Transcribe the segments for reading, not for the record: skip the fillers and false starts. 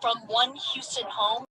From one Houston home.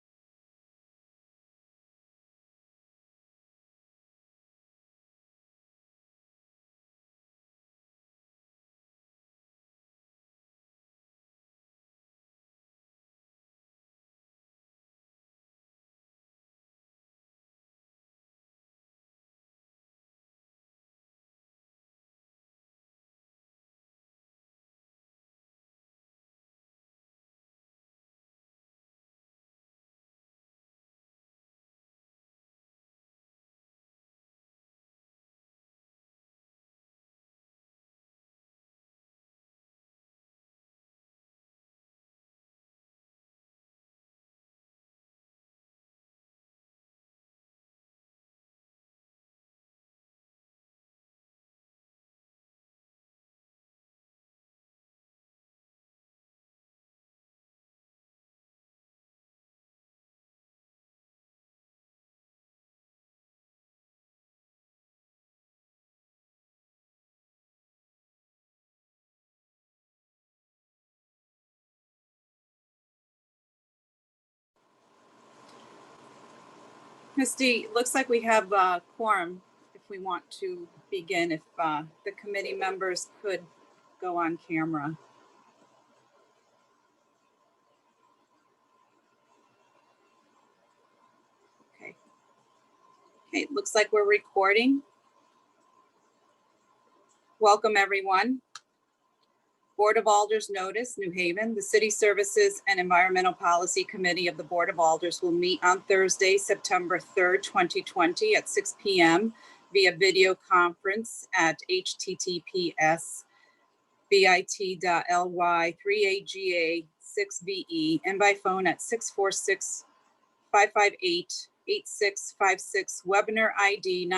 Misty, looks like we have a quorum if we want to begin, if the committee members could go on camera. Okay, it looks like we're recording. Welcome, everyone. Board of Alders notice, New Haven. The City Services and Environmental Policy Committee of the Board of Alders will meet on Thursday, September 3rd, 2020 at 6 p.m. via video conference at https://bit.ly/3AGA6VE and by phone at 646-558-8656, webinar ID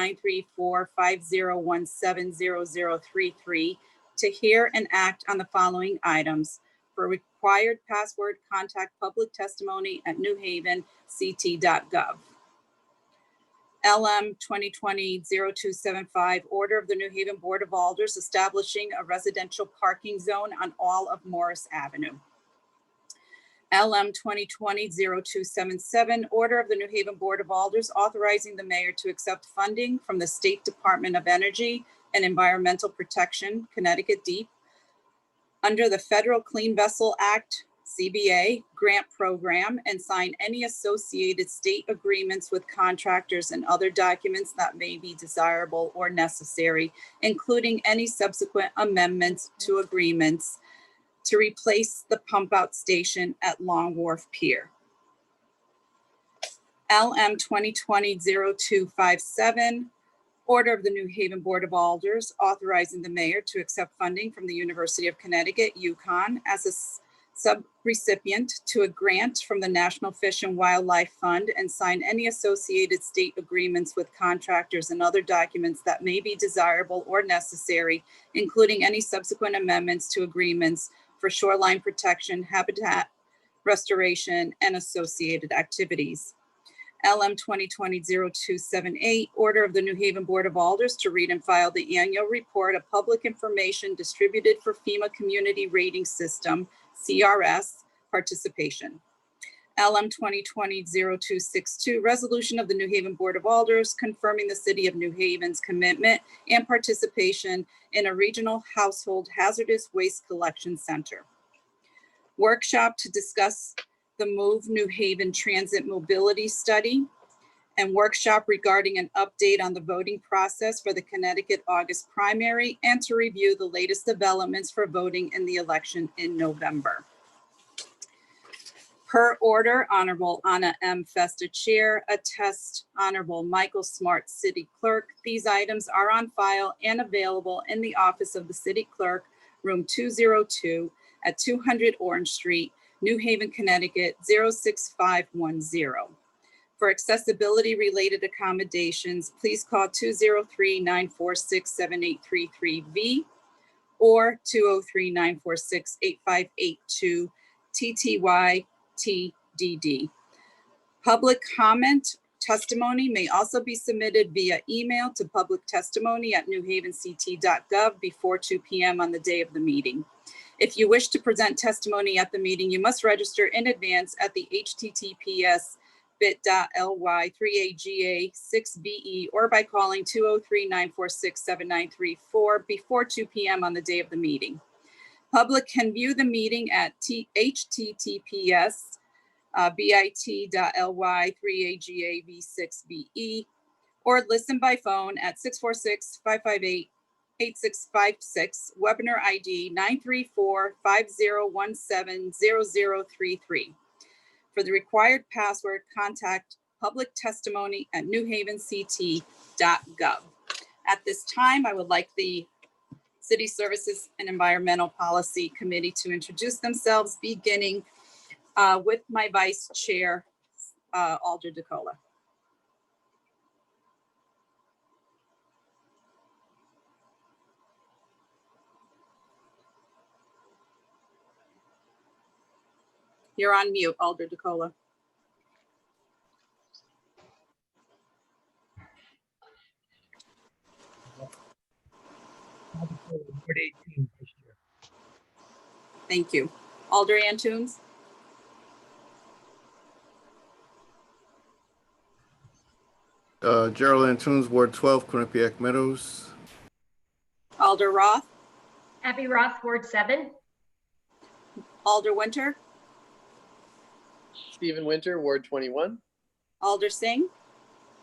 934-50170033, to hear and act on the following items. For required password, contact public testimony at newhavenct.gov. LM 2020-0275, order of the New Haven Board of Alders establishing a residential parking zone on all of Morris Avenue. LM 2020-0277, order of the New Haven Board of Alders authorizing the mayor to accept funding from the State Department of Energy and Environmental Protection, Connecticut DEEP, under the Federal Clean Vessel Act, CBA, grant program, and sign any associated state agreements with contractors and other documents that may be desirable or necessary, including any subsequent amendments to agreements to replace the pump out station at Long Wharf Pier. LM 2020-0257, order of the New Haven Board of Alders authorizing the mayor to accept funding from the University of Connecticut, UConn, as a sub-recipient to a grant from the National Fish and Wildlife Fund and sign any associated state agreements with contractors and other documents that may be desirable or necessary, including any subsequent amendments to agreements for shoreline protection, habitat restoration, and associated activities. LM 2020-0278, order of the New Haven Board of Alders to read and file the annual report of public information distributed for FEMA Community Rating System, CRS, participation. LM 2020-0262, resolution of the New Haven Board of Alders confirming the City of New Haven's commitment and participation in a regional household hazardous waste collection center. Workshop to discuss the Move New Haven Transit Mobility Study, and workshop regarding an update on the voting process for the Connecticut August primary and to review the latest developments for voting in the election in November. Per order, Honorable Anna M. Festa, Chair, attest Honorable Michael Smart, City Clerk. These items are on file and available in the office of the City Clerk, room 202 at 200 Orange Street, New Haven, Connecticut, 06510. For accessibility related accommodations, please call 203-946-7833V or 203-946-8582 TTY-TDD. Public comment testimony may also be submitted via email to publictestimony@newhavenct.gov before 2 p.m. on the day of the meeting. If you wish to present testimony at the meeting, you must register in advance at the https://bit.ly/3AGA6BE or by calling 203-946-7934 before 2 p.m. on the day of the meeting. Public can view the meeting at https://bit.ly/3AGAV6BE or listen by phone at 646-558-8656, webinar ID 934-5017-0033. For the required password, contact publictestimony@newhavenct.gov. At this time, I would like the City Services and Environmental Policy Committee to introduce themselves, beginning with my Vice Chair, Alder DeCola. You're on mute, Alder DeCola. Thank you. Alder Antunes. Gerald Antunes, Ward 12, Quinnipiac Meadows. Alder Roth. Abby Roth, Ward 7. Alder Winter. Stephen Winter, Ward 21. Alder Singh.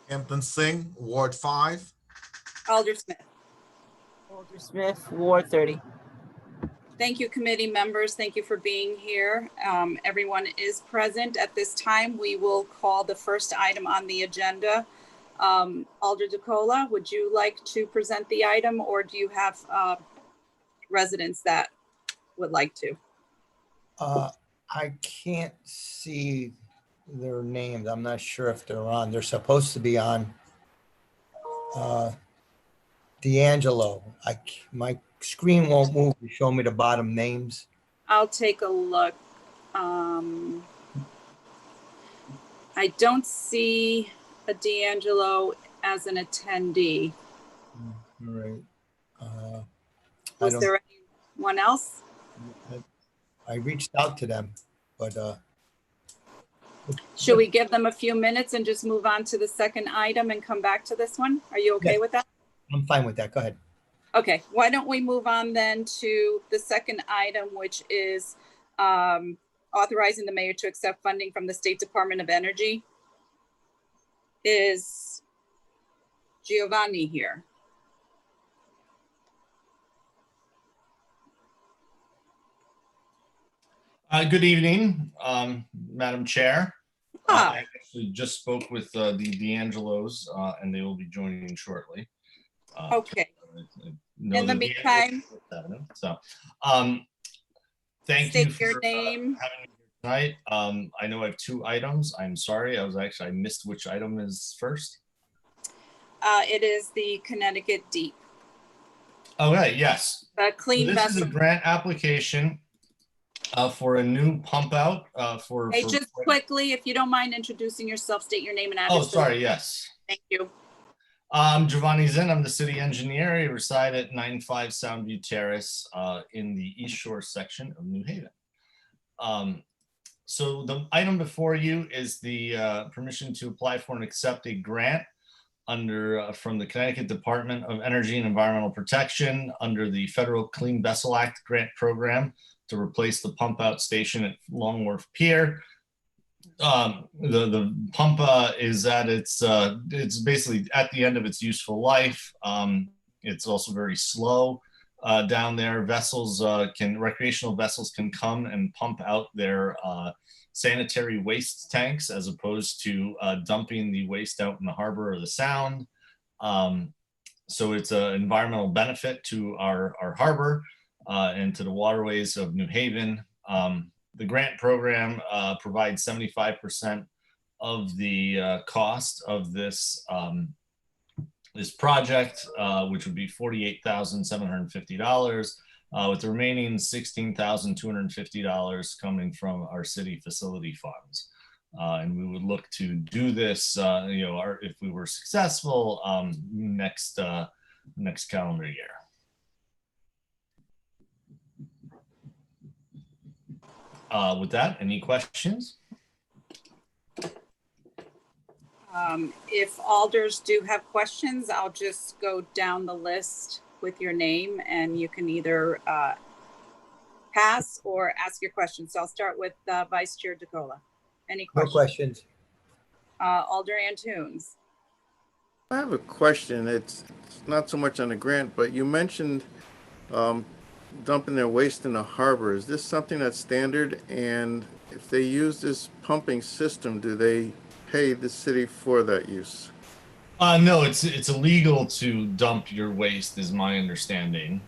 Hampton Singh, Ward 5. Alder Smith. Alder Smith, Ward 30. Thank you, committee members. Thank you for being here. Everyone is present. At this time, we will call the first item on the agenda. Alder DeCola, would you like to present the item, or do you have residents that would like to? I can't see their names. I'm not sure if they're on. They're supposed to be on. D'Angelo. My screen won't move to show me the bottom names. I'll take a look. I don't see a D'Angelo as an attendee. All right. Was there anyone else? I reached out to them, but should we give them a few minutes and just move on to the second item and come back to this one? Are you okay with that? I'm fine with that. Go ahead. Okay, why don't we move on then to the second item, which is authorizing the mayor to accept funding from the State Department of Energy. Is Giovanni here? Good evening, Madam Chair. Ah. I actually just spoke with the D'Angelos, and they will be joining shortly. Okay. In the meantime, so thank you for your name. having me here tonight. I know I have two items. I'm sorry, I missed which item is first. It is the Connecticut Deep. Okay, yes. Clean so this vessel. is a grant application for a new pump out for. Hey, just quickly, if you don't mind introducing yourself, state your name and address. Oh, sorry. Yes. Thank you. I'm Giovanni Zinn. I'm the city engineer. I reside at 95 Soundview Terrace in the East Shore section of New Haven. So the item before you is the permission to apply for and accept a grant under from the Connecticut Department of Energy and Environmental Protection under the Federal Clean Vessel Act grant program to replace the pump out station at Long Wharf Pier. The pump is at it's basically at the end of its useful life. It's also very slow down there. Recreational vessels can come and pump out their sanitary waste tanks as opposed to dumping the waste out in the harbor or the sound. So it's an environmental benefit to our harbor and to the waterways of New Haven. The grant program provides 75% of the cost of this this project, which would be $48,750, with the remaining $16,250 coming from our city facility funds. And we would look to do this, if we were successful, next calendar year. With that, any questions? If alders do have questions, I'll just go down the list with your name and you can either pass or ask your questions. So I'll start with Vice Chair DeCola. Any No questions? questions. Alder Antunes. I have a question. It's not so much on the grant, but you mentioned dumping their waste in the harbor. Is this something that's standard? And if they use this pumping system, do they pay the city for that use? No, it's illegal to dump your waste, is my understanding.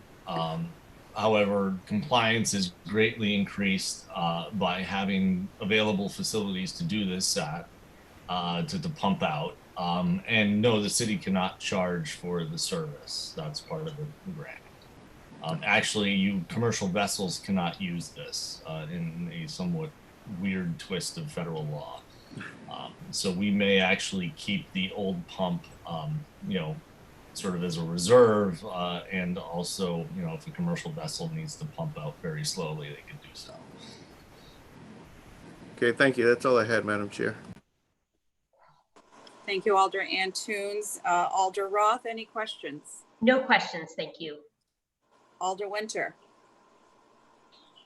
However, compliance is greatly increased by having available facilities to do this at, to pump out. And no, the city cannot charge for the service. That's part of the grant. Actually, commercial vessels cannot use this in a somewhat weird twist of federal law. So we may actually keep the old pump, sort of as a reserve, and also, if a commercial vessel needs to pump out very slowly, they can do so. Okay, thank you. That's all I had, Madam Chair. Thank you, Alder Antunes. Alder Roth, any questions? No questions, thank you. Alder Winter.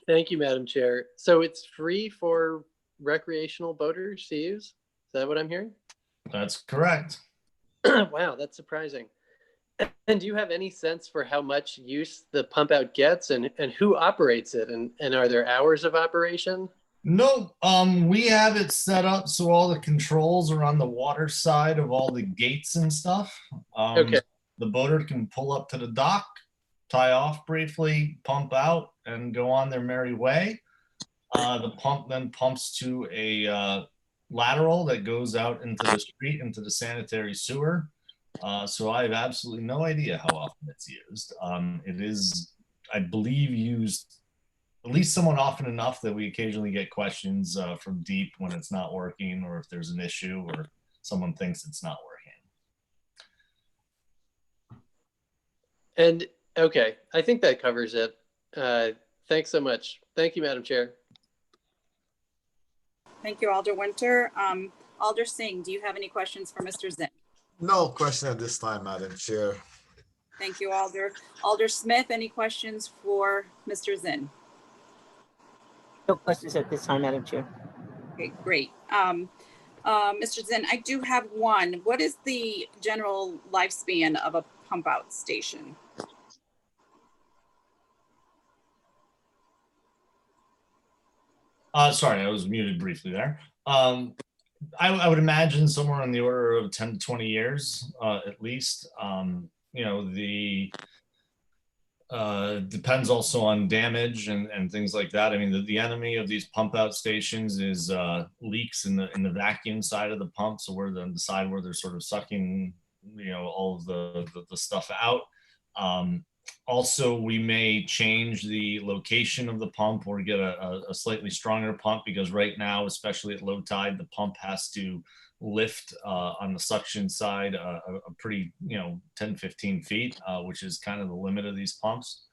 Thank you, Madam Chair. So it's free for recreational boaters to use? Is that what I'm hearing? That's correct. Wow, that's surprising. And do you have any sense for how much use the pump out gets and who operates it? And are there hours of operation? No, we have it set up so all the controls are on the water side of all the gates and stuff. Okay. The boater can pull up to the dock, tie off briefly, pump out, and go on their merry way. The pump then pumps to a lateral that goes out into the street, into the sanitary sewer. So I have absolutely no idea how often it's used. It is, I believe, used at least somewhat often enough that we occasionally get questions from deep when it's not working, or if there's an issue or someone thinks it's not working. And okay, I think that covers it. Thanks so much. Thank you, Madam Chair. Thank you, Alder Winter. Alder Singh, do you have any questions for Mr. Zinn? No question at this time, Madam Chair. Thank you, Alder. Alder Smith, any questions for Mr. Zinn? No questions at this time, Madam Chair. Okay, great. Mr. Zinn, I do have one. What is the general lifespan of a pump out station? Sorry, I was muted briefly there. I would imagine somewhere on the order of 10 to 20 years, at least. Depends also on damage and things like that. I mean, the enemy of these pump out stations is leaks in the vacuum side of the pump. So where the side where they're sort of sucking, all of the stuff out. Also, we may change the location of the pump or get a slightly stronger pump, because right now, especially at low tide, the pump has to lift on the suction side a pretty 10 15 feet, which is kind of the limit of these pumps.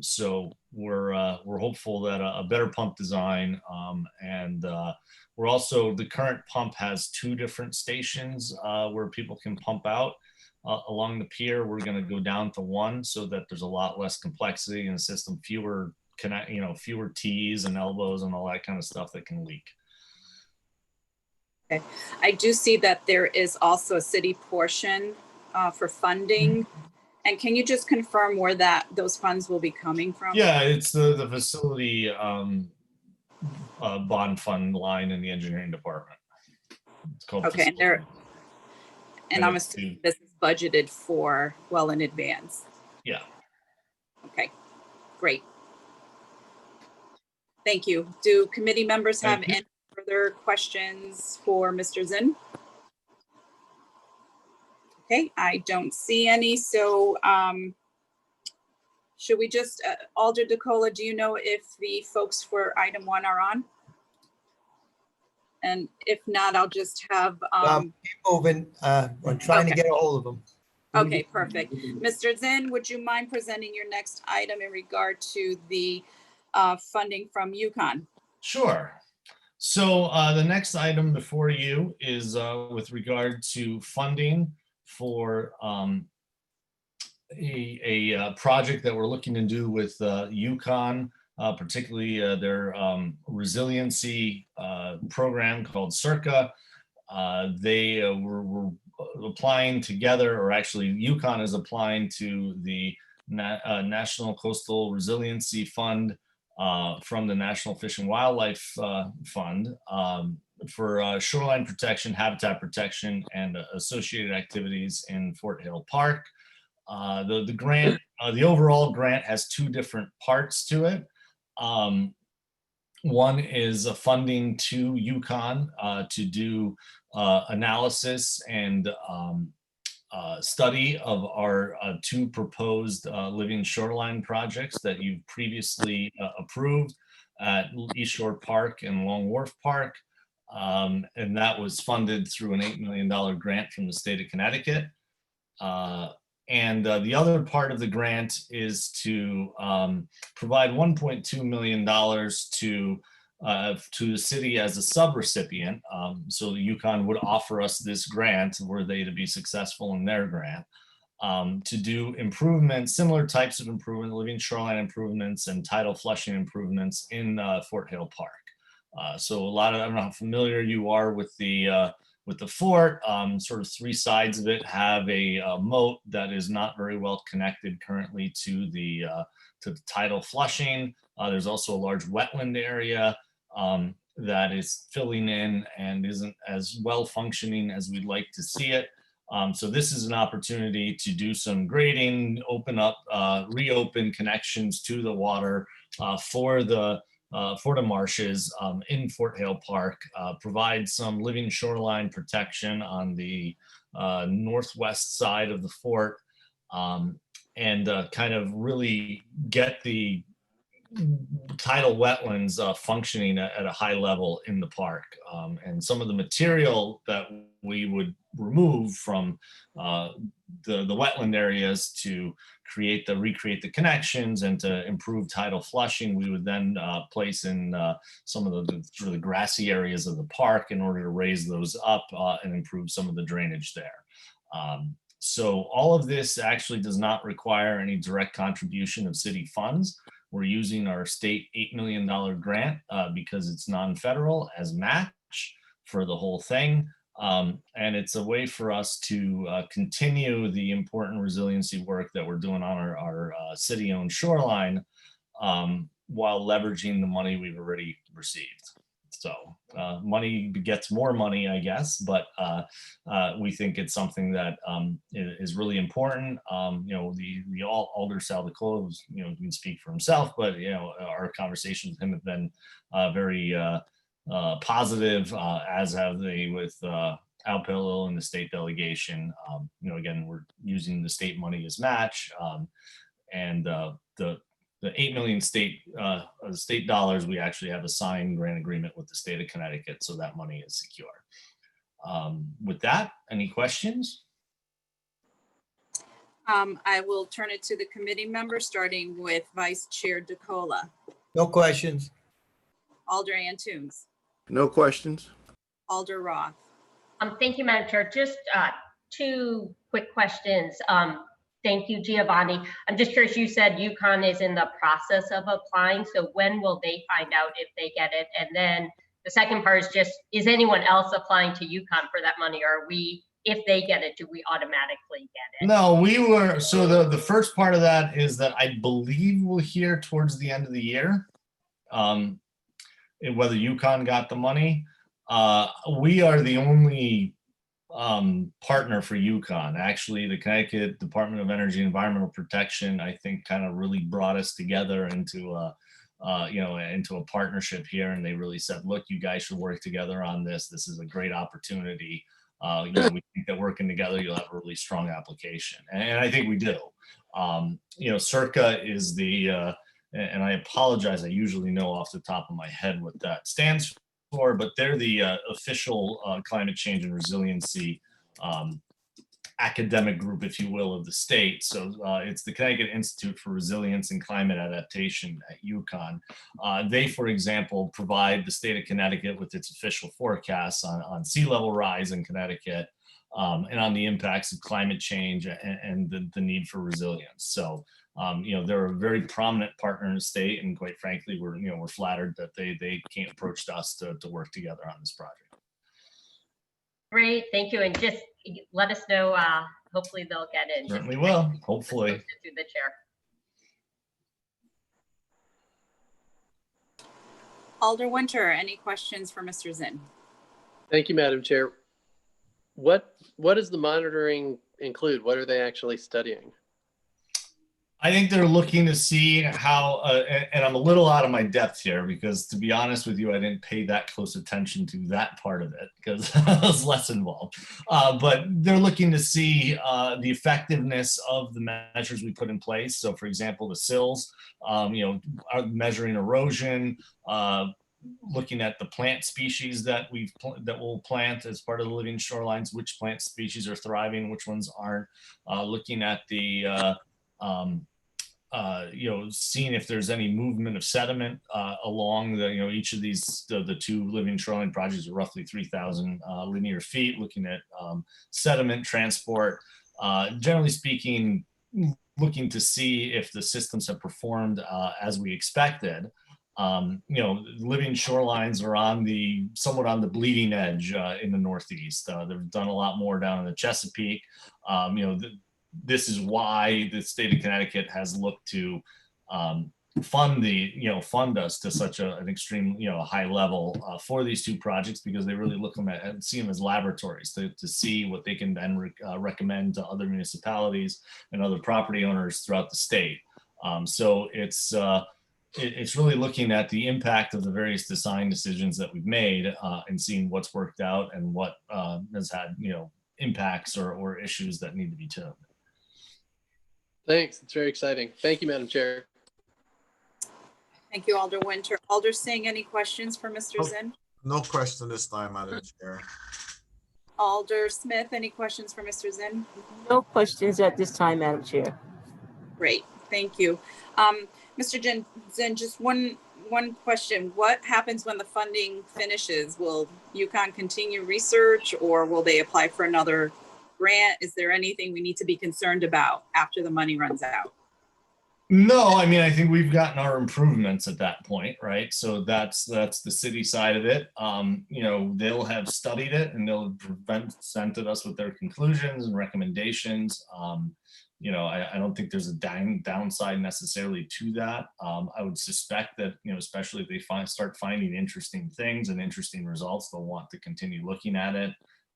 So we're hopeful that a better pump design, and we're also, the current pump has 2 different stations where people can pump out. Along the pier, we're going to go down to 1 so that there's a lot less complexity in the system, fewer T's and elbows and all that kind of stuff that can leak. Okay. I do see that there is also a city portion for funding. And can you just confirm where those funds will be coming from? Yeah, it's the facility bond fund line in the engineering department. It's called Okay, and I'm assuming this is budgeted for well in advance. Yeah. Okay, great. Thank you. Do committee members have any further questions for Mr. Zinn? Okay, I don't see any. So should we just, Alder DeCola, do you know if the folks for item 1 are on? And if not, I'll just have. Keep moving. We're trying to get a hold of them. Okay, perfect. Mr. Zinn, would you mind presenting your next item in regard to the funding from UConn? Sure. So the next item before you is with regard to funding for a project that we're looking to do with Yukon, particularly their resiliency program called Circa. They were applying together, or actually Yukon is applying to the National Coastal Resiliency Fund from the National Fish and Wildlife Fund for shoreline protection, habitat protection, and associated activities in Fort Hill Park. The grant, the overall grant has two different parts to it. One is a funding to Yukon to do analysis and study of our two proposed living shoreline projects that you've previously approved at East Shore Park and Long Wharf Park. And that was funded through an $8 million grant from the state of Connecticut. And the other part of the grant is to provide $1.2 million to the city as a subrecipient. So the Yukon would offer us this grant were they to be successful in their grant to do improvements, similar types of improvement, living shoreline improvements and tidal flushing improvements in Fort Hill Park. So a lot of, I don't know how familiar you are with the fort. Sort of three sides of it have a moat that is not very well connected currently to the tidal flushing. There's also a large wetland area that is filling in and isn't as well functioning as we'd like to see it. So this is an opportunity to do some grading, open up, reopen connections to the water for the marshes in Fort Hill Park, provide some living shoreline protection on the northwest side of the fort, and kind of really get the tidal wetlands functioning at a high level in the park. And some of the material that we would remove from the wetland areas to recreate the connections and to improve tidal flushing, we would then place in some of the sort of the grassy areas of the park in order to raise those up and improve some of the drainage there. So all of this actually does not require any direct contribution of city funds. We're using our state $8 million grant because it's non-federal as match for the whole thing. And it's a way for us to continue the important resiliency work that we're doing on our city-owned shoreline while leveraging the money we've already received. So money begets more money, I guess, but we think it's something that is really important. You know, the Alder Saldicola, you know, can speak for himself, but you know, our conversations with him have been very positive, as have they with Al Pillow and the state delegation. You know, again, we're using the state money as match, and the 8 million state dollars, we actually have a signed grant agreement with the state of Connecticut, so that money is secure. With that, any questions? I will turn it to the committee members, starting with Vice Chair DeCola. No questions. Alder Antunes. No questions. Alder Roth. Thank you, Madam Chair. Just two quick questions. Thank you, Giovanni. I'm just curious, you said Yukon is in the process of applying, so when will they find out if they get it? And then the second part is just, is anyone else applying to Yukon for that money? Or are we, if they get it, do we automatically get it? No, we were, so the first part of that is that I believe we'll hear towards the end of the year whether Yukon got the money. We are the only partner for Yukon. Actually, the Connecticut Department of Energy and Environmental Protection, I think, kind of really brought us together into into a partnership here, and they really said, look, you guys should work together on this. This is a great opportunity. You know, we think that working together, you'll have a really strong application, and I think we do. You know, Circa is the and I apologize, I usually know off the top of my head what that stands for, but they're the official climate change and resiliency academic group, if you will, of the state. So it's the Connecticut Institute for Resilience and Climate Adaptation at UConn. They, for example, provide the state of Connecticut with its official forecasts on sea level rise in Connecticut, and on the impacts of climate change and the need for resilience. So, they're a very prominent partner in the state, and quite frankly, we're flattered that they approached us to work together on this project. Great, thank you. And just let us know, hopefully they'll get in. Certainly will, hopefully. To the chair. Alder Winter, any questions for Mr. Zinn? Thank you, Madam Chair. What does the monitoring include? What are they actually studying? I think they're looking to see how, and I'm a little out of my depth here because, to be honest with you, I didn't pay that close attention to that part of it because I was less involved. But they're looking to see the effectiveness of the measures we put in place. So, for example, the sills, are measuring erosion, looking at the plant species that we'll plant as part of the living shorelines, which plant species are thriving, which ones aren't, looking at the seeing if there's any movement of sediment along each of these, the two living shoreline projects are roughly 3,000 linear feet, looking at sediment transport, generally speaking, looking to see if the systems have performed as we expected. Living shorelines are somewhat on the bleeding edge in the Northeast. They've done a lot more down in the Chesapeake. This is why the state of Connecticut has looked to fund us to such an extreme, high level for these two projects, because they really look at and see them as laboratories to see what they can then recommend to other municipalities and other property owners throughout the state. So it's really looking at the impact of the various design decisions that we've made and seeing what's worked out and what has had, impacts or issues that need to be tuned. Thanks. It's very exciting. Thank you, Madam Chair. Thank you, Alder Winter. Alder Singh, any questions for Mr. Zinn? No question this time, Madam Chair. Alder Smith, any questions for Mr. Zinn? No questions at this time, Madam Chair. Great, thank you. Mr. Zinn, just one question. What happens when the funding finishes? Will UConn continue research, or will they apply for another grant? Is there anything we need to be concerned about after the money runs out? No, I mean, I think we've gotten our improvements at that point, right? So that's the city side of it. They'll have studied it and they'll have presented us with their conclusions and recommendations. I don't think there's a downside necessarily to that. I would suspect that, especially if they start finding interesting things and interesting results, they'll want to continue looking at it.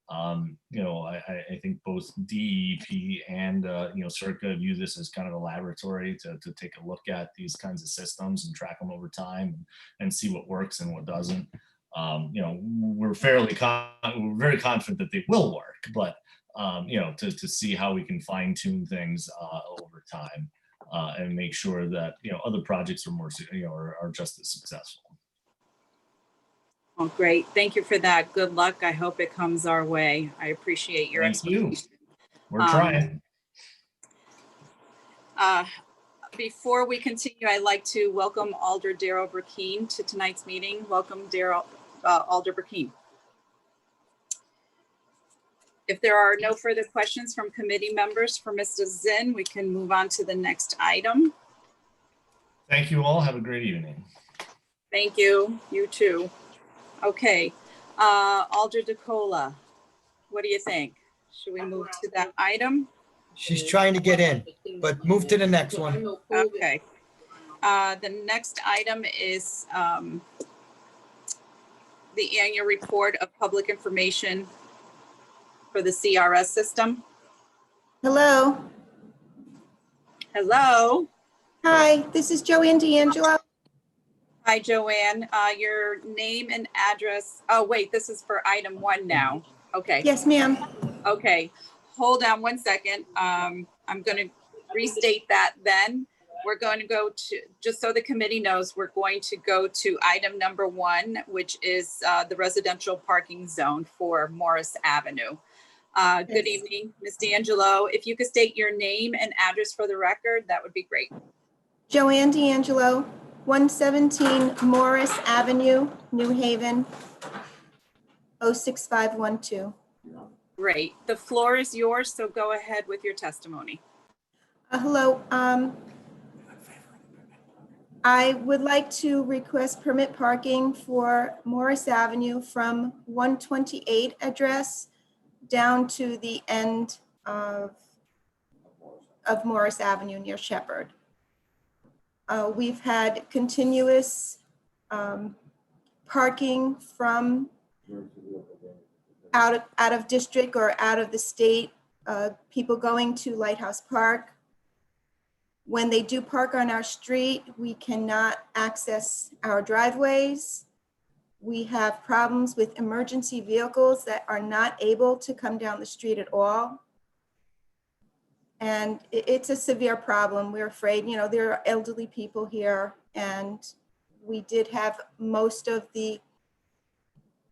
I think both DEP and Circa view this as kind of a laboratory to take a look at these kinds of systems and track them over time and see what works and what doesn't. We're very confident that they will work, but to see how we can fine tune things over time and make sure that other projects are more are just as successful. Oh, great. Thank you for that. Good luck. I hope it comes our way. I appreciate your explanation. We're trying. Before we continue, I'd like to welcome Alder Darrell Burkeen to tonight's meeting. Welcome, Alder Burkeen. If there are no further questions from committee members for Mr. Zinn, we can move on to the next item. Thank you all. Have a great evening. Thank you. You too. Okay, Alder DeCola, what do you think? Should we move to that item? She's trying to get in, but move to the next one. Okay. The next item is the annual report of public information for the CRS system. Hello. Hello. Hi, this is Joanne D'Angelo. Hi, Joanne. Your name and address. Oh, wait, this is for item 1 now. Okay. Yes, ma'am. Okay. Hold on one second. I'm going to restate that then. We're going to go to, just so the committee knows, we're going to go to item number 1, which is the residential parking zone for Morris Avenue. Good Yes. evening, Ms. D'Angelo. If you could state your name and address for the record, that would be great. Joanne D'Angelo, 117 Morris Avenue, New Haven, 06512. Great. The floor is yours, so go ahead with your testimony. Hello. I would like to request permit parking for Morris Avenue from 128 address down to the end of Morris Avenue near Shepherd. We've had continuous parking from out of district or out of the state, people going to Lighthouse Park. When they do park on our street, we cannot access our driveways. We have problems with emergency vehicles that are not able to come down the street at all. And it's a severe problem. We're afraid, you know, there are elderly people here, and we did have most of the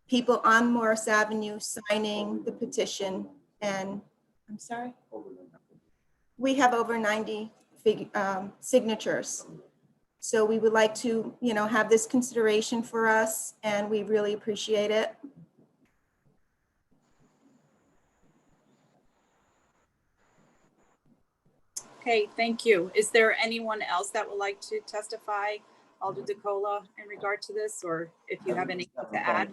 people on Morris Avenue signing the petition. And I'm sorry? We have over 90 signatures. So we would like to, you know, have this consideration for us, and we really appreciate it. Okay, thank you. Is there anyone else that would like to testify, Alder DeCola, in regard to this, or if you have anything to add?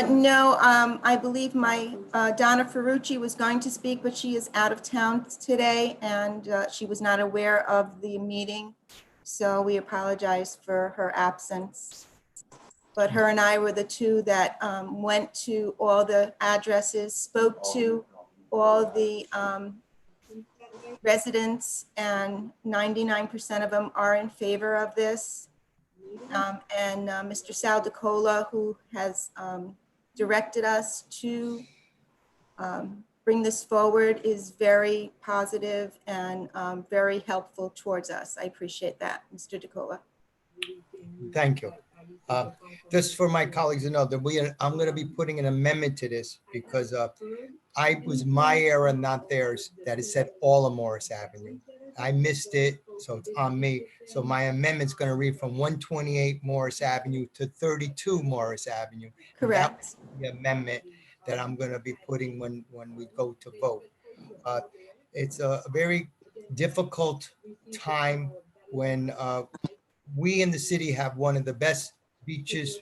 No, I believe my Donna Ferrucci was going to speak, but she is out of town today, and she was not aware of the meeting. So we apologize for her absence. But her and I were the two that went to all the addresses, spoke to all the residents, and 99% of them are in favor of this. And Mr. Sal DeCola, who has directed us to bring this forward, is very positive and very helpful towards us. I appreciate that, Mr. DeCola. Thank you. Just for my colleagues to know that I'm going to be putting an amendment to this because I was my error, not theirs, that it said all of Morris Avenue. I missed it, so it's on me. So my amendment's going to read from 128 Morris Avenue to 32 Morris Avenue. Correct. The amendment that I'm going to be putting when we go to vote. It's a very difficult time when we in the city have one of the best beaches,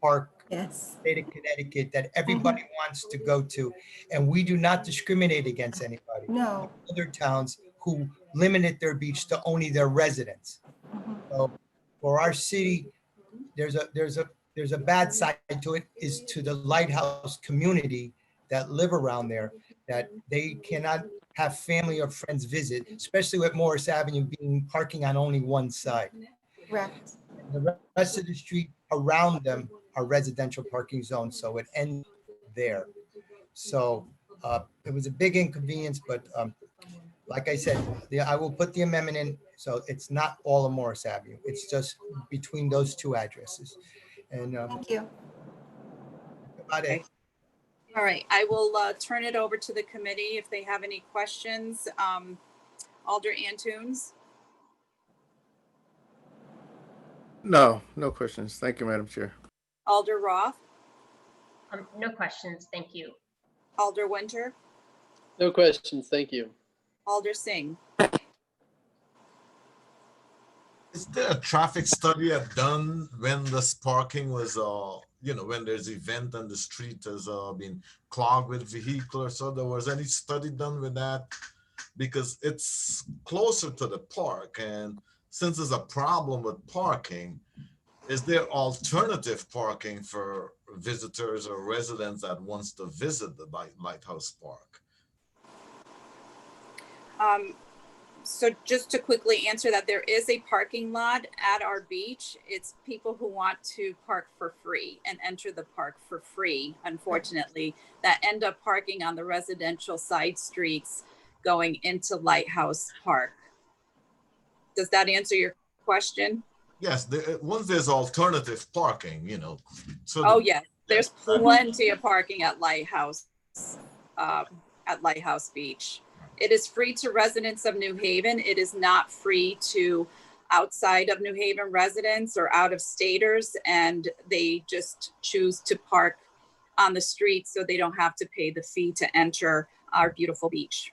park, Yes. state of Connecticut that everybody wants to go to, and we do not discriminate against anybody. No. Other towns who limited their beach to only their residents. So for our city, there's a bad side to it, is to the Lighthouse community that live around there, that they cannot have family or friends visit, especially with Morris Avenue being parking on only one side. Correct. The rest of the street around them are residential parking zones, so it ends there. So it was a big inconvenience, but like I said, I will put the amendment in, so it's not all of Morris Avenue. It's just between those two addresses. And Thank you. about it. All right, I will turn it over to the committee if they have any questions. Alder Antunes? No, no questions. Thank you, Madam Chair. Alder Roth? No questions, thank you. Alder Winter? No questions, thank you. Alder Singh? Is there a traffic study done when this parking was, when there's event and the street has been clogged with vehicles? So there was any study done with that? Because it's closer to the park, and since there's a problem with parking, is there alternative parking for visitors or residents that wants to visit the Lighthouse Park? So just to quickly answer that, there is a parking lot at our beach. It's people who want to park for free and enter the park for free, unfortunately, that end up parking on the residential side streets going into Lighthouse Park. Does that answer your question? Yes, once there's alternative parking, So Oh, yes, there's plenty of parking at Lighthouse. at Lighthouse Beach. It is free to residents of New Haven. It is not free to outside of New Haven residents or out of staters, and they just choose to park on the street so they don't have to pay the fee to enter our beautiful beach.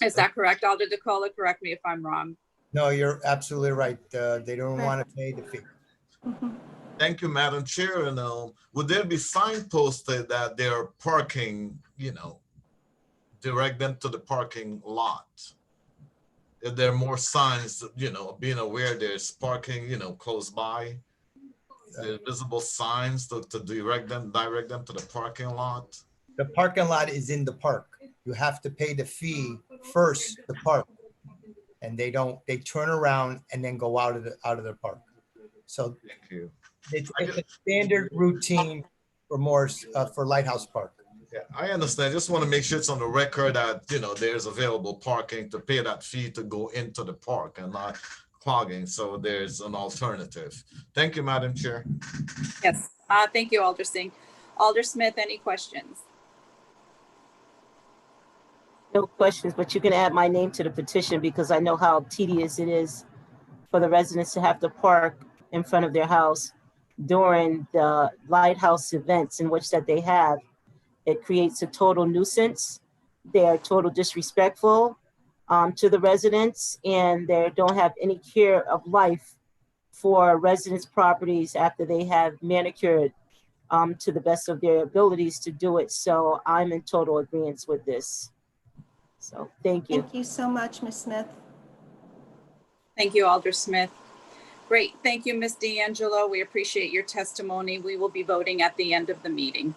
Is that correct, Alder DeCola? Correct me if I'm wrong. No, you're absolutely right. They don't Right. want to pay the fee. Mhm. Thank you, Madam Chair. And would there be signposted that they're parking, direct them to the parking lot? If there are more signs, being aware there's parking, close by, the visible signs to direct them to the parking lot. The parking lot is in the park. You have to pay the fee first to park. And they turn around and then go out of the park. So Thank you. it's a standard routine for Lighthouse Park. Yeah, I understand. Just want to make sure it's on the record that, there's available parking to pay that fee to go into the park and not clogging. So there's an alternative. Thank you, Madam Chair. Yes, thank you, Alder Singh. Alder Smith, any questions? No questions, but you can add my name to the petition because I know how tedious it is for the residents to have to park in front of their house during the Lighthouse events in which that they have. It creates a total nuisance. They are total disrespectful to the residents, and they don't have any care of life for residents' properties after they have manicured to the best of their abilities to do it. So I'm in total agreement with this. So thank you. Thank you so much, Ms. Smith. Thank you, Alder Smith. Great, thank you, Ms. D'Angelo. We appreciate your testimony. We will be voting at the end of the meeting.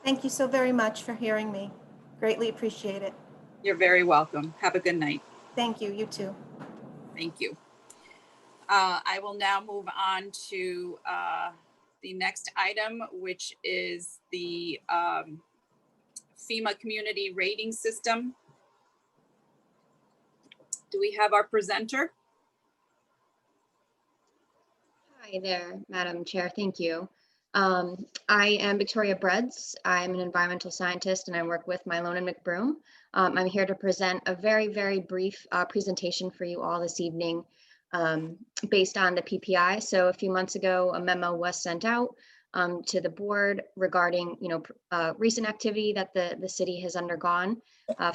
Thank you so very much for hearing me. Greatly appreciate it. You're very welcome. Have a good night. Thank you. You too. Thank you. I will now move on to the next item, which is the FEMA Community Rating System. Do we have our presenter? Hi there, Madam Chair. Thank you. I am Victoria Breads. I'm an environmental scientist and I work with Mylone and McBroom. I'm here to present a very, very brief presentation for you all this evening based on the PPI. So a few months ago, a memo was sent out to the board regarding, recent activity that the city has undergone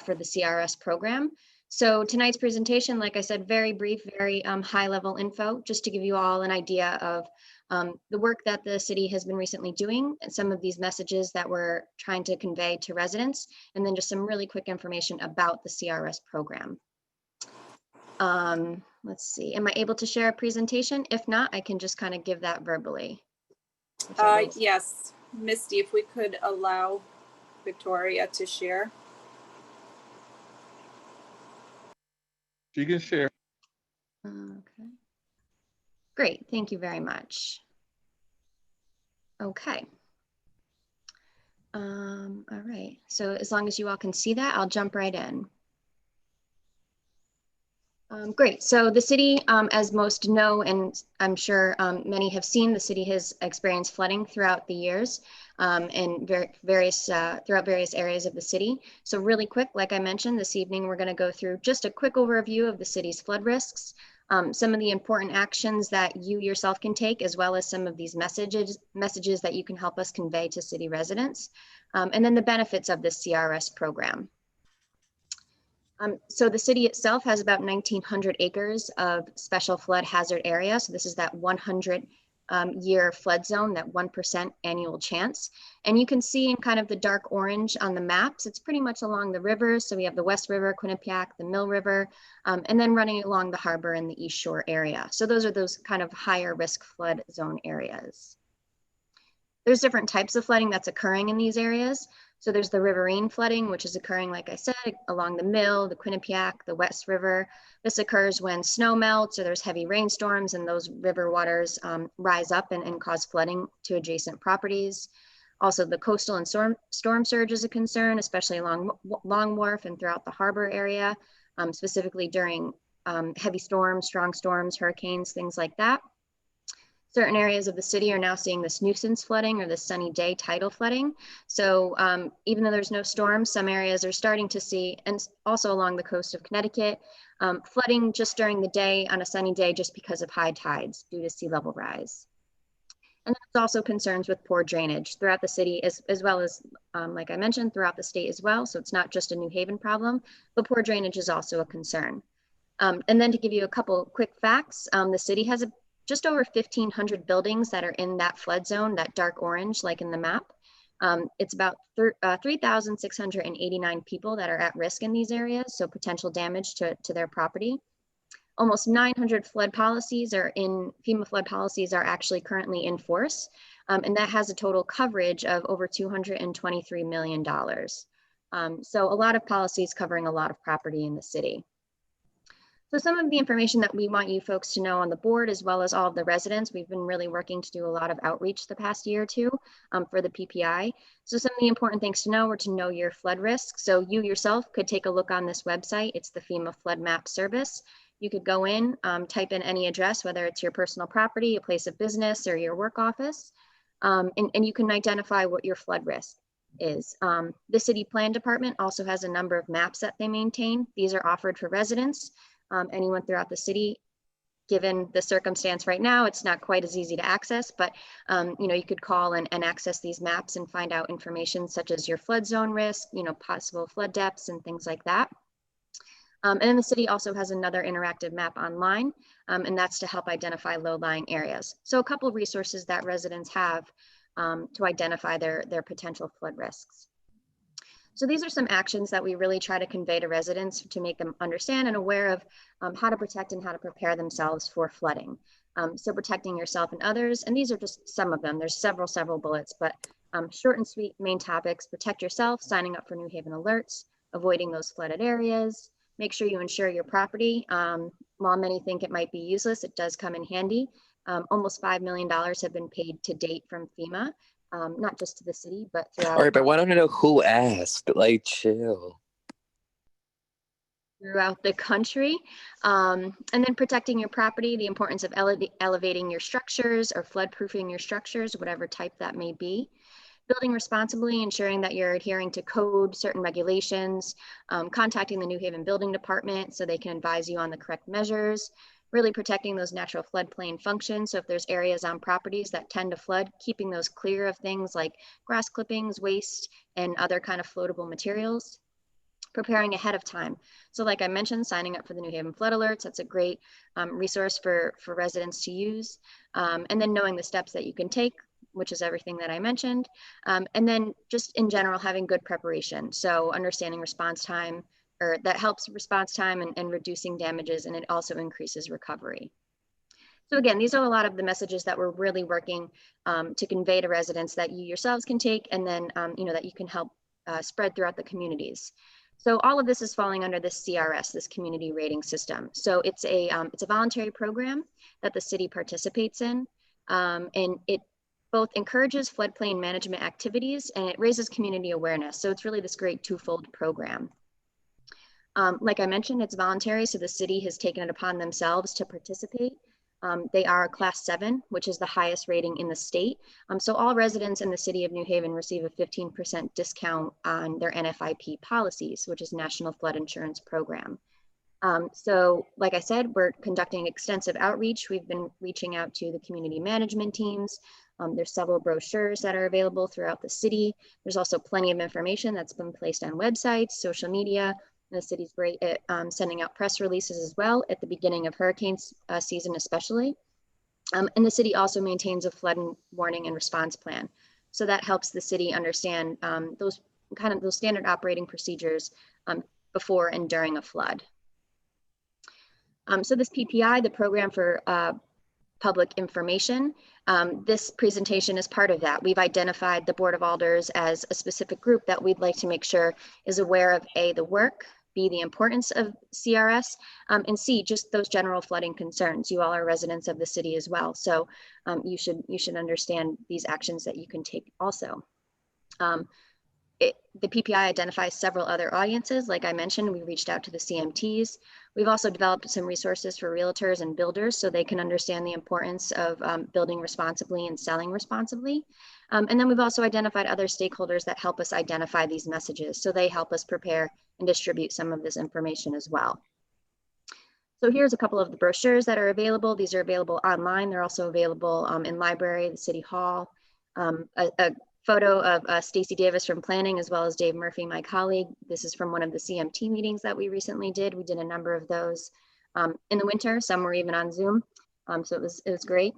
for the CRS program. So tonight's presentation, like I said, very brief, very high level info, just to give you all an idea of the work that the city has been recently doing and some of these messages that we're trying to convey to residents, and then just some really quick information about the CRS program. Let's see, am I able to share a presentation? If not, I can just kind of give that verbally. Yes, Misty, if we could allow Victoria to share. She can share. Okay. Great, thank you very much. Okay. All right, so as long as you all can see that, I'll jump right in. Great, so the city, as most know, and I'm sure many have seen, the city has experienced flooding throughout the years and throughout various areas of the city. So really quick, like I mentioned, this evening, we're gonna go through just a quick overview of the city's flood risks, some of the important actions that you yourself can take, as well as some of these messages that you can help us convey to city residents, and then the benefits of this CRS program. So the city itself has about 1,900 acres of special flood hazard area. So this is that 100-year flood zone, that 1% annual chance. And you can see in kind of the dark orange on the maps, it's pretty much along the rivers. So we have the West River, Quinnipiac, the Mill River, and then running along the harbor and the East Shore area. So those are those kind of higher risk flood zone areas. There's different types of flooding that's occurring in these areas. So there's the riverine flooding, which is occurring, like I said, along the Mill, the Quinnipiac, the West River. This occurs when snow melts or there's heavy rainstorms and those river waters rise up and cause flooding to adjacent properties. Also, the coastal and storm surge is a concern, especially along Long Wharf and throughout the harbor area, specifically during heavy storms, strong storms, hurricanes, things like that. Certain areas of the city are now seeing this nuisance flooding or the sunny day tidal flooding. So even though there's no storm, some areas are starting to see, and also along the coast of Connecticut, flooding just during the day on a sunny day just because of high tides due to sea level rise. And there's also concerns with poor drainage throughout the city, as well as, like I mentioned, throughout the state as well. So it's not just a New Haven problem, but poor drainage is also a concern. And then to give you a couple quick facts, the city has just over 1,500 buildings that are in that flood zone, that dark orange, like in the map. It's about 3,689 people that are at risk in these areas, so potential damage to their property. Almost 900 flood policies are in, FEMA flood policies are actually currently in force, and that has a total coverage of over $223 million. So a lot of policies covering a lot of property in the city. So some of the information that we want you folks to know on the board, as well as all of the residents, we've been really working to do a lot of outreach the past year or two for the PPI. So some of the important things to know are to know your flood risk. So you yourself could take a look on this website. It's the FEMA Flood Map Service. You could go in, type in any address, whether it's your personal property, a place of business, or your work office, and you can identify what your flood risk is. The City Plan Department also has a number of maps that they maintain. These are offered for residents. Anyone throughout the city. Given the circumstance right now, it's not quite as easy to access, but you know, you could call and access these maps and find out information such as your flood zone risk, you know, possible flood depths and things like that. And then the city also has another interactive map online, and that's to help identify low-lying areas. So a couple of resources that residents have to identify their potential flood risks. So these are some actions that we really try to convey to residents to make them understand and aware of how to protect and how to prepare themselves for flooding. So protecting yourself and others, and these are just some of them. There's several bullets, but short and sweet main topics: protect yourself, signing up for New Haven alerts, avoiding those flooded areas, make sure you insure your property. While many think it might be useless, it does come in handy. Almost $5 million have been paid to date from FEMA. Not just to the city, but throughout. All right, but why don't I know who asked? Like, chill. Throughout the country. And then protecting your property, the importance of elevating your structures or flood-proofing your structures, whatever type that may be. Building responsibly, ensuring that you're adhering to code, certain regulations, contacting the New Haven Building Department so they can advise you on the correct measures. Really protecting those natural floodplain functions. So if there's areas on properties that tend to flood, keeping those clear of things like grass clippings, waste, and other kind of floatable materials. Preparing ahead of time. So like I mentioned, signing up for the New Haven Flood Alerts, that's a great resource for residents to use. And then knowing the steps that you can take, which is everything that I mentioned. And then just in general, having good preparation. So understanding response time, or that helps response time and reducing damages, and it also increases recovery. So again, these are a lot of the messages that we're really working to convey to residents that you yourselves can take, and then you know, that you can help spread throughout the communities. So all of this is falling under this CRS, this community rating system. So it's a voluntary program that the city participates in, and it both encourages floodplain management activities and it raises community awareness. So it's really this great twofold program. Like I mentioned, it's voluntary, so the city has taken it upon themselves to participate. They are a Class 7, which is the highest rating in the state. So all residents in the city of New Haven receive a 15% discount on their NFIP policies, which is National Flood Insurance Program. So like I said, we're conducting extensive outreach. We've been reaching out to the community management teams. There's several brochures that are available throughout the city. There's also plenty of information that's been placed on websites, social media. The city's great at sending out press releases as well at the beginning of hurricane season especially. And the city also maintains a flood warning and response plan. So that helps the city understand those standard operating procedures before and during a flood. So this PPI, the Program for Public Information, this presentation is part of that. We've identified the Board of Alders as a specific group that we'd like to make sure is aware of A, the work, B, the importance of CRS, and C, just those general flooding concerns. You all are residents of the city as well, so you should understand these actions that you can take also. the PPI identifies several other audiences. Like I mentioned, we reached out to the CMTs. We've also developed some resources for realtors and builders so they can understand the importance of building responsibly and selling responsibly. And then we've also identified other stakeholders that help us identify these messages. So they help us prepare and distribute some of this information as well. So here's a couple of the brochures that are available. These are available online. They're also available in library, the City Hall. A photo of Stacy Davis from planning, as well as Dave Murphy, my colleague. This is from one of the CMT meetings that we recently did. We did a number of those in the winter. Some were even on Zoom. So it was great.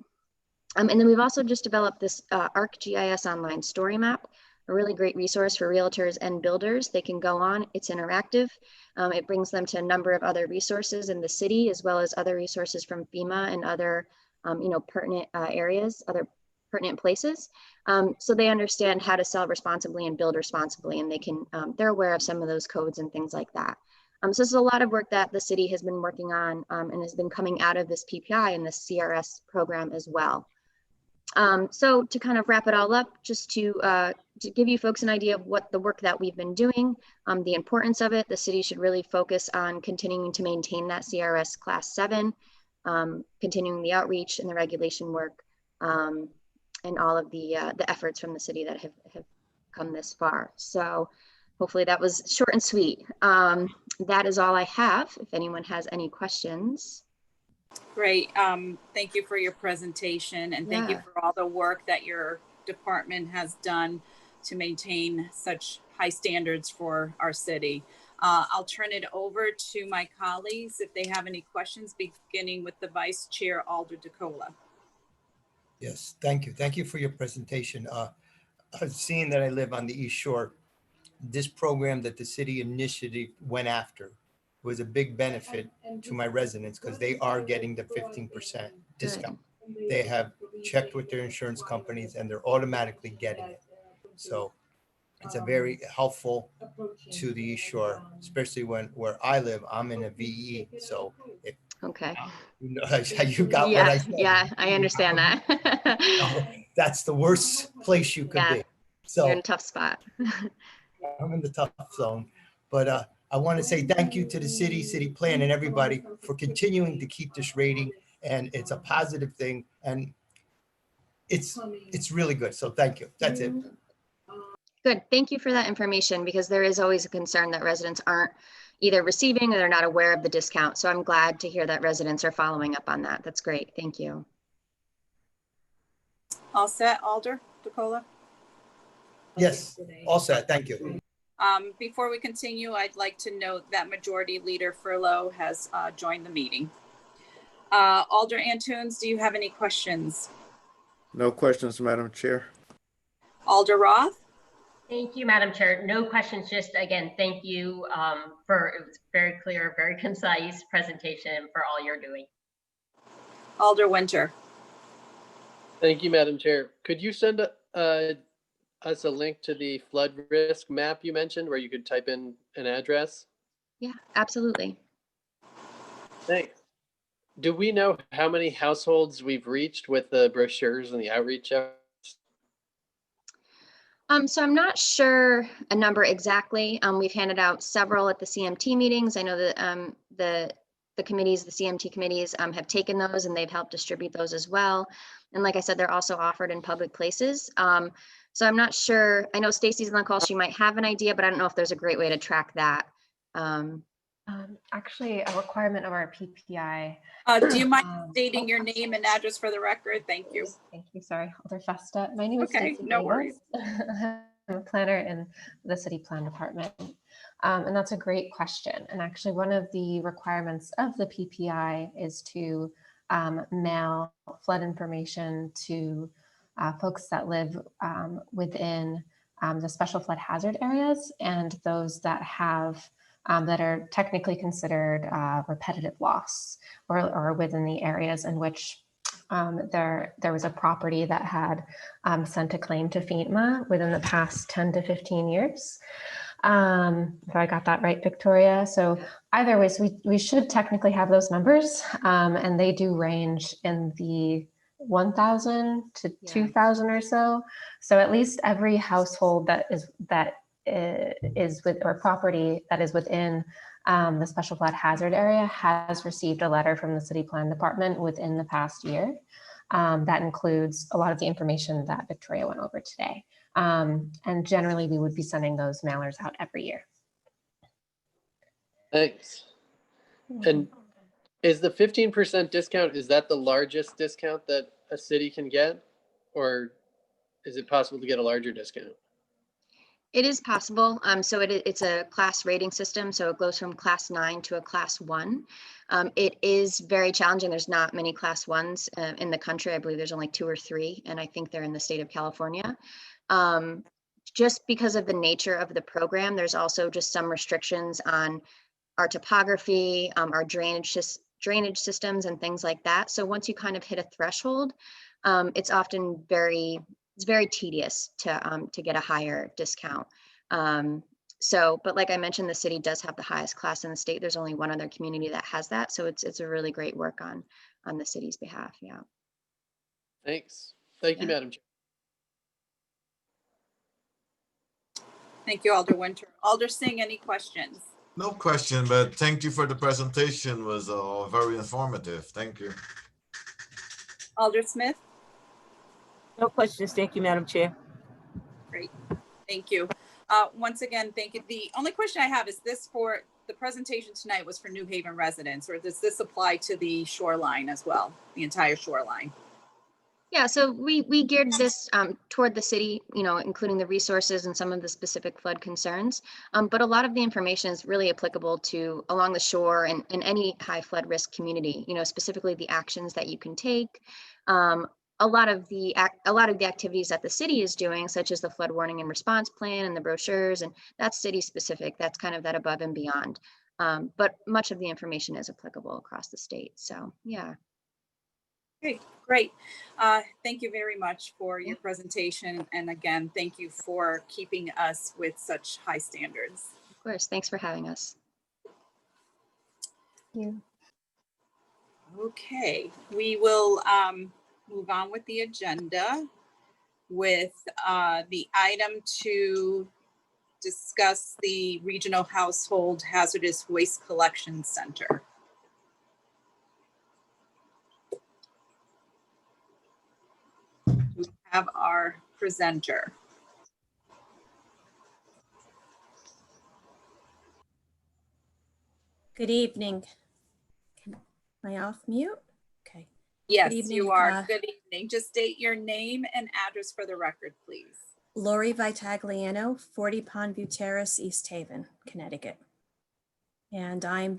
And then we've also just developed this ArcGIS online story map, a really great resource for realtors and builders. They can go on, it's interactive. It brings them to a number of other resources in the city, as well as other resources from FEMA and other pertinent areas, other pertinent places. So they understand how to sell responsibly and build responsibly, and they can, they're aware of some of those codes and things like that. So this is a lot of work that the city has been working on and has been coming out of this PPI and this CRS program as well. So to kind of wrap it all up, just to give you folks an idea of what the work that we've been doing, the importance of it, the city should really focus on continuing to maintain that CRS Class 7, continuing the outreach and the regulation work, and all of the efforts from the city that have come this far. So hopefully that was short and sweet. That is all I have. If anyone has any questions. Great. Thank you for your presentation, and thank you for all the work that your department has done to maintain such high standards for our city. I'll turn it over to my colleagues if they have any questions, beginning with the Vice Chair, Alder DeCola. Yes, thank you. Thank you for your presentation. Seeing that I live on the East Shore, this program that the city initiative went after was a big benefit to my residents because they are getting the 15% discount. They have checked with their insurance companies and they're automatically getting it. So it's a very helpful to the East Shore, especially where I live, I'm in a VE. So if Okay. you got what I said. Yeah, I understand that. So that's the worst place you could be. So you're in a tough spot. I'm in the tough zone, but I want to say thank you to the city plan, and everybody for continuing to keep this rating. And it's a positive thing, and it's really good. So thank you. That's it. Good. Thank you for that information, because there is always a concern that residents aren't either receiving or they're not aware of the discount. So I'm glad to hear that residents are following up on that. That's great. Thank you. All set, Alder DeCola? Yes, all set. Thank you. Before we continue, I'd like to note that Majority Leader Furlow has joined the meeting. Alder Antunes, do you have any questions? No questions, Madam Chair. Alder Roth? Thank you, Madam Chair. No questions, just again, thank you for, it was very clear, very concise presentation for all you're doing. Alder Winter? Thank you, Madam Chair. Could you send us a link to the flood risk map you mentioned where you could type in an address? Yeah, absolutely. Thanks. Do we know how many households we've reached with the brochures and the outreach efforts? So I'm not sure a number exactly. We've handed out several at the CMT meetings. I know that the committees, the CMT committees have taken those and they've helped distribute those as well. And like I said, they're also offered in public places. So I'm not sure. I know Stacy's on the call. She might have an idea, but I don't know if there's a great way to track that. Actually, a requirement of our PPI. Do you mind stating your name and address for the record? Thank you. Thank you. Sorry, Alder Festa. My name is okay. Stacy No worries. I'm a planner in the city plan department. And that's a great question. And actually, one of the requirements of the PPI is to mail flood information to folks that live within the special flood hazard areas and those that have that are technically considered repetitive loss or within the areas in which there was a property that had sent a claim to FEMA within the past 10 to 15 years. If I got that right, Victoria. So either ways, we should technically have those numbers, and they do range in the 1,000 to 2,000 or so. So at least every household that is with, or property that is within the special flood hazard area has received a letter from the city plan department within the past year. That includes a lot of the information that Victoria went over today. And generally we would be sending those mailers out every year. Thanks. And is the 15% discount, is that the largest discount that a city can get? Or is it possible to get a larger discount? It is possible. So it's a class rating system. So it goes from class 9 to a class 1. It is very challenging. There's not many class 1s in the country. I believe there's only 2 or 3, and I think they're in the state of California. Just because of the nature of the program, there's also just some restrictions on our topography, our drainage systems and things like that. So once you kind of hit a threshold, it's often very tedious to get a higher discount. But like I mentioned, the city does have the highest class in the state. There's only one other community that has that. So it's a really great work on the city's behalf. Yeah. Thanks. Thank you, Madam Chair. Thank you, Alder Winter. Alder Singh, any questions? No question, but thank you for the presentation. It was very informative. Thank you. Alder Smith? No questions. Thank you, Madam Chair. Great. Thank you. Once again, thank you. The only question I have is this: for the presentation tonight was for New Haven residents, or does this apply to the shoreline as well, the entire shoreline? Yeah, so we geared this toward the city, including the resources and some of the specific flood concerns. But a lot of the information is really applicable to along the shore and in any high flood risk community, specifically the actions that you can take. A lot of the activities that the city is doing, such as the flood warning and response plan and the brochures, and that's city specific. That's kind of that above and beyond. But much of the information is applicable across the state. So yeah. Okay, great. Thank you very much for your presentation. And again, thank you for keeping us with such high standards. Of course. Thanks for having us. Thank you. Okay, we will move on with the agenda with the item to discuss the Regional Household Hazardous Waste Collection Center. We have our presenter. Good evening. Am I off mute? Okay. Yes, Good evening, you are. Good evening. Just state your name and address for the record, please. Laurie Vitagliano, 40 Pondview Terrace, East Haven, Connecticut. And I'm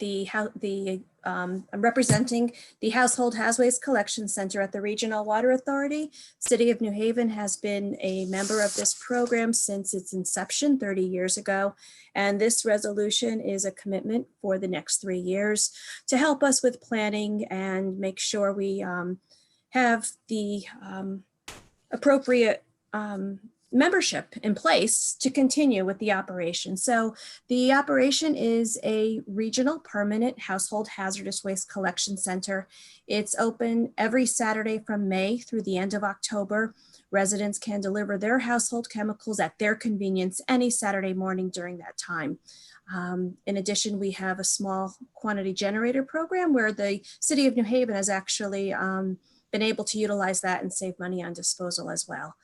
I'm representing the Household Hazardous Waste Collection Center at the Regional Water Authority. City of New Haven has been a member of this program since its inception 30 years ago. And this resolution is a commitment for the next 3 years to help us with planning and make sure we have the appropriate membership in place to continue with the operation. So the operation is a regional permanent household hazardous waste collection center. It's open every Saturday from May through the end of October. Residents can deliver their household chemicals at their convenience any Saturday morning during that time. In addition, we have a small quantity generator program where the City of New Haven has actually been able to utilize that and save money on disposal as well.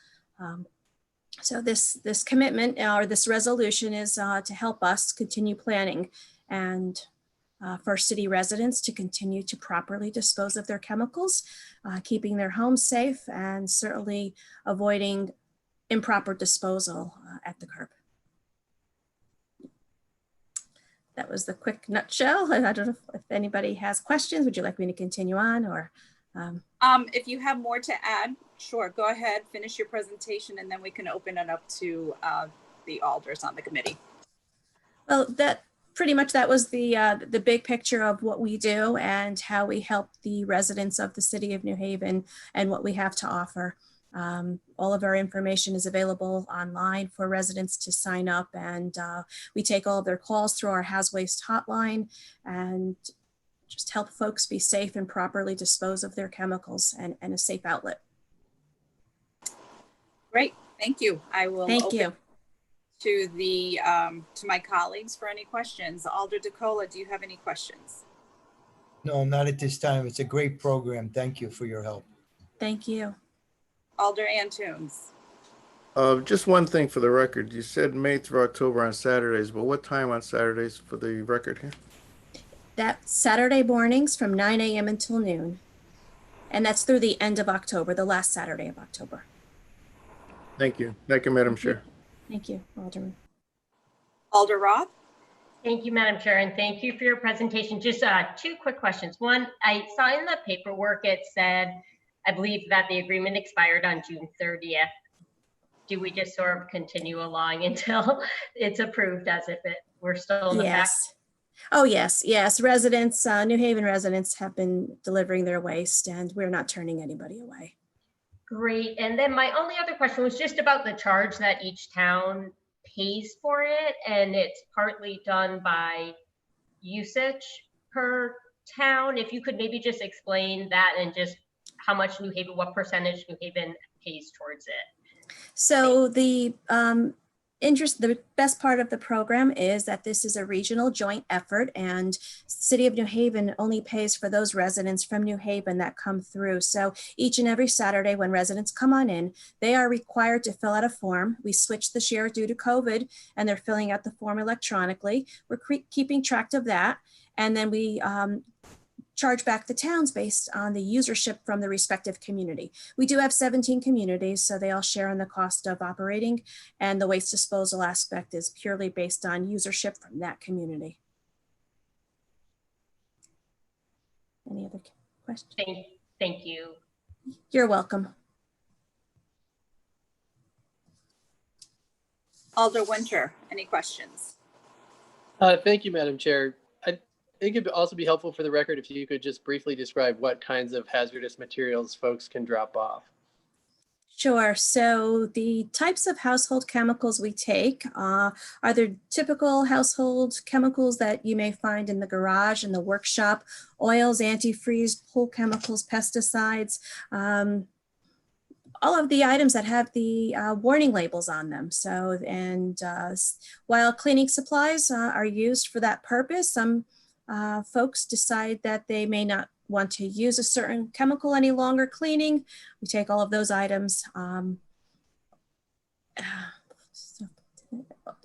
So this commitment or this resolution is to help us continue planning and for city residents to continue to properly dispose of their chemicals, keeping their homes safe, and certainly avoiding improper disposal at the curb. That was the quick nutshell. And I don't know if anybody has questions. Would you like me to continue on, or? If you have more to add, sure, go ahead, finish your presentation, and then we can open it up to the alders on the committee. Well, that pretty much that was the big picture of what we do and how we help the residents of the City of New Haven and what we have to offer. All of our information is available online for residents to sign up, and we take all of their calls through our Haz Waste hotline and just help folks be safe and properly dispose of their chemicals and a safe outlet. Great, thank you. I will Thank you. to the to my colleagues for any questions. Alder DeCola, do you have any questions? No, not at this time. It's a great program. Thank you for your help. Thank you. Alder Antunes. Just one thing for the record. You said May through October on Saturdays, but what time on Saturdays for the record here? That's Saturday mornings from 9 a.m. until noon. And that's through the end of October, the last Saturday of October. Thank you. Thank you, Madam Chair. Thank you, Alderman. Alder Roth. Thank you, Madam Chair, and thank you for your presentation. Just two quick questions. One, I saw in the paperwork it said, I believe that the agreement expired on June 30th. Do we just sort of continue along until it's approved as if we're still in the back? Yes. Oh, yes, yes. Residents, New Haven residents have been delivering their waste and we're not turning anybody away. Great. And then my only other question was just about the charge that each town pays for it. And it's partly done by usage per town. If you could maybe just explain that and just how much New Haven, what percentage New Haven pays towards it. So the best part of the program is that this is a regional joint effort and City of New Haven only pays for those residents from New Haven that come through. So each and every Saturday when residents come on in, they are required to fill out a form. We switched this year due to COVID and they're filling out the form electronically. We're keeping track of that. And then we charge back the towns based on the usership from the respective community. We do have 17 communities, so they all share in the cost of operating, and the waste disposal aspect is purely based on usership from that community. Any other questions? Thank you. You're welcome. Alder Winter, any questions? Thank you, Madam Chair. I think it'd also be helpful for the record if you could just briefly describe what kinds of hazardous materials folks can drop off. Sure. So the types of household chemicals we take are the typical household chemicals that you may find in the garage, in the workshop, oils, antifreeze, pool chemicals, pesticides, all of the items that have the warning labels on them. So, and while cleaning supplies are used for that purpose, some folks decide that they may not want to use a certain chemical any longer cleaning. We take all of those items.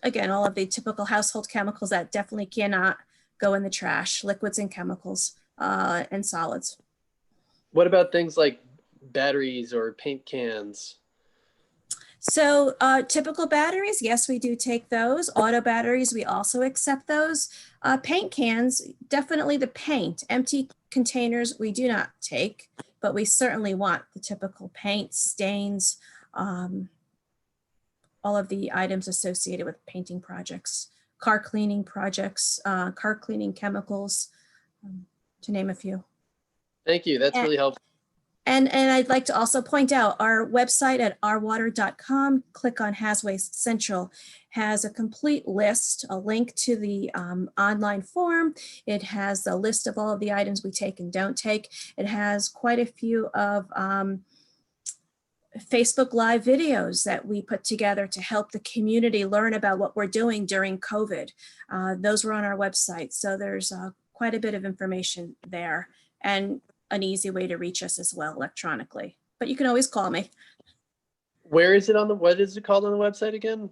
Again, all of the typical household chemicals that definitely cannot go in the trash, liquids and chemicals and solids. What about things like batteries or paint cans? So typical batteries, yes, we do take those. Auto batteries, we also accept those. Paint cans, definitely the paint. Empty containers, we do not take, but we certainly want the typical paint, stains, all of the items associated with painting projects, car cleaning projects, car cleaning chemicals, to name a few. Thank you, that's really helpful. And I'd like to also point out our website at ourwater.com, click on Has Waste Central, has a complete list, a link to the online form. It has a list of all of the items we take and don't take. It has quite a few of Facebook Live videos that we put together to help the community learn about what we're doing during COVID. Those were on our website. So there's quite a bit of information there. And an easy way to reach us as well electronically, but you can always call me. Where is it on the, what is it called on the website again?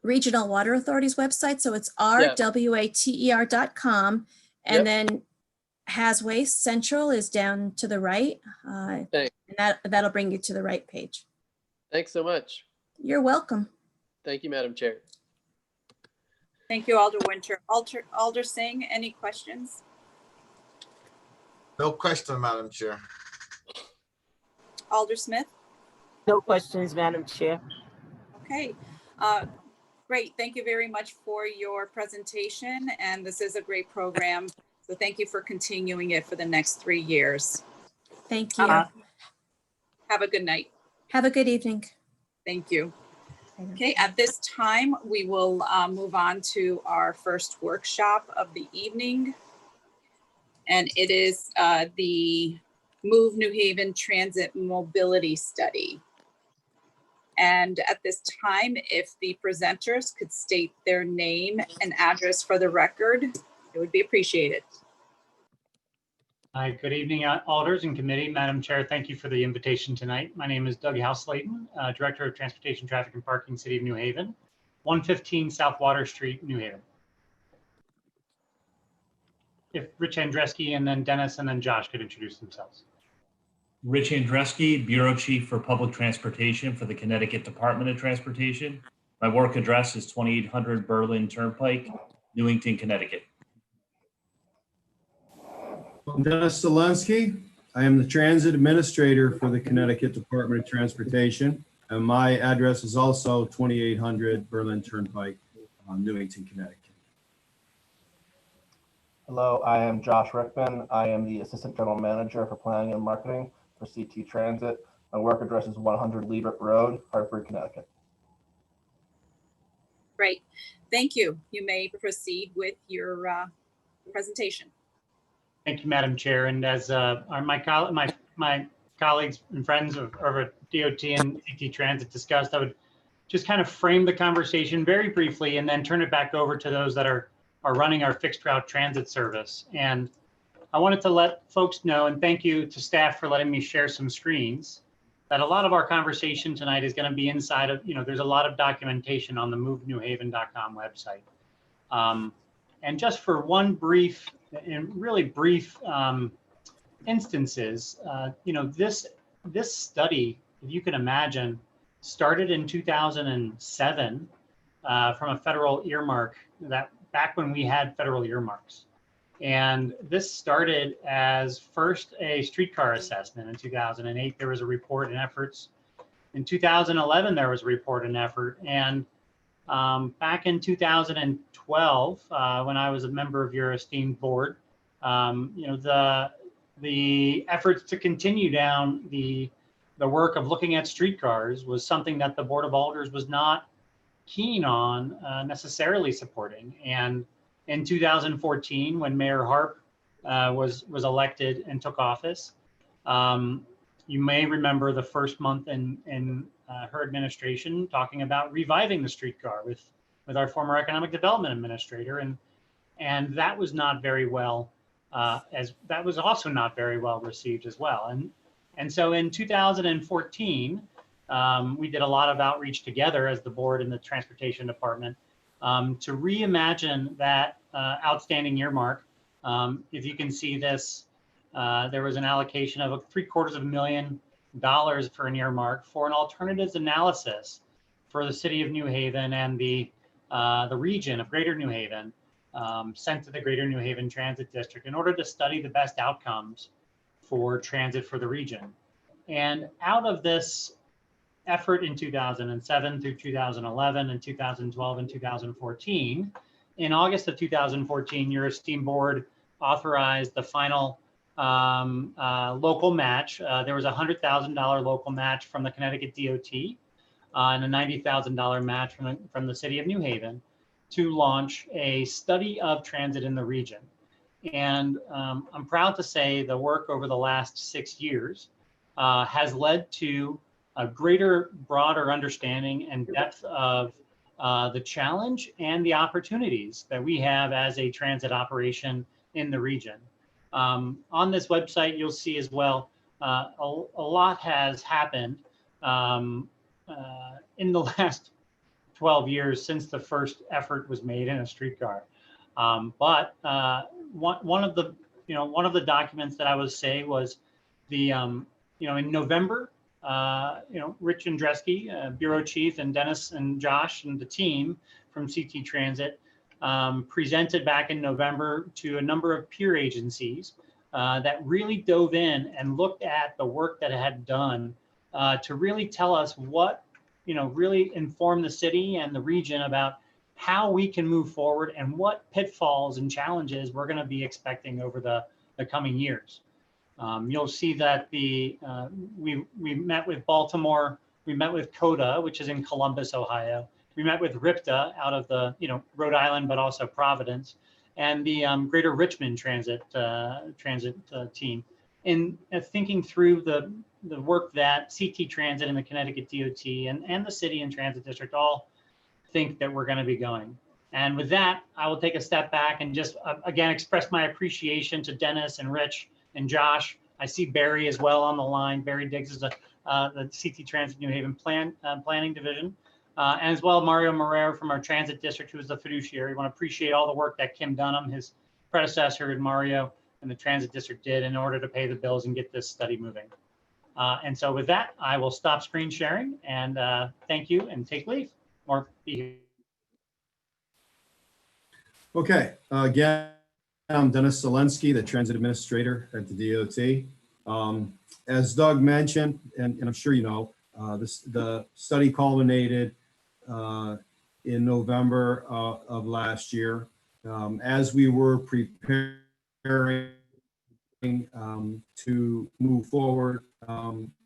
Regional Water Authority's website. So it's rwater.com. And then Has Waste Central is down to the right. And that'll bring you to the right page. Thanks so much. You're welcome. Thank you, Madam Chair. Thank you, Alder Winter. Alder Singh, any questions? No question, Madam Chair. Alder Smith? No questions, Madam Chair. Okay, great. Thank you very much for your presentation. And this is a great program. So thank you for continuing it for the next 3 years. Thank you. Have a good night. Have a good evening. Thank you. Okay, at this time, we will move on to our first workshop of the evening. And it is the Move New Haven Transit Mobility Study. And at this time, if the presenters could state their name and address for the record, it would be appreciated. Hi, good evening, alders and committee. Madam Chair, thank you for the invitation tonight. My name is Doug House-Slayton, Director of Transportation, Traffic and Parking, City of New Haven, 115 South Water Street, New Haven. If Rich Andreski and then Dennis and then Josh could introduce themselves. Rich Andreski, Bureau Chief for Public Transportation for the Connecticut Department of Transportation. My work address is 2800 Berlin Turnpike, Newington, Connecticut. I'm Dennis Zelensky. I am the Transit Administrator for the Connecticut Department of Transportation. And my address is also 2800 Berlin Turnpike, Newington, Connecticut. Hello, I am Josh Rickman. I am the Assistant General Manager for Planning and Marketing for CT Transit. My work address is 100 Liebert Road, Hartford, Connecticut. Great, thank you. You may proceed with your presentation. Thank you, Madam Chair. And as my colleagues and friends over DOT and CT Transit discussed, I would just kind of frame the conversation very briefly and then turn it back over to those that are running our fixed route transit service. And I wanted to let folks know, and thank you to staff for letting me share some screens, that a lot of our conversation tonight is going to be inside of, there's a lot of documentation on the movenewhaven.com website. And just for one brief, in really brief instances, this study, if you can imagine, started in 2007 from a federal earmark, that back when we had federal earmarks. And this started as first a streetcar assessment in 2008. There was a report and efforts. In 2011, there was a report and effort. And back in 2012, when I was a member of your esteemed board, the efforts to continue down the work of looking at streetcars was something that the Board of Alders was not keen on necessarily supporting. And in 2014, when Mayor Harp was elected and took office, you may remember the first month in her administration talking about reviving the streetcar with our former economic development administrator, and that was not very well that was also not very well received as well. And so in 2014, we did a lot of outreach together as the board and the transportation department to reimagine that outstanding earmark. If you can see this, there was an allocation of $750,000 for an earmark for an alternatives analysis for the city of New Haven and the region of Greater New Haven, sent to the Greater New Haven Transit District in order to study the best outcomes for transit for the region. And out of this effort in 2007 through 2011 and 2012 and 2014, in August of 2014, your esteemed board authorized the final local match. There was a $100,000 local match from the Connecticut DOT and a $90,000 match from the city of New Haven to launch a study of transit in the region. And I'm proud to say the work over the last 6 years has led to a greater, broader understanding and depth of the challenge and the opportunities that we have as a transit operation in the region. On this website, you'll see as well, a lot has happened in the last 12 years since the first effort was made in a streetcar. But one of the documents that I would say was the in November, Rich Andreski, Bureau Chief, and Dennis and Josh and the team from CT Transit presented back in November to a number of peer agencies that really dove in and looked at the work that it had done to really tell us what, really inform the city and the region about how we can move forward and what pitfalls and challenges we're going to be expecting over the coming years. You'll see that we met with Baltimore, we met with CODA, which is in Columbus, Ohio. We met with RIPTA out of the Rhode Island, but also Providence, and the Greater Richmond Transit team in thinking through the work that CT Transit and the Connecticut DOT and the city and transit district all think that we're going to be going. And with that, I will take a step back and just again express my appreciation to Dennis and Rich and Josh. I see Barry as well on the line. Barry Diggs is the CT Transit New Haven Planning Division, and as well Mario Marrero from our transit district, who is the fiduciary. I want to appreciate all the work that Kim Dunham, his predecessor, and Mario and the transit district did in order to pay the bills and get this study moving. And so with that, I will stop screen sharing and thank you and take leave or be here. Okay, again, I'm Dennis Zelensky, the transit administrator at the DOT. As Doug mentioned, and I'm sure you know, the study culminated in November of last year. As we were preparing to move forward,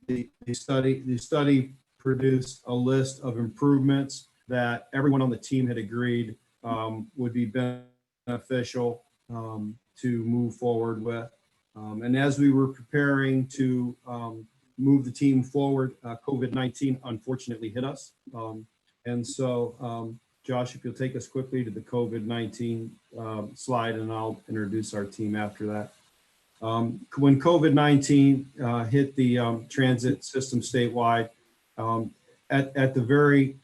the study produced a list of improvements that everyone on the team had agreed would be beneficial to move forward with. And as we were preparing to move the team forward, COVID-19 unfortunately hit us. And so, Josh, if you'll take us quickly to the COVID-19 slide, and I'll introduce our team after that. When COVID-19 hit the transit system statewide, at the very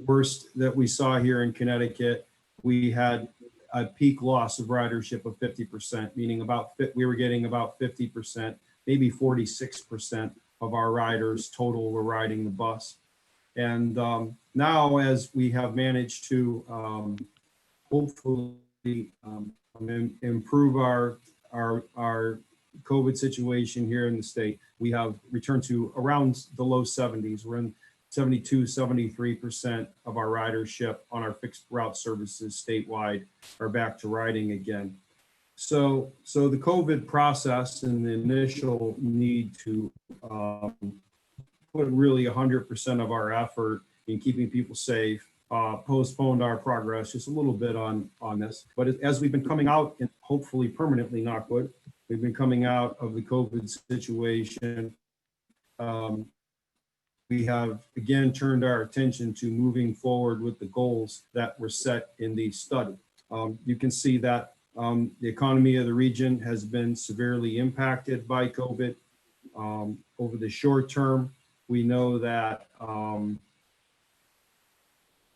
worst that we saw here in Connecticut, we had a peak loss of ridership of 50%, meaning we were getting about 50%, maybe 46% of our riders total were riding the bus. And now, as we have managed to hopefully improve our COVID situation here in the state, we have returned to around the low 70s. We're in 72, 73% of our ridership on our fixed route services statewide are back to riding again. So the COVID process and the initial need to put really 100% of our effort in keeping people safe postponed our progress just a little bit on this. But as we've been coming out, and hopefully permanently, knock wood, we've been coming out of the COVID situation. We have again turned our attention to moving forward with the goals that were set in the study. You can see that the economy of the region has been severely impacted by COVID. Over the short term, we know that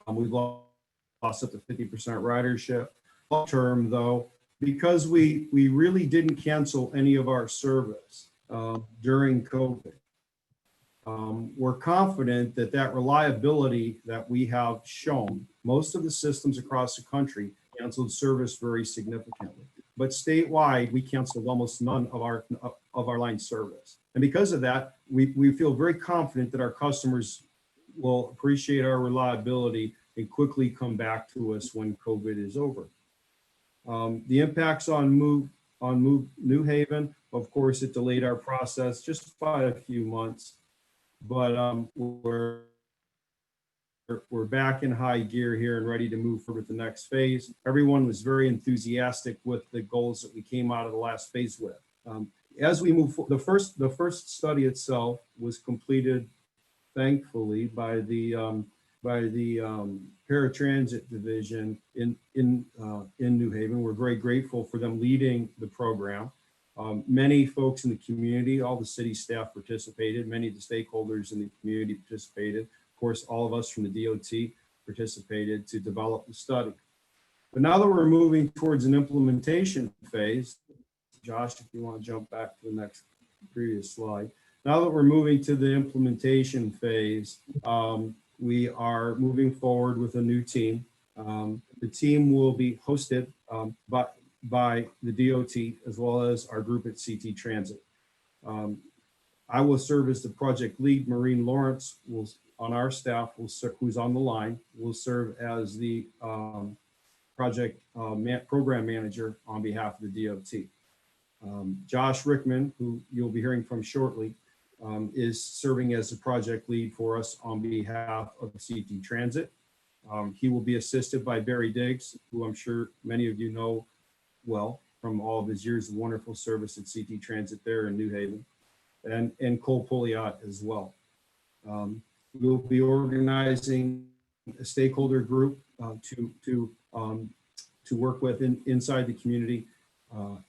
we've lost up to 50% ridership. Long term, though, because we really didn't cancel any of our service during COVID, we're confident that that reliability that we have shown, most of the systems across the country canceled service very significantly. But statewide, we canceled almost none of our line service. And because of that, we feel very confident that our customers will appreciate our reliability and quickly come back to us when COVID is over. The impacts on Move New Haven, of course, it delayed our process just by a few months, but we're back in high gear here and ready to move forward with the next phase. Everyone was very enthusiastic with the goals that we came out of the last phase with. As we move forward, the first study itself was completed, thankfully, by the paratransit division in New Haven. We're very grateful for them leading the program. Many folks in the community, all the city staff participated, many of the stakeholders in the community participated. Of course, all of us from the DOT participated to develop the study. But now that we're moving towards an implementation phase, Josh, if you want to jump back to the previous slide. Now that we're moving to the implementation phase, we are moving forward with a new team. The team will be hosted by the DOT as well as our group at CT Transit. I will serve as the project lead. Maureen Lawrence on our staff, who's on the line, will serve as the project program manager on behalf of the DOT. Josh Rickman, who you'll be hearing from shortly, is serving as the project lead for us on behalf of CT Transit. He will be assisted by Barry Diggs, who I'm sure many of you know well from all of his years of wonderful service at CT Transit there in New Haven. and Cole Poliot as well. We'll be organizing a stakeholder group to work with inside the community,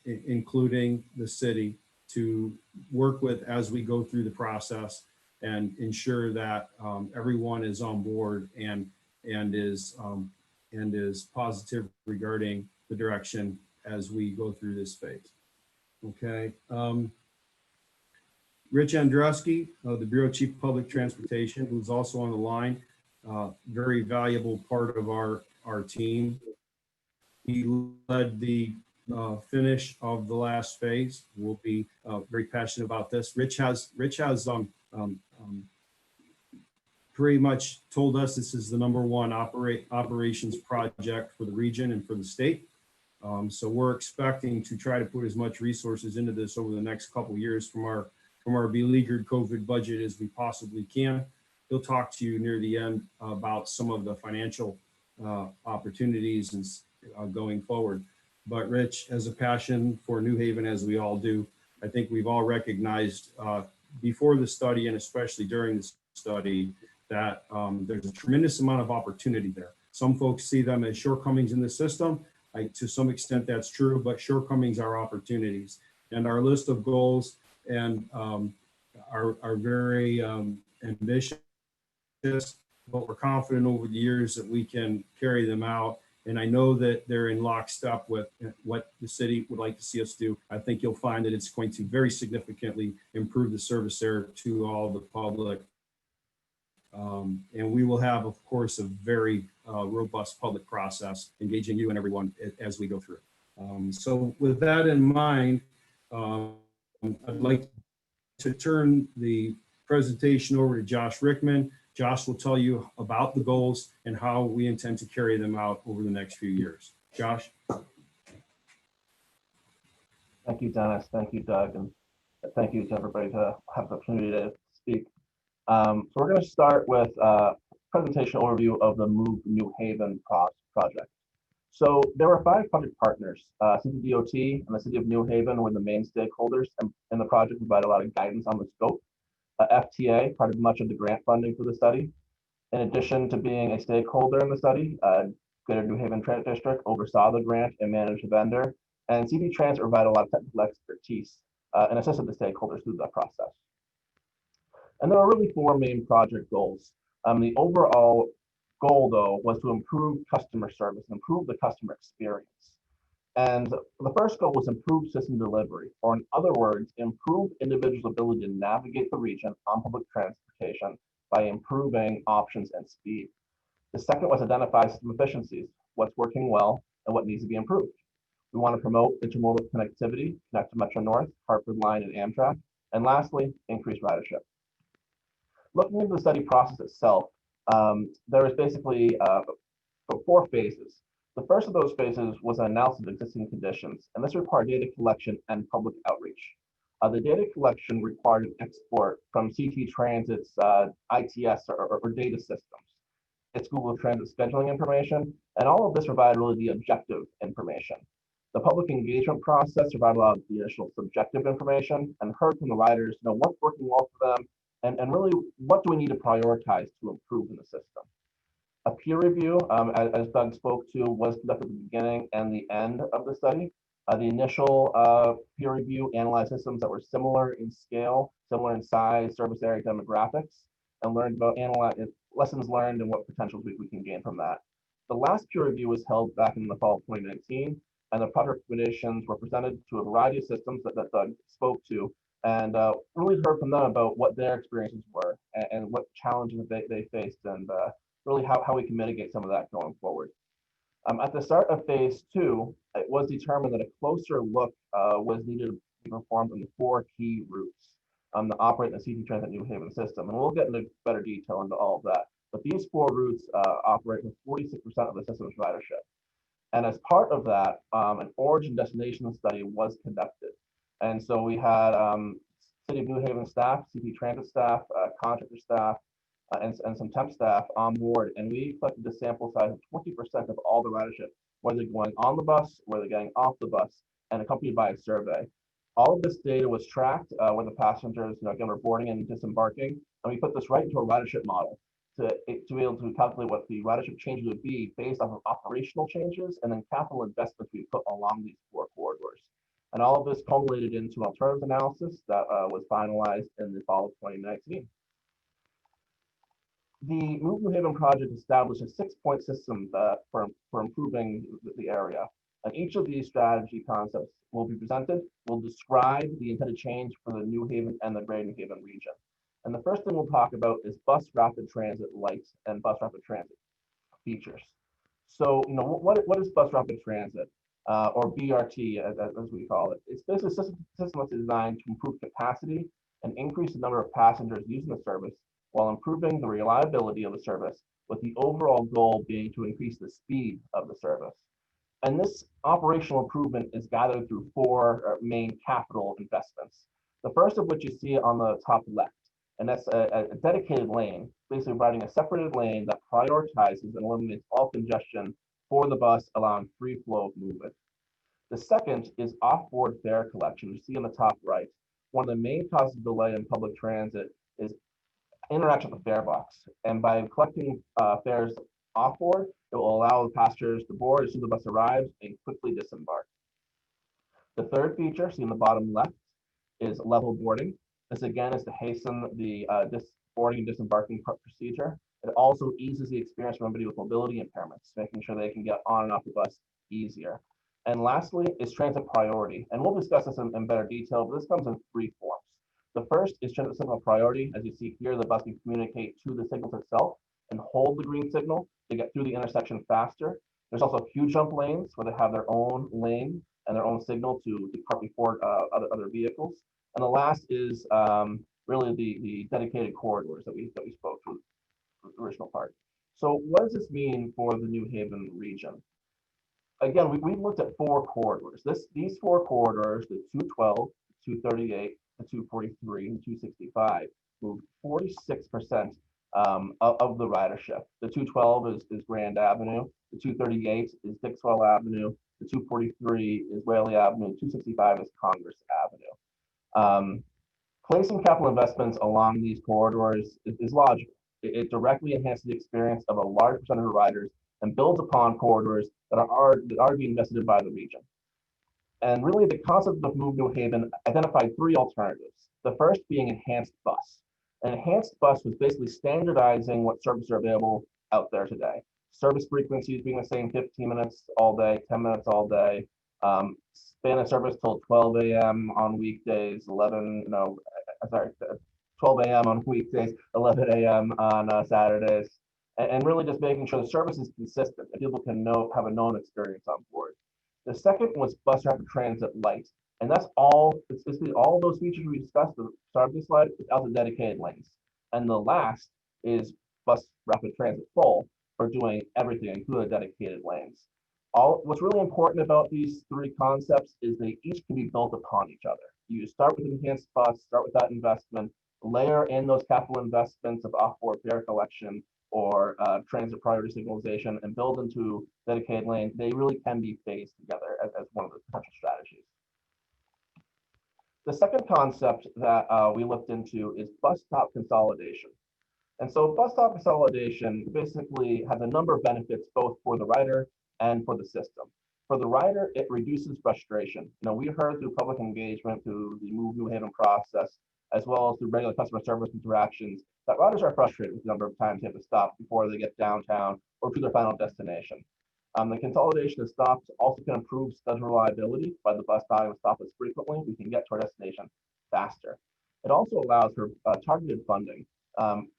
including the city, to work with as we go through the process and ensure that everyone is on board and is positive regarding the direction as we go through this phase. Okay. Rich Andruski, the Bureau Chief of Public Transportation, who's also on the line, very valuable part of our team. He led the finish of the last phase. We'll be very passionate about this. Rich has pretty much told us this is the #1 operations project for the region and for the state. So we're expecting to try to put as much resources into this over the next couple of years from our beleaguered COVID budget as we possibly can. He'll talk to you near the end about some of the financial opportunities and going forward. But Rich has a passion for New Haven, as we all do. I think we've all recognized before the study and especially during the study that there's a tremendous amount of opportunity there. Some folks see them as shortcomings in the system. To some extent that's true, but shortcomings are opportunities. And our list of goals and are very ambitious, but we're confident over the years that we can carry them out. And I know that they're in lockstep with what the city would like to see us do. I think you'll find that it's going to very significantly improve the service there to all the public. And we will have, of course, a very robust public process engaging you and everyone as we go through. So with that in mind, I'd like to turn the presentation over to Josh Rickman. Josh will tell you about the goals and how we intend to carry them out over the next few years. Josh? Thank you, Dennis. Thank you, Doug. And thank you to everybody to have the opportunity to speak. So we're going to start with a presentation overview of the Move New Haven project. So there were 5 project partners. City DOT and the City of New Haven were the main stakeholders, and the project provided a lot of guidance on the scope. FTA provided much of the grant funding for the study. In addition to being a stakeholder in the study, Greater New Haven Transit District oversaw the grant and managed the vendor, and CD Transit provided a lot of technical expertise and assisted the stakeholders through that process. And there are really 4 main project goals. The overall goal, though, was to improve customer service, improve the customer experience. And the first goal was improve system delivery, or in other words, improve individuals' ability to navigate the region on public transportation by improving options and speed. The second was identify system efficiencies, what's working well and what needs to be improved. We want to promote intermodal connectivity, connect to Metro North, Hartford Line, and Amtrak. And lastly, increase ridership. Looking into the study process itself, there was basically 4 phases. The first of those phases was an analysis of existing conditions, and this required data collection and public outreach. The data collection required an export from CT Transit's ITS or data systems, its Google Transit scheduling information, and all of this provided really the objective information. The public engagement process provided a lot of the initial subjective information and heard from the riders, what's working well for them, and really what do we need to prioritize to improve in the system. A peer review, as Doug spoke to, was conducted at the beginning and the end of the study. The initial peer review analyzed systems that were similar in scale, similar in size, service area demographics, and learned about lessons learned and what potentials we can gain from that. The last peer review was held back in the fall of 2019, and the project recommendations were presented to a variety of systems that Doug spoke to, and really heard from them about what their experiences were and what challenges they faced, and really how we can mitigate some of that going forward. At the start of phase 2, it was determined that a closer look was needed to be performed on the 4 key routes that operate in the CT Transit New Haven system. And we'll get into better detail into all of that. But these 4 routes operate with 46% of the system's ridership. And as part of that, an origin destination study was conducted. And so we had City of New Haven staff, CT Transit staff, contractor staff, and some temp staff on board, and we collected a sample size of 20% of all the ridership, whether going on the bus, whether getting off the bus, and accompanied by a survey. All of this data was tracked when the passengers, again, were boarding and disembarking, and we put this right into a ridership model to be able to calculate what the ridership changes would be based off of operational changes and then capital investments we put along these 4 corridors. And all of this culminated into an alternatives analysis that was finalized in the fall of 2019. The Move New Haven project established a 6-point system for improving the area. And each of these strategy concepts will be presented, will describe the intended change for the New Haven and the Greater New Haven region. And the first thing we'll talk about is bus rapid transit lights and bus rapid transit features. So, what is bus rapid transit, or BRT as we call it? It's basically a system that's designed to improve capacity and increase the number of passengers using the service while improving the reliability of the service, with the overall goal being to increase the speed of the service. And this operational improvement is gathered through 4 main capital investments. The first of which you see on the top left, and that's a dedicated lane, basically providing a separated lane that prioritizes and eliminates all congestion for the bus, allowing free flow of movement. The second is off-board fare collection. You see on the top right. One of the main causes of delay in public transit is interaction with the fare box. And by collecting fares off-board, it will allow the passengers to board as soon as the bus arrives and quickly disembark. The third feature, seen in the bottom left, is level boarding. This again is to hasten the boarding and disembarking procedure. It also eases the experience for anybody with mobility impairments, making sure they can get on and off the bus easier. And lastly is transit priority. And we'll discuss this in better detail, but this comes in 3 forms. The first is transit signal priority. As you see here, the bus can communicate to the signals itself and hold the green signal to get through the intersection faster. There's also queue jump lanes where they have their own lane and their own signal to depart before other vehicles. And the last is really the dedicated corridors that we spoke to in the original part. So what does this mean for the New Haven region? Again, we've looked at 4 corridors. These 4 corridors, the 212, 238, the 243, and 265, moved 46% of the ridership. The 212 is Grand Avenue, the 238 is Dixwell Avenue, the 243 is Whaley Avenue, 265 is Congress Avenue. Placing capital investments along these corridors is logical. It directly enhances the experience of a large percentage of riders and builds upon corridors that are being invested in by the region. And really, the concept of Move New Haven identified 3 alternatives. The first being enhanced bus. An enhanced bus was basically standardizing what services are available out there today. Service frequencies being the same 15 minutes all day, 10 minutes all day, span of service till 12 a.m. on weekdays, 12 a.m. on weekdays, 11 a.m. on Saturdays, and really just making sure the service is consistent and people can have a known experience on board. The second was bus rapid transit light, and that's it's basically all those features we discussed at the start of this slide without the dedicated lanes. And the last is bus rapid transit full for doing everything, including dedicated lanes. What's really important about these 3 concepts is they each can be built upon each other. You start with enhanced bus, start with that investment, layer in those capital investments of off-board fare collection or transit priority signalization, and build into dedicated lanes. They really can be phased together as one of the potential strategies. The second concept that we looked into is bus stop consolidation. And so bus stop consolidation basically has a number of benefits both for the rider and for the system. For the rider, it reduces frustration. We heard through public engagement, through the Move New Haven process, as well as through regular customer service interactions, that riders are frustrated with the number of times they have to stop before they get downtown or to their final destination. The consolidation of stops also can improve schedule reliability by the bus stopping stop as frequently. We can get to our destination faster. It also allows for targeted funding.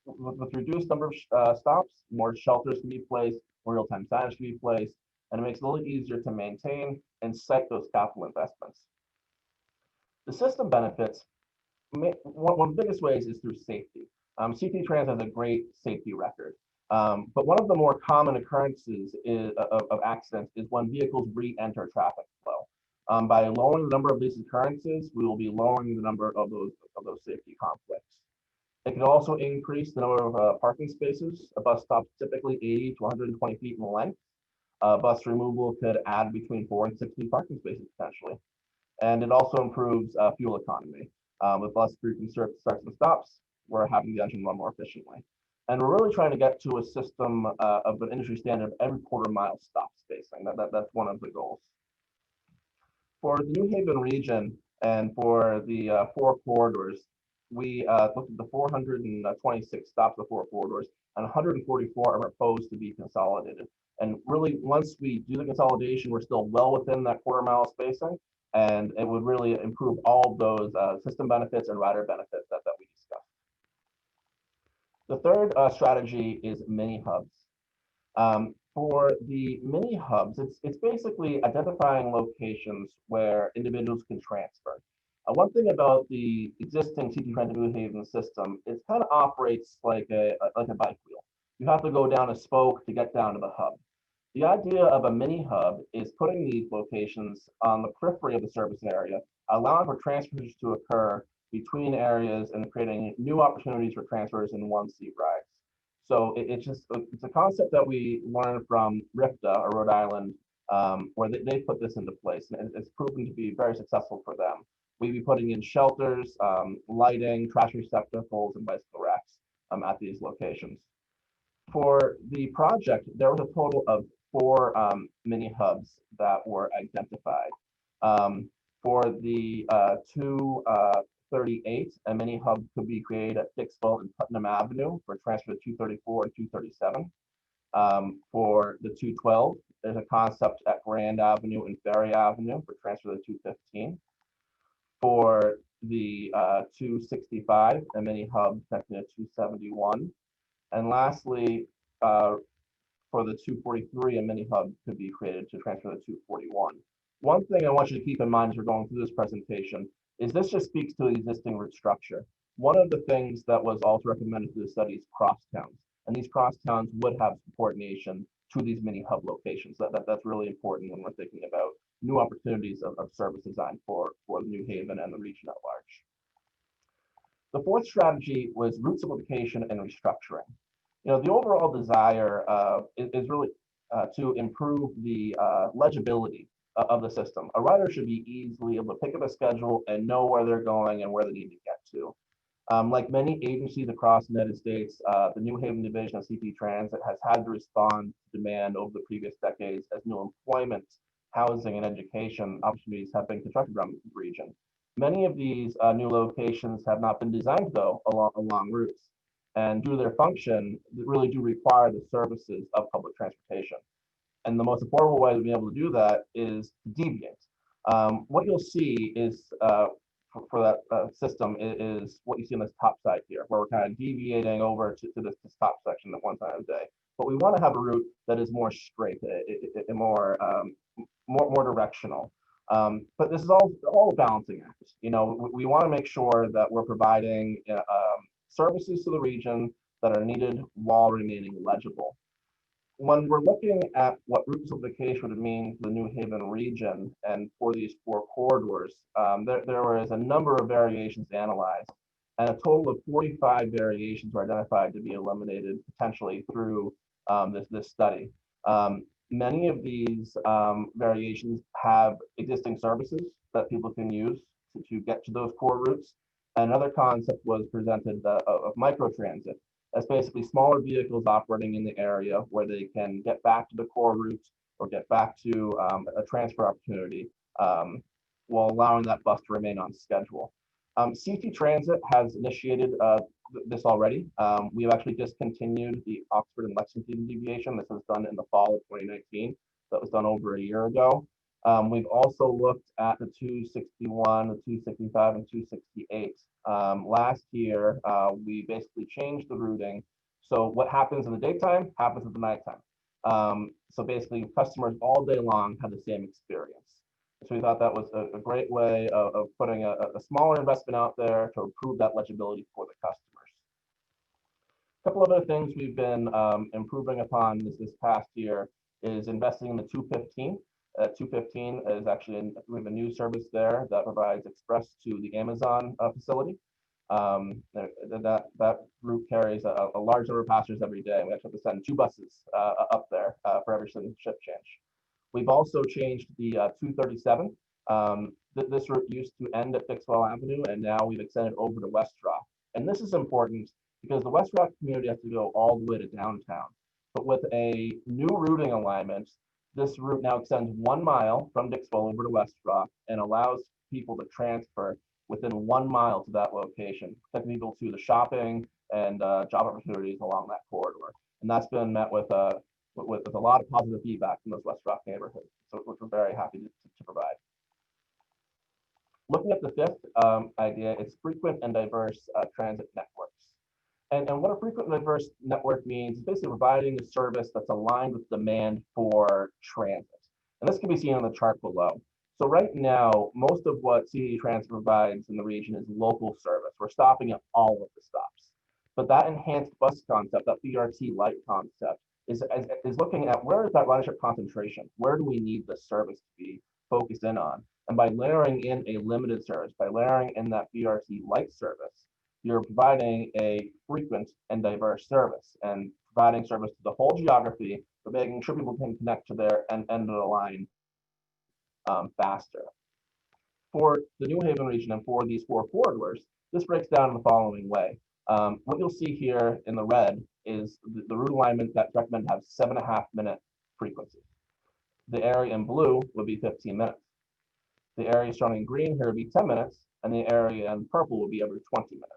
With reduced number of stops, more shelters can be placed, more real-time signage can be placed, and it makes it a little easier to maintain and cite those capital investments. The system benefits, one of the biggest ways is through safety. CT Trans has a great safety record, but one of the more common occurrences of accidents is when vehicles re-enter traffic flow. By lowering the number of these occurrences, we will be lowering the number of those safety conflicts. It can also increase the number of parking spaces. A bus stop typically 80 to 120 feet in length. Bus removal could add between 4 and 60 parking spaces potentially. And it also improves fuel economy. With less frequent starts and stops, we're having the engine run more efficiently. And we're really trying to get to a system of an industry standard of every quarter-mile stop spacing. That's one of the goals. For the New Haven region and for the 4 corridors, we looked at the 426 stops of 4 corridors, and 144 are proposed to be consolidated. And really, once we do the consolidation, we're still well within that quarter-mile spacing, and it would really improve all those system benefits and rider benefits that we discussed. The third strategy is mini hubs. For the mini hubs, it's basically identifying locations where individuals can transfer. One thing about the existing CT Transit New Haven system, it kind of operates like a bike wheel. You have to go down a spoke to get down to the hub. The idea of a mini hub is putting these locations on the periphery of the service area, allowing for transfers to occur between areas and creating new opportunities for transfers in one-seat rides. So it's a concept that we learned from RIFTA, or Rhode Island, where they put this into place, and it's proven to be very successful for them. We'd be putting in shelters, lighting, trash receptacles, and bicycle racks at these locations. For the project, there was a total of 4 mini hubs that were identified. For the 238, a mini hub could be created at Dixville and Putnam Avenue for transfer to 234 and 237. For the 212, there's a concept at Grand Avenue and Ferry Avenue for transfer to 215. For the 265, a mini hub connecting to 271. And lastly, for the 243, a mini hub could be created to transfer to 241. One thing I want you to keep in mind as we're going through this presentation is this just speaks to the existing route structure. One of the things that was also recommended through the study is crosstowns, and these crosstowns would have coordination to these mini hub locations. That's really important when we're thinking about new opportunities of service design for New Haven and the region at large. The fourth strategy was route simplification and restructuring. The overall desire is really to improve the legibility of the system. A rider should be easily able to pick up a schedule and know where they're going and where they need to get to. Like many agencies across the United States, the New Haven division of CT Transit has had to respond to demand over the previous decades as new employment, housing, and education opportunities have been constructed around the region. Many of these new locations have not been designed, though, along routes, and due to their function, they really do require the services of public transportation. And the most affordable way to be able to do that is to deviate. What you'll see is for that system is what you see on this top side here, where we're kind of deviating over to this top section at one time of day. But we want to have a route that is more straight, more directional. But this is all a balancing act. We want to make sure that we're providing services to the region that are needed while remaining legible. When we're looking at what route simplification would mean for the New Haven region and for these 4 corridors, there was a number of variations analyzed, and a total of 45 variations were identified to be eliminated potentially through this study. Many of these variations have existing services that people can use to get to those core routes. Another concept was presented of microtransit. That's basically smaller vehicles operating in the area where they can get back to the core routes or get back to a transfer opportunity while allowing that bus to remain on schedule. CT Transit has initiated this already. We've actually discontinued the Oxford and Lexington deviation. This was done in the fall of 2019. That was done over a year ago. We've also looked at the 261, the 265, and 268. Last year, we basically changed the routing. So what happens in the daytime happens at the nighttime. So basically, customers all day long have the same experience. So we thought that was a great way of putting a smaller investment out there to improve that legibility for the customers. A couple of other things we've been improving upon this past year is investing in the 215. 215 is actually, we have a new service there that provides express to the Amazon facility. That route carries a large number of passengers every day. We actually have to send 2 buses up there for every ship change. We've also changed the 237. This route used to end at Dixwell Avenue, and now we've extended over to West Rock. And this is important because the West Rock community has to go all the way to downtown. But with a new routing alignment, this route now extends 1 mile from Dixwell over to West Rock and allows people to transfer within 1 mile to that location, taking people to the shopping and job opportunities along that corridor. And that's been met with a lot of positive feedback from those West Rock neighborhoods, so which we're very happy to provide. Looking at the fifth idea, it's frequent and diverse transit networks. And what a frequent and diverse network means is basically providing a service that's aligned with demand for transit. And this can be seen on the chart below. So right now, most of what CDD Transit provides in the region is local service. We're stopping at all of the stops. But that enhanced bus concept, that BRT light concept, is looking at where is that ridership concentration? Where do we need this service to be focused in on? And by layering in a limited service, by layering in that BRT light service, you're providing a frequent and diverse service and providing service to the whole geography, but making sure people can connect to their end of the line faster. For the New Haven region and for these 4 corridors, this breaks down in the following way. What you'll see here in the red is the route alignment that recommend have 7.5-minute frequency. The area in blue would be 15 minutes. The area shown in green here would be 10 minutes, and the area in purple would be every 20 minutes.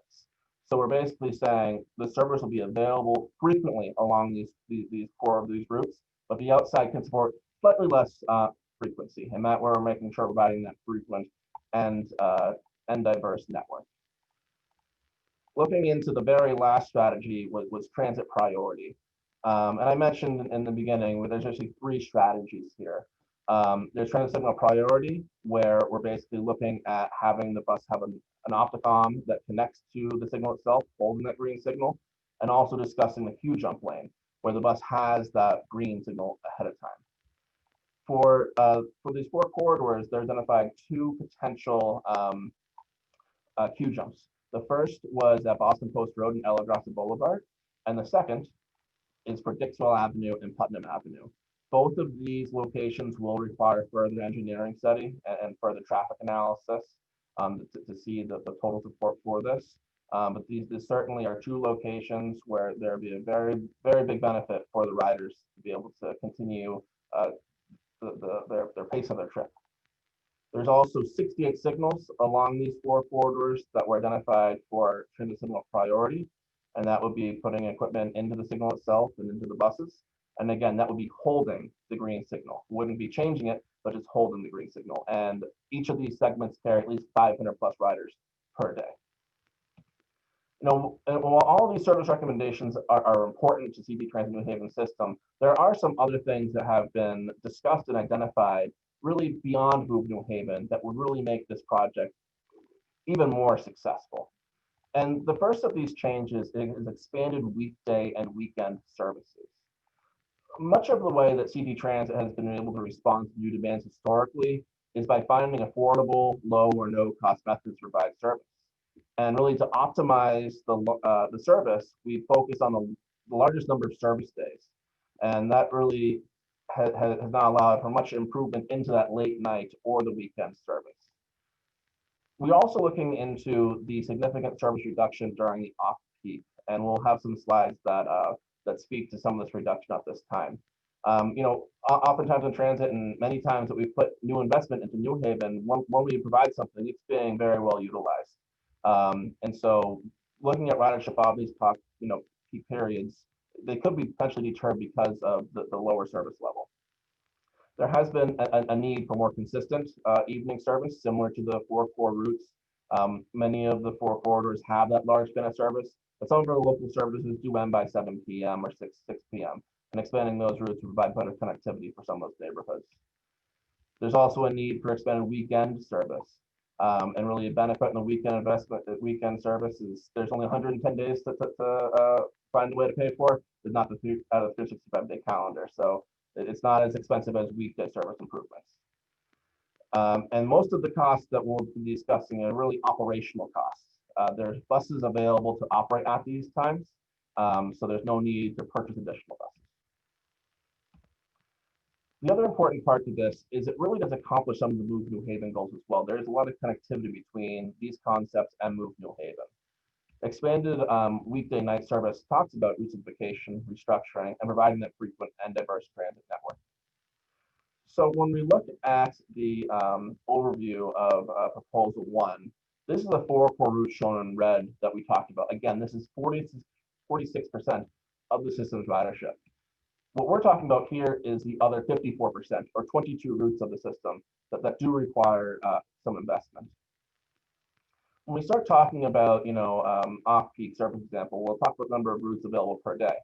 So we're basically saying the service will be available frequently along these core of these routes, but the outside can support slightly less frequency, and that we're making sure we're providing that frequent and diverse network. Looking into the very last strategy was transit priority. And I mentioned in the beginning, there's actually 3 strategies here. There's transit signal priority, where we're basically looking at having the bus have an opticom that connects to the signal itself, holding that green signal, and also discussing the queue jump lane, where the bus has that green signal ahead of time. For these 4 corridors, they're identifying 2 potential queue jumps. The first was at Boston Post Road and Ella Grassa Boulevard, and the second is for Dixwell Avenue and Putnam Avenue. Both of these locations will require further engineering study and further traffic analysis to see the total support for this. But these certainly are 2 locations where there'll be a very, very big benefit for the riders to be able to continue their pace of their trip. There's also 68 signals along these 4 corridors that were identified for transit signal priority, and that would be putting equipment into the signal itself and into the buses. And again, that would be holding the green signal. Wouldn't be changing it, but just holding the green signal. And each of these segments carry at least 500+ riders per day. You know, and while all of these service recommendations are important to CDD Transit New Haven system, there are some other things that have been discussed and identified really beyond Move New Haven that would really make this project even more successful. And the first of these changes is expanded weekday and weekend services. Much of the way that CDD Transit has been able to respond to new demands historically is by finding affordable, low or no cost methods to provide service. And really to optimize the service, we focus on the largest number of service days. And that really has not allowed for much improvement into that late night or the weekend service. We're also looking into the significant service reduction during the off-peak, and we'll have some slides that speak to some of this reduction at this time. You know, oftentimes in transit, and many times that we put new investment into New Haven, when we provide something, it's being very well utilized. And so, looking at ridership of these peak periods, they could be potentially deterred because of the lower service level. There has been a need for more consistent evening service, similar to the 4 core routes. Many of the 4 corridors have that large span of service, but some of our local services do end by 7 p.m. or 6 p.m. And expanding those routes to provide better connectivity for some of those neighborhoods. There's also a need for expanded weekend service. And really a benefit in the weekend investment, weekend services. There's only 110 days to find a way to pay for. There's not the 365-day calendar. So it's not as expensive as weekday service improvements. And most of the costs that we'll be discussing are really operational costs. There's buses available to operate at these times. So there's no need to purchase additional buses. The other important part to this is it really does accomplish some of the Move New Haven goals as well. There's a lot of connectivity between these concepts and Move New Haven. Expanded weekday night service talks about resimplification, restructuring, and providing that frequent and diverse transit network. So when we look at the overview of proposal 1, this is the 4 core routes shown in red that we talked about. Again, this is 46% of the system's ridership. What we're talking about here is the other 54%, or 22 routes of the system that do require some investment. When we start talking about, off-peak service example, we'll talk about the number of routes available per day.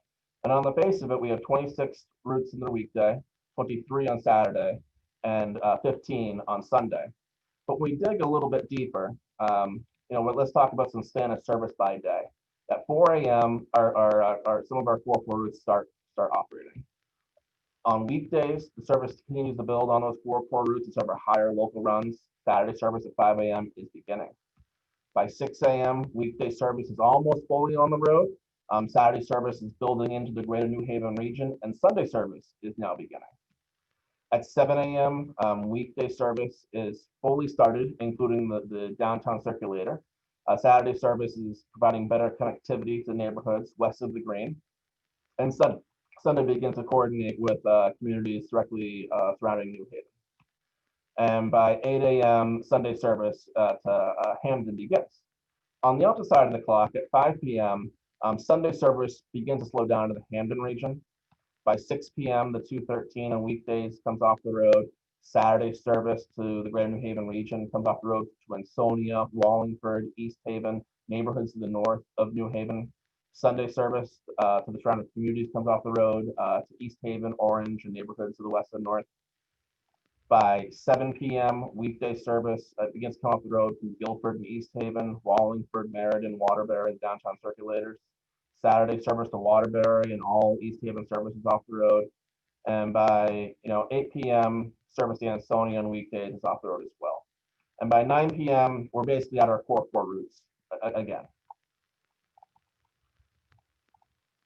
And on the face of it, we have 26 routes in the weekday, 23 on Saturday, and 15 on Sunday. But we dig a little bit deeper. Let's talk about some span of service by day. At 4 a.m., some of our 4 routes start operating. On weekdays, the service continues to build on those 4 core routes and serve our higher local runs. Saturday service at 5 a.m. is beginning. By 6 a.m., weekday service is almost fully on the road. Saturday service is building into the greater New Haven region, and Sunday service is now beginning. At 7 a.m., weekday service is fully started, including the downtown circulator. Saturday service is providing better connectivity to neighborhoods west of the Green. And Sunday begins to coordinate with communities directly surrounding New Haven. And by 8 a.m., Sunday service to Hamden begins. On the opposite side of the clock, at 5 p.m., Sunday service begins to slow down to the Hamden region. By 6 p.m., the 213 on weekdays comes off the road. Saturday service to the greater New Haven region comes off the road to Ansonia, Wallingford, East Haven, neighborhoods to the north of New Haven. Sunday service to the surrounding communities comes off the road to East Haven, Orange, and neighborhoods to the west and north. By 7 p.m., weekday service begins to come off the road from Guilford and East Haven, Wallingford, Meriden, Waterbury, and downtown circulators. Saturday service to Waterbury and all East Haven services off the road. And by 8 p.m., service to Ansonia on weekdays is off the road as well. And by 9 p.m., we're basically at our core routes again.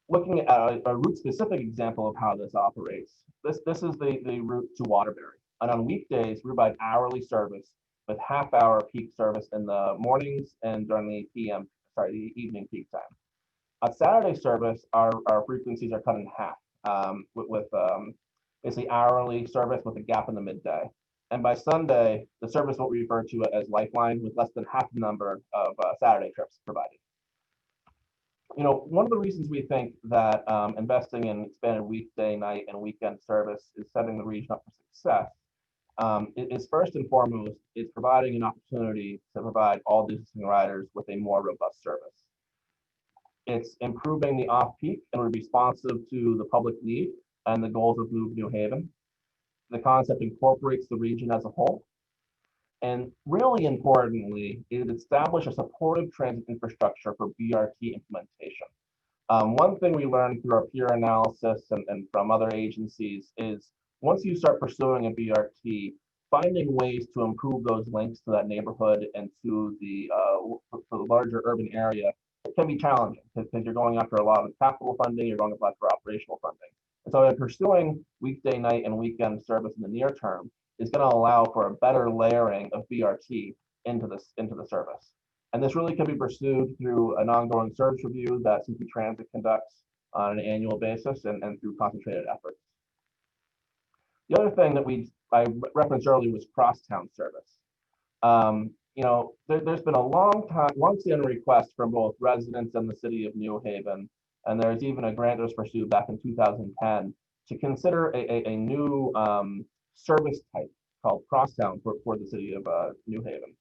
Looking at a route-specific example of how this operates, this is the route to Waterbury. And on weekdays, we provide hourly service with half-hour peak service in the mornings and during the evening peak time. On Saturday service, our frequencies are cut in half with basically hourly service with a gap in the midday. And by Sunday, the service what we refer to as Lifeline with less than half the number of Saturday trips provided. One of the reasons we think that investing in expanded weekday, night, and weekend service is setting the region up for success is first and foremost, it's providing an opportunity to provide all existing riders with a more robust service. It's improving the off-peak and responsive to the public need and the goals of Move New Haven. The concept incorporates the region as a whole. And really importantly, it establishes a supportive transit infrastructure for BRT implementation. One thing we learned through our peer analysis and from other agencies is once you start pursuing a BRT, finding ways to improve those links to that neighborhood and to the larger urban area, it can be challenging because you're going after a lot of capital funding, you're going after operational funding. And so pursuing weekday, night, and weekend service in the near term is going to allow for a better layering of BRT into the service. And this really can be pursued through an ongoing service review that CP Transit conducts on an annual basis and through concentrated efforts. The other thing that I referenced earlier was crosstown service. There's been a long-standing request from both residents and the city of New Haven, and there's even a grant that was pursued back in 2010 to consider a new service type called crosstown for the city of New Haven.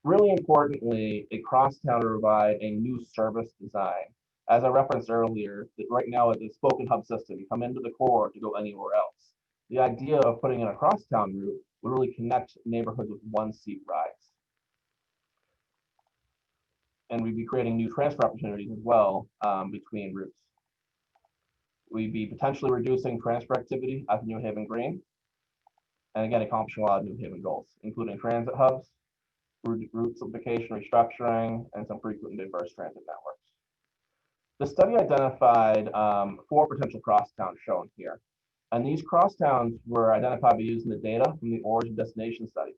Really importantly, a crosstown to provide a new service design. As I referenced earlier, that right now it's a spoken hub system. You come into the core to go anywhere else. The idea of putting in a crosstown route would really connect neighborhoods with one-seat rides. And we'd be creating new transfer opportunities as well between routes. We'd be potentially reducing transfer activity at the New Haven Green. And again, accomplishing a lot of New Haven goals, including transit hubs, route simplification, restructuring, and some frequent and diverse transit networks. The study identified 4 potential crosstowns shown here. And these crosstowns were identified by using the data from the origin destination study.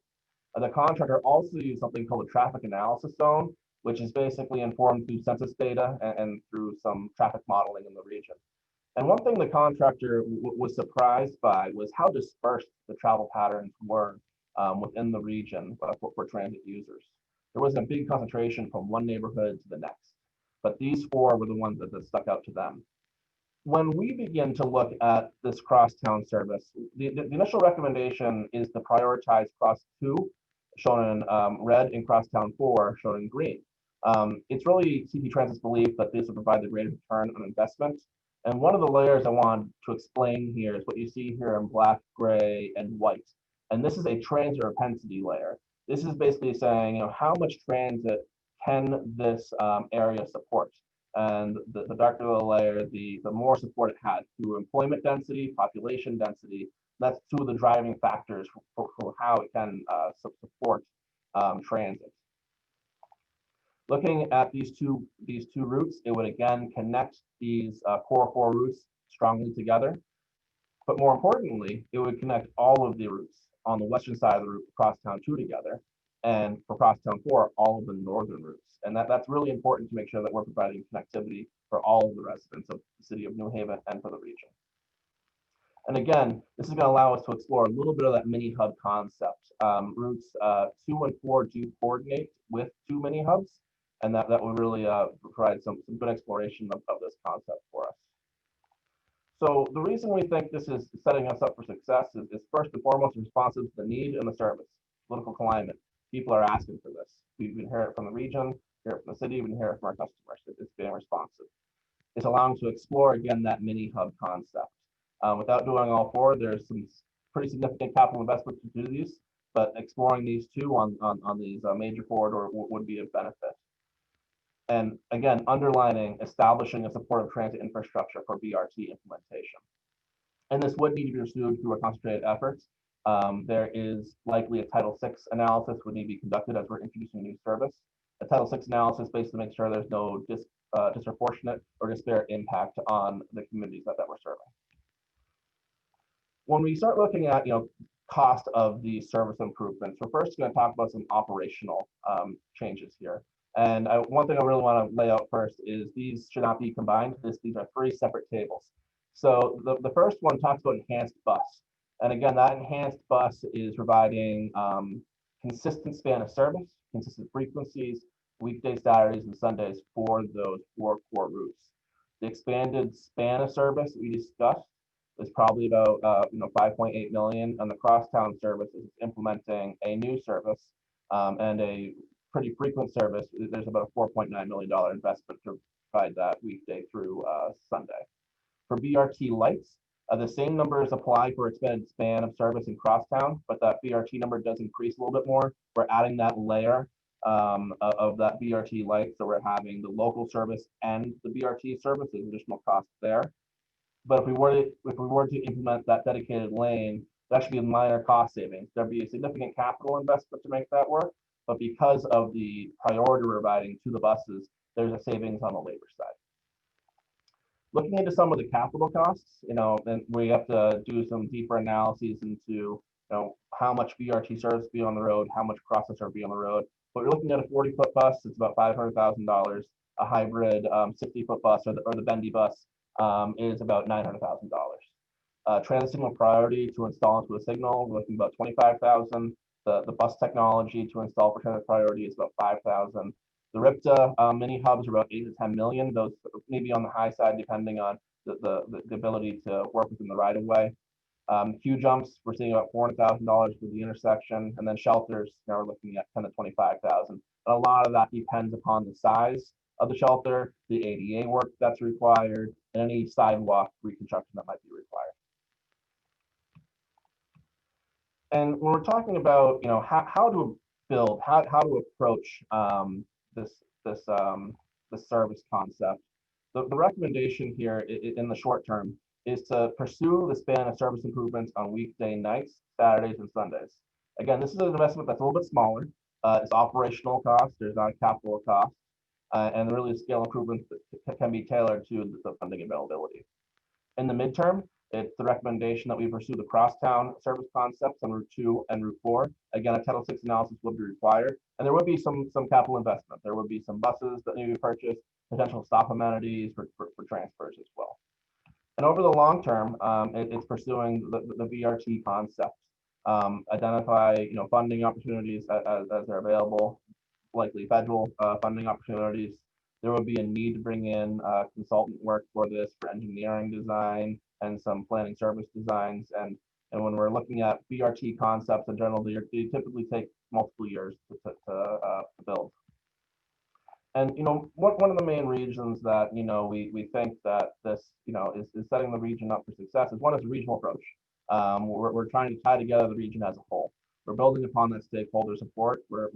The contractor also used something called a traffic analysis zone, which is basically informed through census data and through some traffic modeling in the region. And one thing the contractor was surprised by was how dispersed the travel patterns were within the region for transit users. There wasn't a big concentration from one neighborhood to the next, but these four were the ones that stuck out to them. When we begin to look at this crosstown service, the initial recommendation is to prioritize cross 2, shown in red, and crosstown 4, shown in green. It's really CP Transit's belief that this will provide the greatest return on investment. And one of the layers I want to explain here is what you see here in black, gray, and white. And this is a transit propensity layer. This is basically saying, how much transit can this area support? And the darker the layer, the more support it has through employment density, population density. That's two of the driving factors for how it can support transit. Looking at these two routes, it would again connect these core 4 routes strongly together. But more importantly, it would connect all of the routes on the western side of the route, crosstown 2 together, and for crosstown 4, all of the northern routes. And that's really important to make sure that we're providing connectivity for all of the residents of the city of New Haven and for the region. And again, this is going to allow us to explore a little bit of that mini hub concept. Routes 2 and 4 do coordinate with 2 mini hubs, and that will really provide some good exploration of this concept for us. So the reason we think this is setting us up for success is first and foremost responsive to the need and the service, political climate. People are asking for this. We can hear it from the region, hear it from the city, we can hear it from our customers. It's being responsive. It's allowing to explore, again, that mini hub concept. Without doing all 4, there's some pretty significant capital investment to do these, but exploring these 2 on these major corridor would be a benefit. And again, underlining establishing a supportive transit infrastructure for BRT implementation. And this would need to be pursued through a concentrated effort. There is likely a Title VI analysis would need to be conducted as we're introducing a new service. A Title VI analysis basically makes sure there's no disproportionate or disparate impact on the communities that we're serving. When we start looking at cost of the service improvements, we're first going to talk about some operational changes here. And one thing I really want to lay out first is these should not be combined. These are 3 separate tables. So the first one talks about enhanced bus. And again, that enhanced bus is providing consistent span of service, consistent frequencies, weekdays, Saturdays, and Sundays for those 4 core routes. The expanded span of service we discussed is probably about 5.8 million, and the crosstown service is implementing a new service and a pretty frequent service. There's about a $4.9 million investment to provide that weekday through Sunday. For BRT lights, the same numbers apply for expanded span of service in crosstown, but that BRT number does increase a little bit more. We're adding that layer of that BRT light, so we're having the local service and the BRT service. There's additional cost there. But if we were to implement that dedicated lane, that should be a minor cost savings. There'd be a significant capital investment to make that work, but because of the priority we're providing to the buses, there's a savings on the labor side. Looking into some of the capital costs, then we have to do some deeper analyses into how much BRT service be on the road, how much processor be on the road. But we're looking at a 40-foot bus, it's about $500,000. A hybrid 60-foot bus or the bendy bus is about $900,000. Transit signal priority to install into a signal, we're looking about $25,000. The bus technology to install for transit priority is about $5,000. The RIPTA mini hubs are about 8 to 10 million. Those may be on the high side depending on the ability to work within the right of way. Queue jumps, we're seeing about $400,000 for the intersection, and then shelters, now we're looking at 10 to 25,000. A lot of that depends upon the size of the shelter, the ADA work that's required, and any sidewalk reconstruction that might be required. And when we're talking about how to build, how to approach this service concept, the recommendation here in the short term is to pursue the span of service improvements on weekday nights, Saturdays, and Sundays. Again, this is an investment that's a little bit smaller. It's operational cost, there's not a capital cost, and really scale improvements that can be tailored to the funding availability. In the midterm, It's the recommendation that we pursue the crosstown service concepts on Route 2 and Route 4. Again, a Title VI analysis will be required, and there would be some capital investment. There would be some buses that need to be purchased, potential stop amenities for transfers as well. And over the long term, it's pursuing the BRT concept. Identify funding opportunities as they're available, likely federal funding opportunities. There will be a need to bring in consultant work for this, for engineering design and some planning service designs. And when we're looking at BRT concepts in general, they typically take multiple years to build. And one of the main reasons that we think that this is setting the region up for success is one is a regional approach. We're trying to tie together the region as a whole. We're building upon that stakeholder support. We're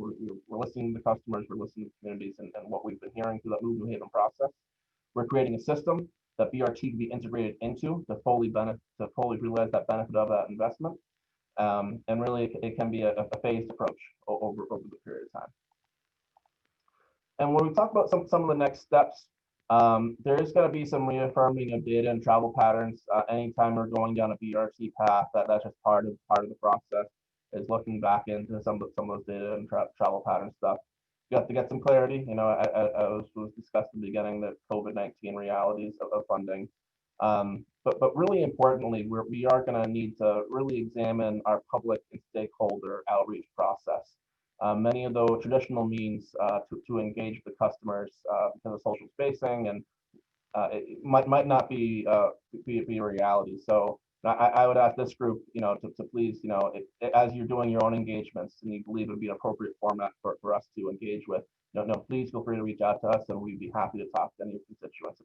listening to the customers, we're listening to communities, and what we've been hearing through that Move New Haven process. We're creating a system that BRT can be integrated into to fully realize that benefit of that investment. And really, it can be a phased approach over the period of time. And when we talk about some of the next steps, there is going to be some reaffirming of data and travel patterns. Anytime we're going down a BRT path, that's just part of the process. Is looking back into some of those data and travel pattern stuff. You have to get some clarity. As was discussed in the beginning, the COVID-19 realities of funding. But really importantly, we are going to need to really examine our public and stakeholder outreach process. Many of those traditional means to engage the customers because of social spacing and it might not be a reality. So I would ask this group, to please, as you're doing your own engagements and you believe it would be an appropriate format for us to engage with, please feel free to reach out to us and we'd be happy to talk to any of your constituents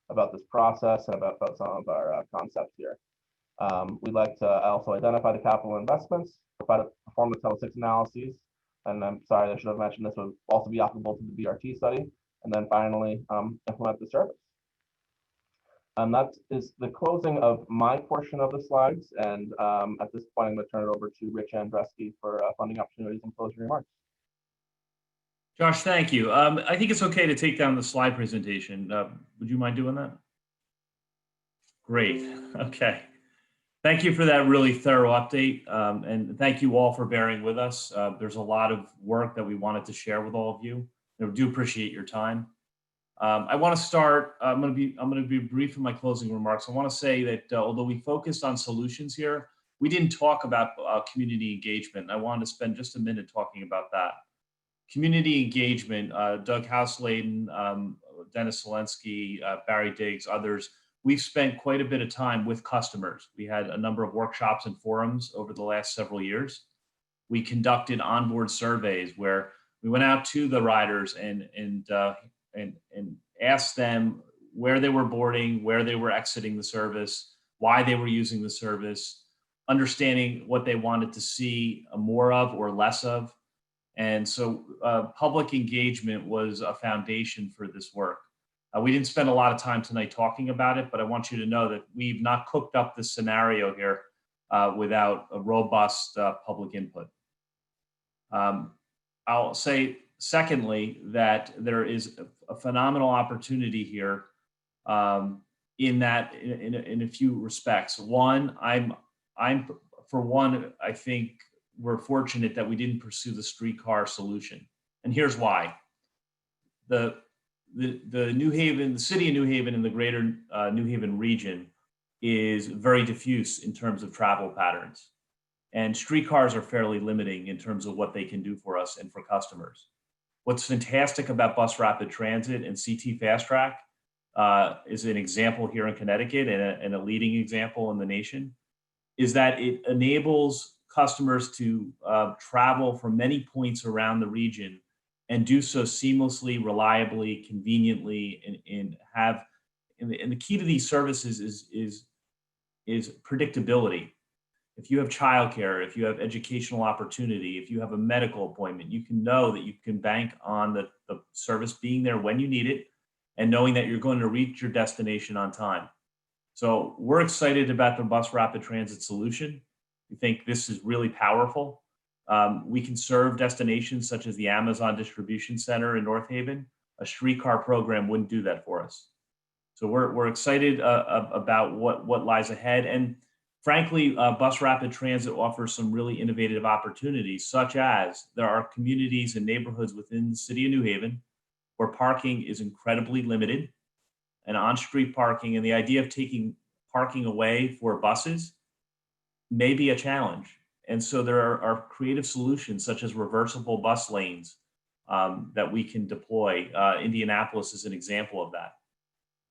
about this process and about some of our concepts here. We'd like to also identify the capital investments, perform the Title VI analyses, and I'm sorry, I should have mentioned this would also be applicable to the BRT study, and then finally implement the service. And that is the closing of my portion of the slides. And at this point, I'm going to turn it over to Rich Andreski for funding opportunities and closing remarks. Josh, thank you. I think it's okay to take down the slide presentation. Would you mind doing that? Great. Okay. Thank you for that really thorough update. And thank you all for bearing with us. There's a lot of work that we wanted to share with all of you. I do appreciate your time. I want to start, I'm going to be brief in my closing remarks. I want to say that although we focused on solutions here, we didn't talk about community engagement. I wanted to spend just a minute talking about that. Community engagement, Doug Houseladen, Dennis Zelensky, Barry Diggs, others, we've spent quite a bit of time with customers. We had a number of workshops and forums over the last several years. We conducted onboard surveys where we went out to the riders and asked them where they were boarding, where they were exiting the service, why they were using the service, understanding what they wanted to see more of or less of. And so public engagement was a foundation for this work. We didn't spend a lot of time tonight talking about it, but I want you to know that we've not cooked up this scenario here without a robust public input. I'll say, secondly, that there is a phenomenal opportunity here in a few respects. One, I think we're fortunate that we didn't pursue the streetcar solution, and here's why. The New Haven, the city of New Haven and the greater New Haven region is very diffuse in terms of travel patterns, and streetcars are fairly limiting in terms of what they can do for us and for customers. What's fantastic about bus rapid transit and CT Fast Track is an example here in Connecticut and a leading example in the nation, is that it enables customers to travel from many points around the region and do so seamlessly, reliably, conveniently, and the key to these services is predictability. If you have childcare, if you have educational opportunity, if you have a medical appointment, you can know that you can bank on the service being there when you need it and knowing that you're going to reach your destination on time. So we're excited about the bus rapid transit solution. We think this is really powerful. We can serve destinations such as the Amazon Distribution Center in North Haven. A streetcar program wouldn't do that for us. So we're excited about what lies ahead. And frankly, Bus Rapid Transit offers some really innovative opportunities, such as there are communities and neighborhoods within the city of New Haven where parking is incredibly limited, and on-street parking, and the idea of taking parking away for buses may be a challenge. And so there are creative solutions such as reversible bus lanes that we can deploy. Indianapolis is an example of that.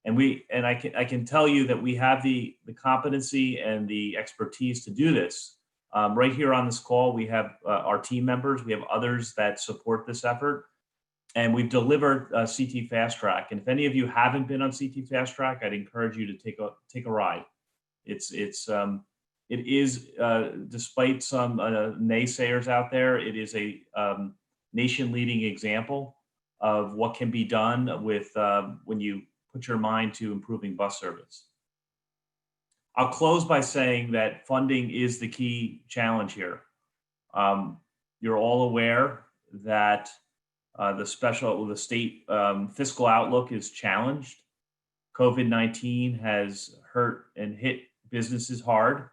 And I can tell you that we have the competency and the expertise to do this. Right here on this call, we have our team members, we have others that support this effort, and we've delivered CT Fast Track. And if any of you haven't been on CT Fast Track, I'd encourage you to take a ride. It is despite some naysayers out there, it is a nation-leading example of what can be done with when you put your mind to improving bus service. I'll close by saying that funding is the key challenge here. You're all aware that the state fiscal outlook is challenged. COVID-19 has hurt and hit businesses hard.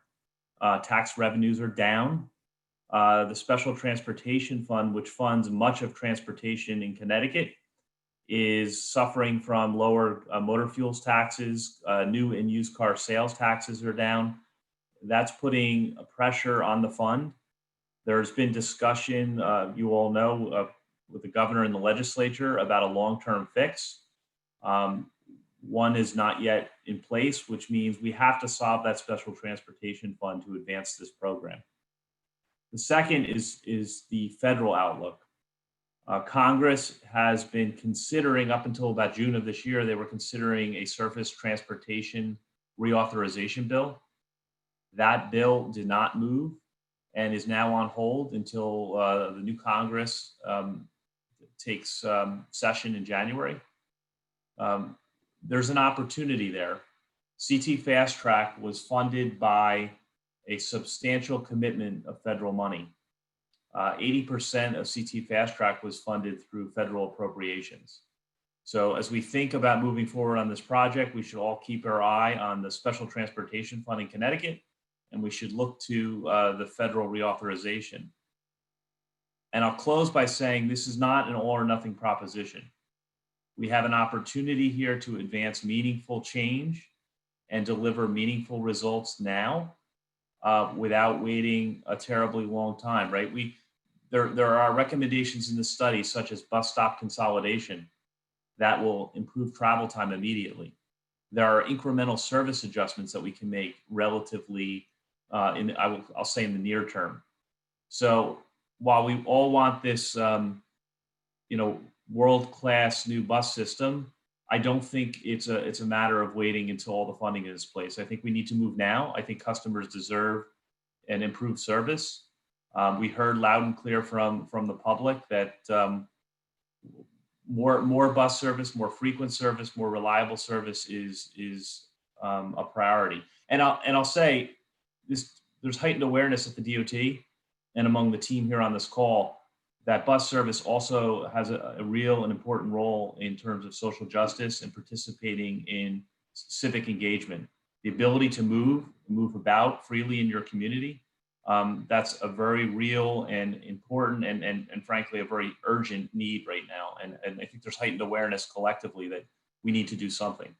Tax revenues are down. The Special Transportation Fund, which funds much of transportation in Connecticut, is suffering from lower motor fuels taxes. New and used car sales taxes are down. That's putting a pressure on the fund. There's been discussion, you all know, with the governor and the legislature about a long-term fix. One is not yet in place, which means we have to solve that Special Transportation Fund to advance this program. The second is the federal outlook. Congress has been considering, up until about June of this year, they were considering a surface transportation reauthorization bill. That bill did not move and is now on hold until the new Congress takes session in January. There's an opportunity there. CT Fast Track was funded by a substantial commitment of federal money. 80% of CT Fast Track was funded through federal appropriations. So as we think about moving forward on this project, we should all keep our eye on the Special Transportation Fund in Connecticut, and we should look to the federal reauthorization. And I'll close by saying this is not an all or nothing proposition. We have an opportunity here to advance meaningful change and deliver meaningful results now without waiting a terribly long time, right? There are recommendations in the study, such as bus stop consolidation, that will improve travel time immediately. There are incremental service adjustments that we can make relatively, I'll say in the near term. So while we all want this, world-class new bus system, I don't think it's a matter of waiting until all the funding is in place. I think we need to move now. I think customers deserve an improved service. We heard loud and clear from the public that more bus service, more frequent service, more reliable service is a priority. And I'll say this: there's heightened awareness at the DOT and among the team here on this call that bus service also has a real and important role in terms of social justice and participating in civic engagement. The ability to move about freely in your community, that's a very real and important and frankly, a very urgent need right now. And I think there's heightened awareness collectively that we need to do something.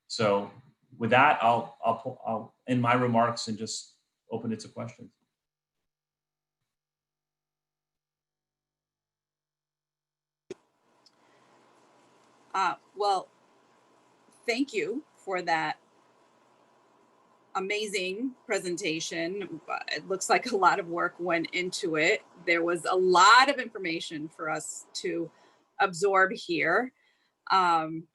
So with that, I'll end my remarks and just open it to questions. Well, thank you for that amazing presentation. It looks like a lot of work went into it. There was a lot of information for us to absorb here. It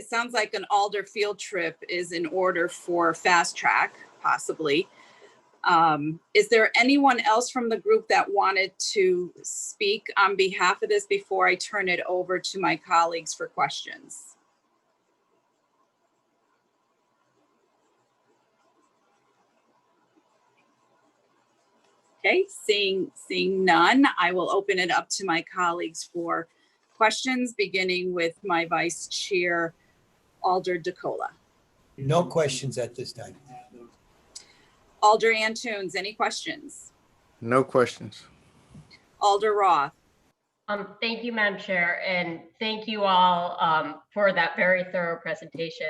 sounds like an Alder field trip is in order for Fast Track, possibly. Is there anyone else from the group that wanted to speak on behalf of this before I turn it over to my colleagues for questions? Okay, seeing none, I will open it up to my colleagues for questions, beginning with my Vice Chair, Alder DeCola. No questions at this time. Alder Antunes, any questions? No questions. Alder Roth. Thank you, Madam Chair, and thank you all for that very thorough presentation.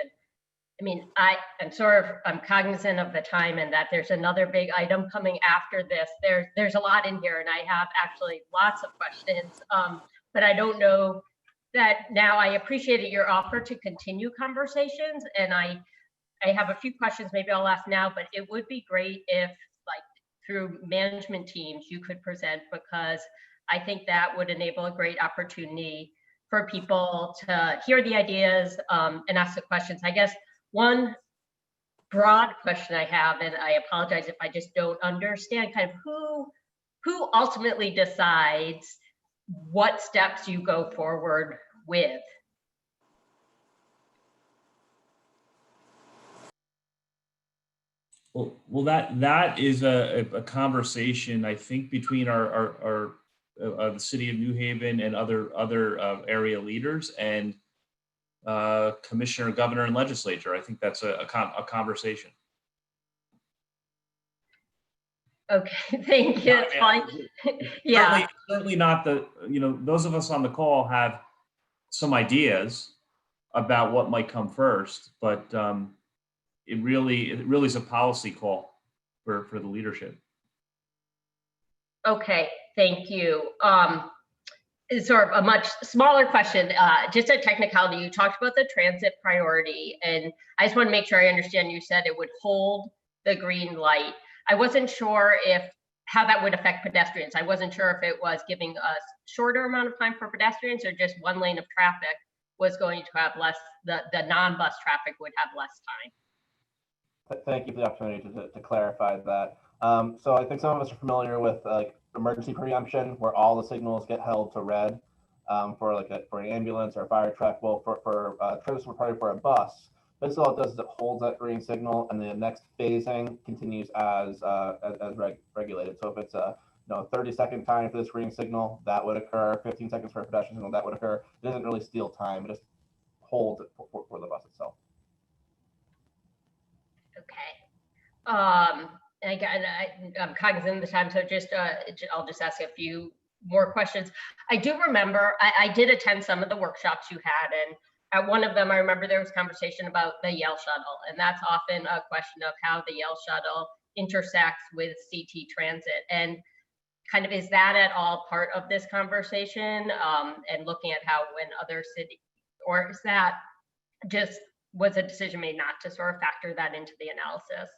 I mean, I'm cognizant of the time and that there's another big item coming after this. There's a lot in here, and I have actually lots of questions, but I don't know that now. I appreciated your offer to continue conversations, and I have a few questions maybe I'll ask now, but it would be great if, like, through management teams you could present, because I think that would enable a great opportunity for people to hear the ideas and ask the questions. I guess one broad question I have, and I apologize if I just don't understand, kind of who ultimately decides what steps you go forward with? Well, that is a conversation, I think, between the city of New Haven and other area leaders and commissioner, governor, and legislature. I think that's a conversation. Okay, thank you. It's fine. Yeah. Certainly not those of us on the call have some ideas about what might come first, but it really is a policy call for the leadership. Okay, thank you. Sort of a much smaller question, just a technicality. You talked about the transit priority, and I just want to make sure I understand. You said it would hold the green light. I wasn't sure how that would affect pedestrians. I wasn't sure if it was giving a shorter amount of time for pedestrians, or just one lane of traffic was going to have less, the non-bus traffic would have less time. Thank you for the opportunity to clarify that. So I think some of us are familiar with like emergency preemption, where all the signals get held to red for an ambulance or a fire truck. Well, for transit priority for a bus, basically all it does is it holds that green signal, and the next phasing continues as regulated. So if it's a 30-second time for this green signal, that would occur. 15 seconds for a pedestrian signal, that would occur. It doesn't really steal time; it just holds it for the bus itself. Okay. And again, I'm cognizant of the time, so I'll just ask a few more questions. I do remember I did attend some of the workshops you had, and at one of them, I remember there was conversation about the Yale shuttle, and that's often a question of how the Yale shuttle intersects with CT transit. And kind of, is that at all part of this conversation, and looking at how when other cities, or is that just was a decision made not to sort of factor that into the analysis?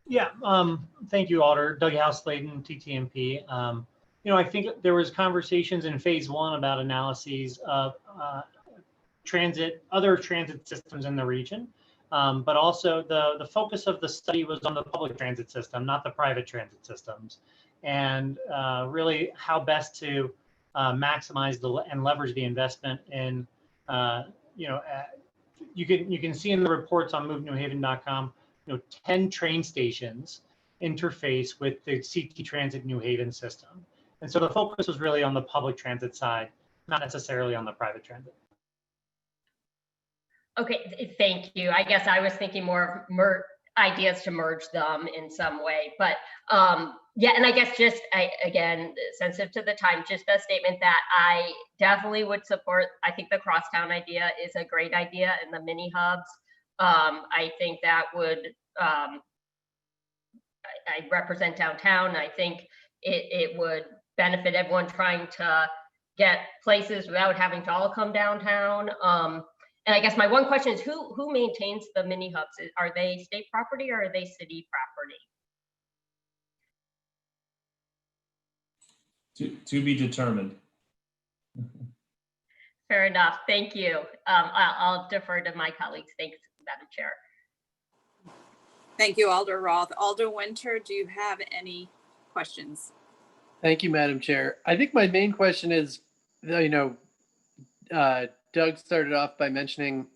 Yeah, thank you, Alder. Doug House-Layton, TTMP. I think there was conversations in phase one about analyses of other transit systems in the region, but also the focus of the study was on the public transit system, not the private transit systems, and really how best to maximize and leverage the investment in, you can see in the reports on movenewhaven.com, 10 train stations interface with the CT Transit New Haven system. And so the focus was really on the public transit side, not necessarily on the private transit. Okay, thank you. I guess I was thinking more of ideas to merge them in some way, but yeah, and I guess again, sensitive to the time, just a statement that I definitely would support. I think the crosstown idea is a great idea, and the mini hubs. I think that would, I represent downtown. I think it would benefit everyone trying to get places without having to all come downtown. And I guess my one question is, who maintains the mini hubs? Are they state property or are they city property? To be determined. Fair enough. Thank you. I'll defer to my colleagues. Thanks, Madam Chair. Thank you, Alder Roth. Alder Winter, do you have any questions? Thank you, Madam Chair. I think my main question is, Doug started off by mentioning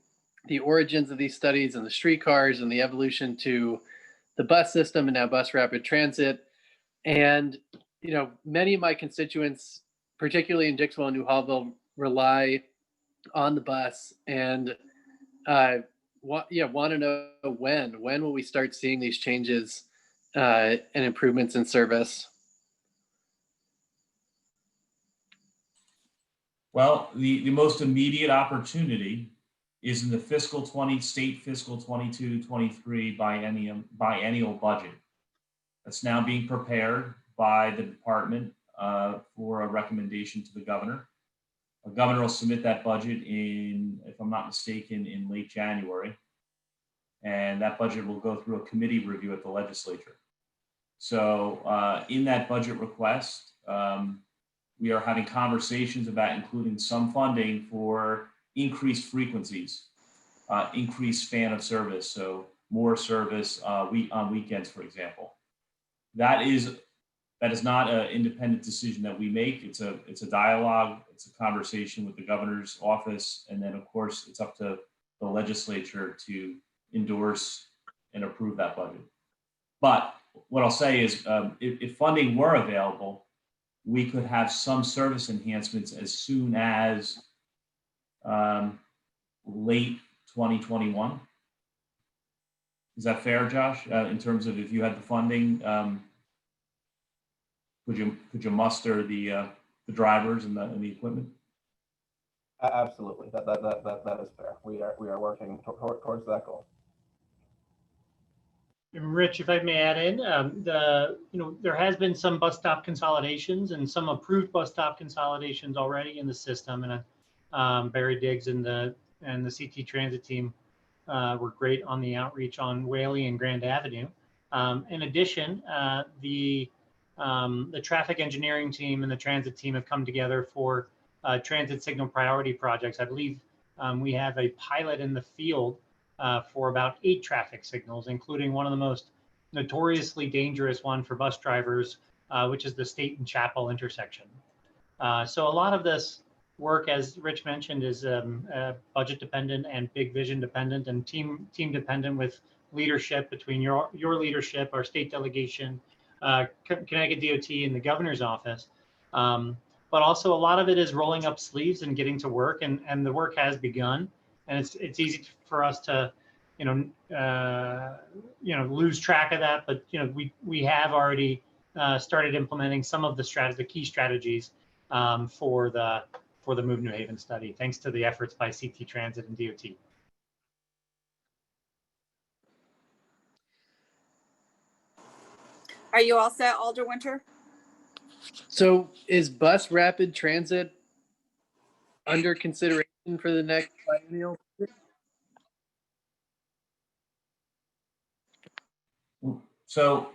the origins of these studies and the streetcars and the evolution to the bus system and now bus rapid transit. And many of my constituents, particularly in Dixwell and New Hallville, rely on the bus, and want to know when will we start seeing these changes and improvements in service? Well, the most immediate opportunity is in the state fiscal 22-23 biennial budget. That's now being prepared by the department for a recommendation to the governor. The governor will submit that budget in, if I'm not mistaken, in late January. And that budget will go through a committee review at the legislature. So in that budget request, we are having conversations about including some funding for increased frequencies, increased span of service, so more service on weekends, for example. That is not an independent decision that we make. It's a dialogue. It's a conversation with the governor's office, and then of course it's up to the legislature to endorse and approve that budget. But what I'll say is, if funding were available, we could have some service enhancements as soon as late 2021. Is that fair, Josh? In terms of if you had the funding, could you muster the drivers and the equipment? Absolutely, that is fair. We are working towards that goal. And Rich, if I may add in, there has been some bus stop consolidations and some approved bus stop consolidations already in the system. And Barry Diggs and the CT Transit team were great on the outreach on Whaley and Grand Avenue. In addition, the traffic engineering team and the transit team have come together for transit signal priority projects. I believe we have a pilot in the field for about 8 traffic signals, including one of the most notoriously dangerous one for bus drivers, which is the State and Chapel intersection. So a lot of this work, as Rich mentioned, is budget dependent and big vision dependent and team dependent with leadership between your leadership, our state delegation, Connecticut DOT, and the governor's office. But also a lot of it is rolling up sleeves and getting to work, and the work has begun. And it's easy for us to, lose track of that. But we have already started implementing some of the key strategies for the Move New Haven study, thanks to the efforts by CT Transit and DOT. Are you all set, Alder Winter? So is bus rapid transit under consideration for the next biennial? So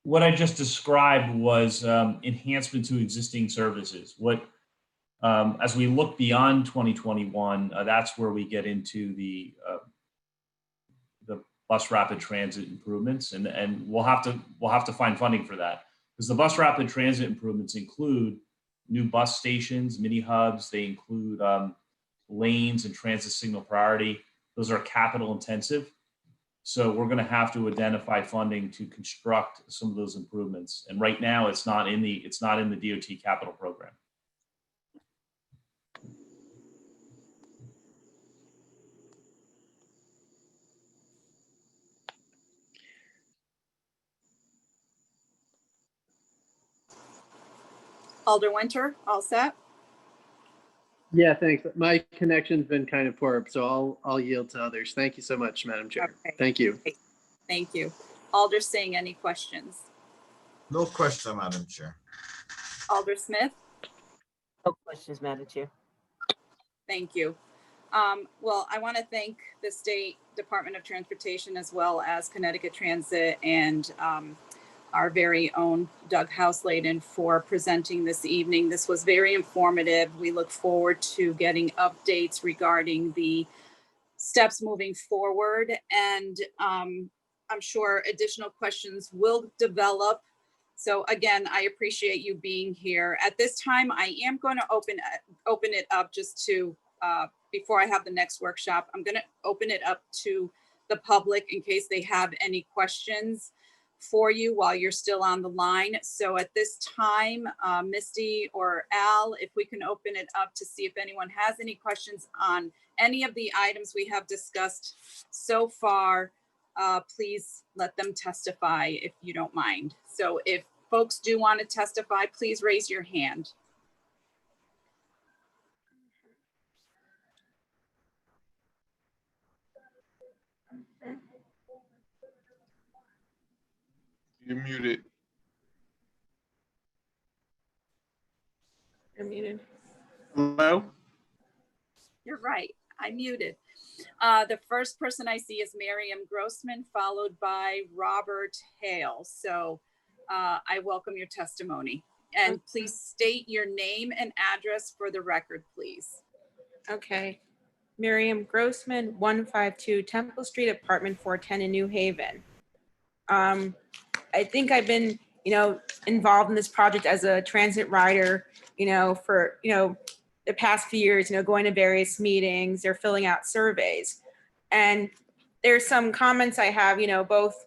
what I just described was enhancement to existing services. As we look beyond 2021, that's where we get into the bus rapid transit improvements, and we'll have to find funding for that, because the bus rapid transit improvements include new bus stations, mini hubs. They include lanes and transit signal priority. Those are capital intensive. So we're going to have to identify funding to construct some of those improvements. And right now, it's not in the DOT capital program. Alder Winter, all set? Yeah, thanks. My connection's been kind of poor, so I'll yield to others. Thank you so much, Madam Chair. Okay. Thank you. Thank you. Alder Singh, any questions? No question, Madam Chair. Alder Smith? No questions, Madam Chair. Thank you. Well, I want to thank the State Department of Transportation as well as Connecticut Transit and our very own Doug Houseladen for presenting this evening. This was very informative. We look forward to getting updates regarding the steps moving forward, and I'm sure additional questions will develop. So again, I appreciate you being here. At this time, I am going to open it up just to, before I have the next workshop, I'm going to open it up to the public in case they have any questions. for you while you're still on the line. So at this time, Misty or Al, if we can open it up to see if anyone has any questions on any of the items we have discussed so far, please let them testify if you don't mind. So if folks do want to testify, please raise your hand. You're muted. You're muted. Hello? You're right. I muted. The first person I see is Miriam Grossman, followed by Robert Hale. So I welcome your testimony. And please state your name and address for the record, please. Okay. Miriam Grossman, 152 Temple Street, apartment 410 in New Haven. I think I've been, involved in this project as a transit rider, for, the past few years, going to various meetings, they're filling out surveys. And there's some comments I have, both,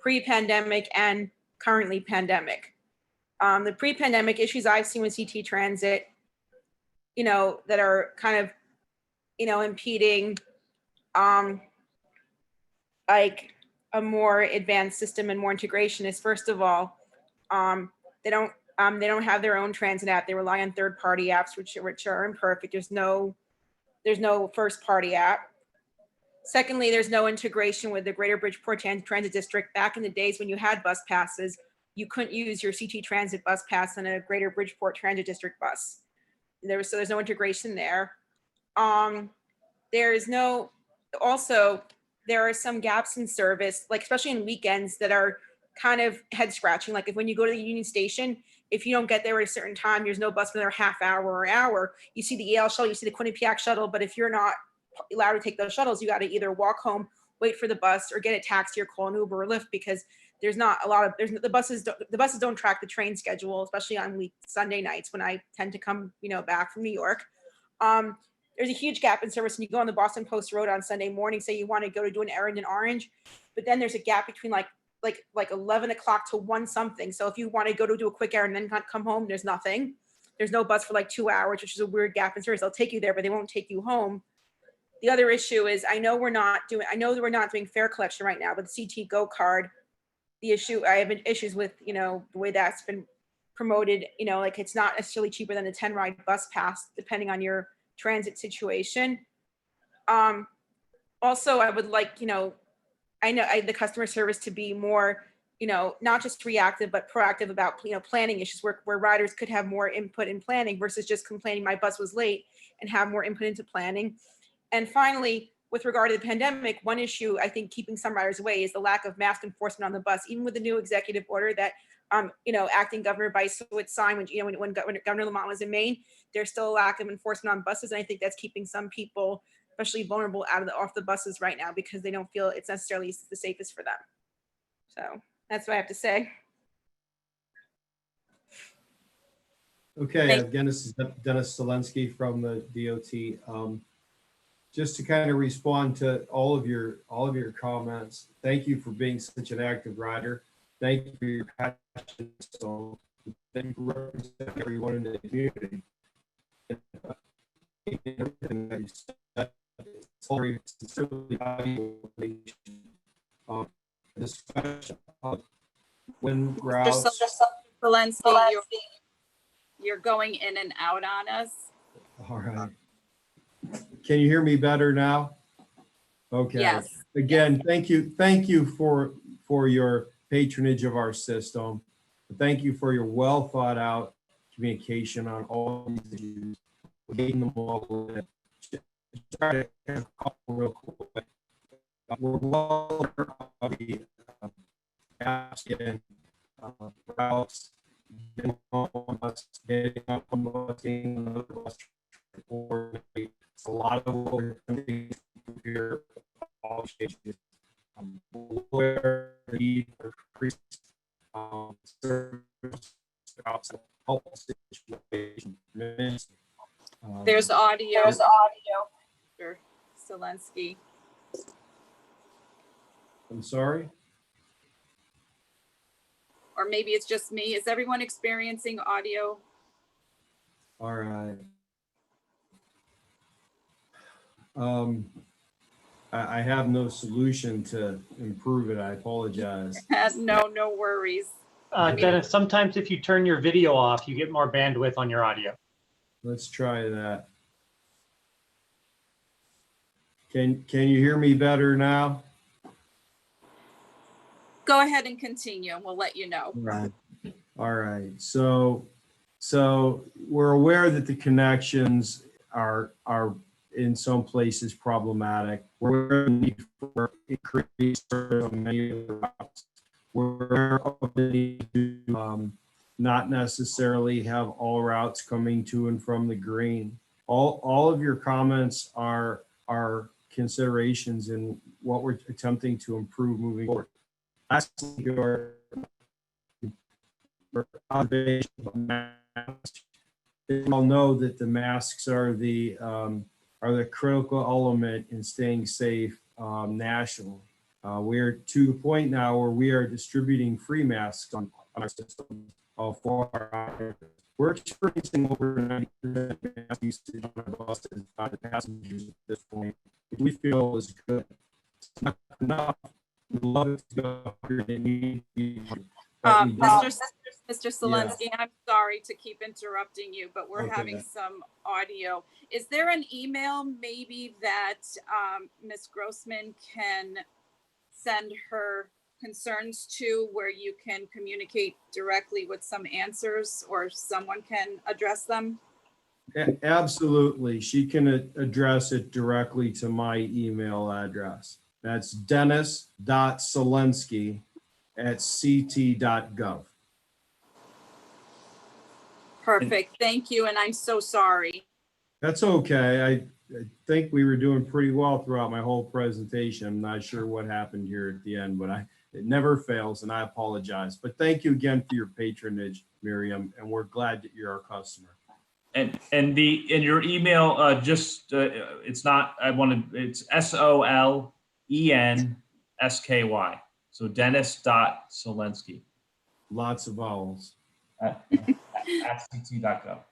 pre-pandemic and currently pandemic. The pre-pandemic issues I've seen with CT Transit, that are kind of, impeding like a more advanced system and more integration is, first of all, they don't have their own transit app. They rely on third-party apps, which are imperfect. There's no first-party app. Secondly, there's no integration with the Greater Bridgeport Transit District. Back in the days when you had bus passes, you couldn't use your CT Transit bus pass on a Greater Bridgeport Transit District bus. So there's no integration there. There are some gaps in service, like especially in weekends, that are kind of head scratching. Like when you go to the Union Station, if you don't get there at a certain time, there's no bus for another half hour or hour. You see the Yale shuttle, you see the Quinnipiac shuttle, but if you're not allowed to take those shuttles, you got to either walk home, wait for the bus, or get a taxi or call an Uber or Lyft, because there's not a lot of, the buses don't track the train schedule, especially on Sunday nights when I tend to come, back from New York. There's a huge gap in service when you go on the Boston Post Road on Sunday morning, say you want to go to do an errand in Orange, but then there's a gap between like 11 o'clock to 1 something. So if you want to go to do a quick errand and then come home, there's nothing. There's no bus for like 2 hours, which is a weird gap in service. They'll take you there, but they won't take you home. The other issue is I know that we're not doing fare collection right now, but the CT Go card, I have issues with, the way that's been promoted, like it's not necessarily cheaper than a 10 ride bus pass, depending on your transit situation. Also, I would like, the customer service to be more, not just reactive, but proactive about, planning issues where riders could have more input in planning versus just complaining my bus was late, and have more input into planning. And finally, with regard to the pandemic, one issue I think keeping some riders away is the lack of mask enforcement on the bus, even with the new executive order that, acting Governor Bicewood signed when Governor Lamont was in Maine. There's still a lack of enforcement on buses, and I think that's keeping some people, especially vulnerable, off the buses right now because they don't feel it's necessarily the safest for them. So that's what I have to say. Okay, again, this is Dennis Zelensky from the DOT. Just to kind of respond to all of your comments, thank you for being such an active rider. Thank you for your passion. So thank you for representing everyone in the community. Everything that you said, it's very sincerely valuable. Discussion of when routes. Zelensky, you're going in and out on us. All right. Can you hear me better now? Okay. Yes. Again, thank you for your patronage of our system. Thank you for your well thought out communication on all these issues. We're getting them all in. Try to kind of call real quick. We're well aware of the gaps in routes, getting on bus, getting on bus, getting on the bus. It's a lot of what we're doing here. All stages. Where the need for increased service help situation. There's audio. Mr. Zelensky. I'm sorry. or maybe it's just me. Is everyone experiencing audio? All right. I have no solution to improve it. I apologize. No worries. Dennis, sometimes if you turn your video off, you get more bandwidth on your audio. Let's try that. Can you hear me better now? Go ahead and continue and we'll let you know. Right. All right. So we're aware that the connections are in some places problematic. We're aware of the need for increased service on many of the routes. We're aware of the need to not necessarily have all routes coming to and from the green. All of your comments are considerations in what we're attempting to improve moving forward. Lastly, your observation of masks. We all know that the masks are the critical element in staying safe nationally. We're to the point now where we are distributing free masks on our system for our operators. We're experiencing over 90% mask usage on our buses by the passengers at this point, which we feel is good. It's not enough. We'd love it to go higher than need to be. Mr. Selensky, I'm sorry to keep interrupting you, but we're Okay. having some audio. Is there an email maybe that Ms. Grossman can send her concerns to, where you can communicate directly with some answers, or someone can address them? Absolutely. She can address it directly to my email address. That's dennis.selensky@ct.gov. Perfect. Thank you. And I'm so sorry. That's okay. I think we were doing pretty well throughout my whole presentation. I'm not sure what happened here at the end, but it never fails, and I apologize. But thank you again for your patronage, Miriam, and we're glad that you're our customer. And in your email, it's not, it's SOLENSKY. So Dennis.Selensky. Lots of vowels. At ct.gov.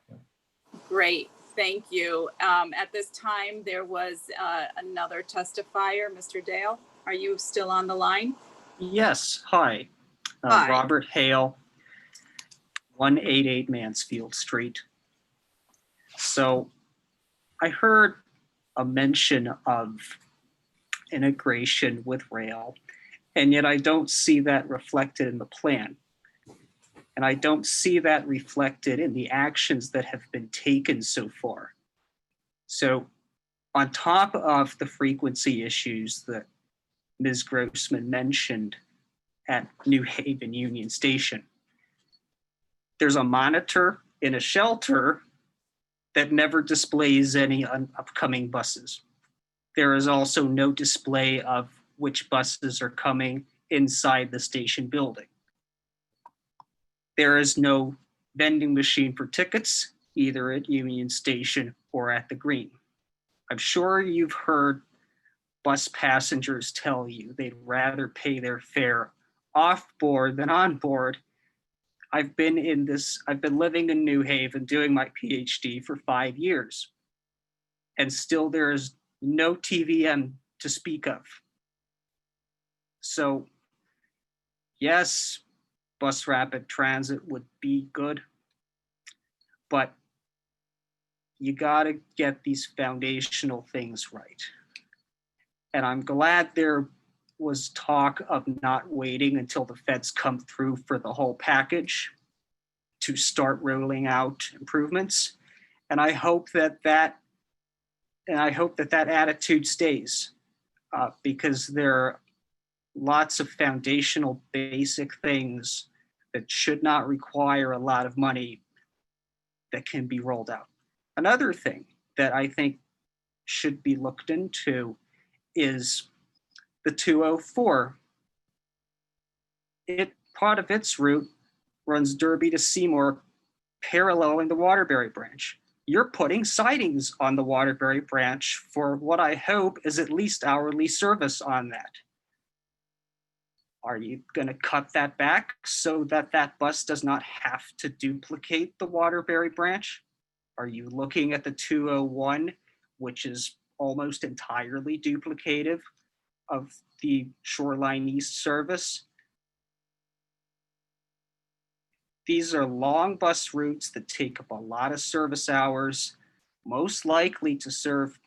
Great. Thank you. At this time, there was another testifier. Mr. Dale, are you still on the line? Yes. Hi. Hi. Robert Hale, 188 Mansfield Street. So I heard a mention of integration with rail, and yet I don't see that reflected in the plan. And I don't see that reflected in the actions that have been taken so far. So on top of the frequency issues that Ms. Grossman mentioned at New Haven Union Station, there's a monitor in a shelter that never displays any upcoming buses. There is also no display of which buses are coming inside the station building. There is no vending machine for tickets, either at Union Station or at the Green. I'm sure you've heard bus passengers tell you they'd rather pay their fare off board than on board. I've been living in New Haven doing my PhD for 5 years, and still there is no TVM to speak of. So yes, bus rapid transit would be good, but you gotta get these foundational things right. And I'm glad there was talk of not waiting until the feds come through for the whole package to start rolling out improvements. And I hope that attitude stays, because there are lots of foundational basic things that should not require a lot of money that can be rolled out. Another thing that I think should be looked into is the 204. Part of its route runs Derby to Seymour, paralleling the Waterbury branch. You're putting sidings on the Waterbury branch for what I hope is at least hourly service on that. Are you going to cut that back so that that bus does not have to duplicate the Waterbury branch? Are you looking at the 201, which is almost entirely duplicative of the Shoreline East service? These are long bus routes that take up a lot of service hours, most likely to serve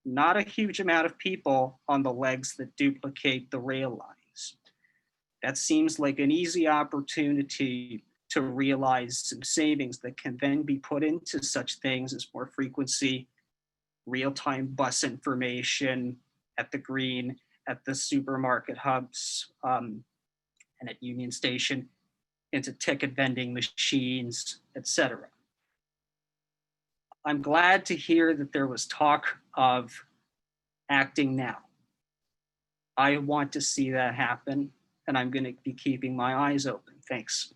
not a huge amount of people on the legs that duplicate the rail lines. That seems like an easy opportunity to realize some savings that can then be put into such things as more frequency, real-time bus information at the green, at the supermarket hubs, and at Union Station, into ticket vending machines, etc. I'm glad to hear that there was talk of acting now. I want to see that happen, and I'm going to be keeping my eyes open. Thanks.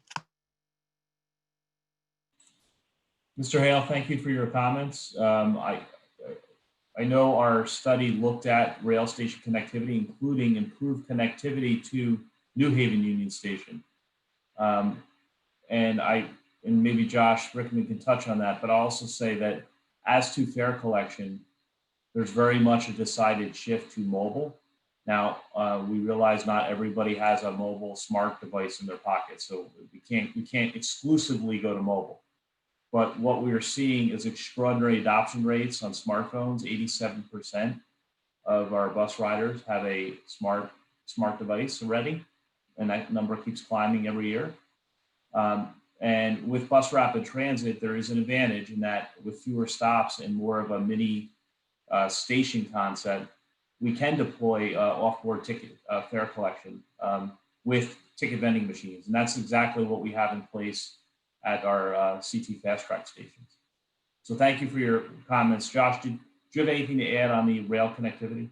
Mr. Hale, thank you for your comments. I know our study looked at rail station connectivity, including improved connectivity to New Haven Union Station. And maybe Josh Rickman can touch on that, but I'll also say that as to fare collection, there's very much a decided shift to mobile. Now, we realize not everybody has a mobile smart device in their pocket, so we can't exclusively go to mobile. But what we are seeing is extraordinary adoption rates on smartphones. 87% of our bus riders have a smart device already, and that number keeps climbing every year. And with bus rapid transit, there is an advantage in that with fewer stops and more of a mini station concept, we can deploy off-board ticket fare collection with ticket vending machines. And that's exactly what we have in place at our CT Fast Track stations. So thank you for your comments. Josh, do you have anything to add on the rail connectivity?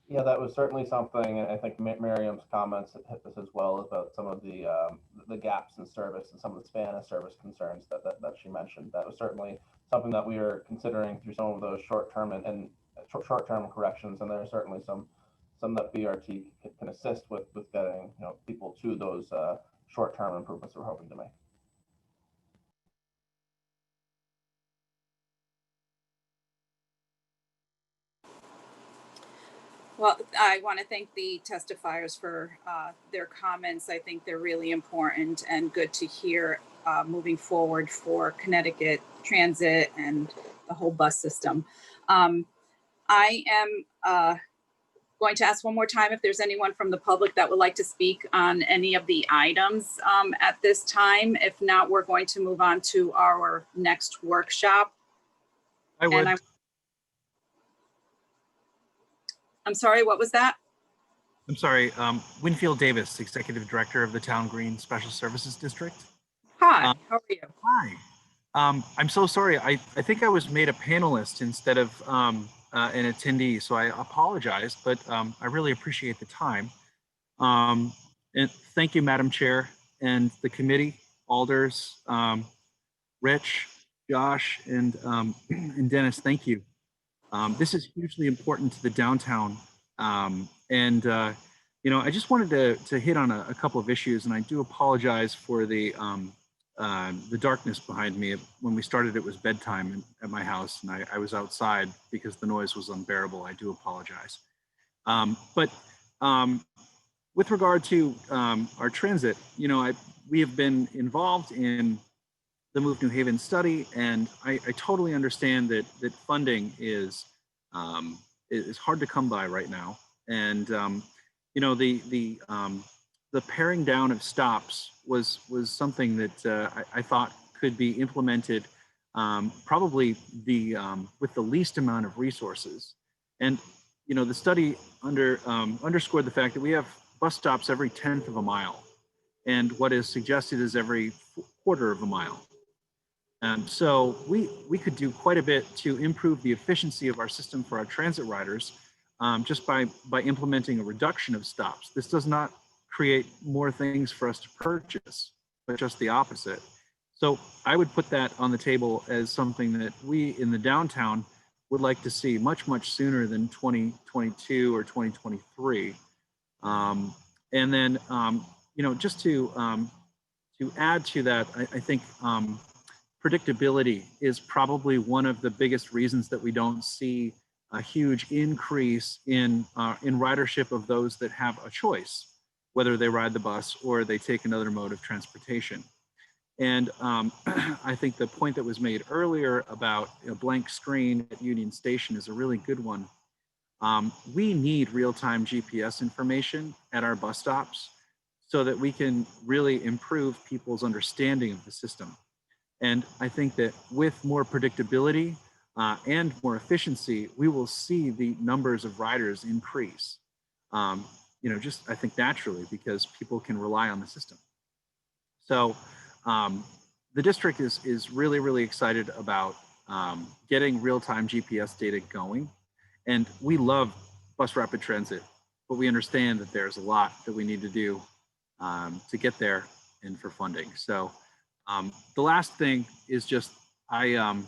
Yeah, that was certainly something, and I think Miriam's comments hit this as well about some of the gaps in service and some of the span of service concerns that she mentioned. That was certainly something that we are considering through some of those short-term and short-term corrections, and there are certainly some that BRT can assist with getting people to those short-term improvements we're hoping to make. Well, I want to thank the testifiers for their comments. I think they're really important and good to hear moving forward for Connecticut Transit and the whole bus system. I am going to ask one more time if there's anyone from the public that would like to speak on any of the items at this time. If not, we're going to move on to our next workshop. I would. I'm sorry, what was that? I'm sorry, Winfield Davis, Executive Director of the Town Green Special Services District. Hi, how are you? Hi. I'm so sorry. I think I was made a panelist instead of an attendee, so I apologize, but I really appreciate the time. And thank you, Madam Chair, and the committee, Alders, Rich, Josh, and Dennis, thank you. This is hugely important to the downtown. I just wanted to hit on a couple of issues, and I do apologize for the darkness behind me. When we started, it was bedtime at my house, and I was outside because the noise was unbearable. I do apologize. With regard to our transit, we have been involved in the Move New Haven study, and I totally understand that funding is hard to come by right now. And the paring down of stops was something that I thought could be implemented probably with the least amount of resources. And the study underscored the fact that we have bus stops every 1/10 of a mile, and what is suggested is every 1/4 of a mile. So we could do quite a bit to improve the efficiency of our system for our transit riders just by implementing a reduction of stops. This does not create more things for us to purchase, but just the opposite. So I would put that on the table as something that we in the downtown would like to see much, much sooner than 2022 or 2023. And then, just to add to that, I think predictability is probably one of the biggest reasons that we don't see a huge increase in ridership of those that have a choice, whether they ride the bus or they take another mode of transportation. And I think the point that was made earlier about a blank screen at Union Station is a really good one. We need real-time GPS information at our bus stops so that we can really improve people's understanding of the system. And I think that with more predictability and more efficiency, we will see the numbers of riders increase. Just I think naturally, because people can rely on the system. So the district is really, really excited about getting real-time GPS data going. And we love bus rapid transit, but we understand that there's a lot that we need to do to get there and for funding. So the last thing is just, I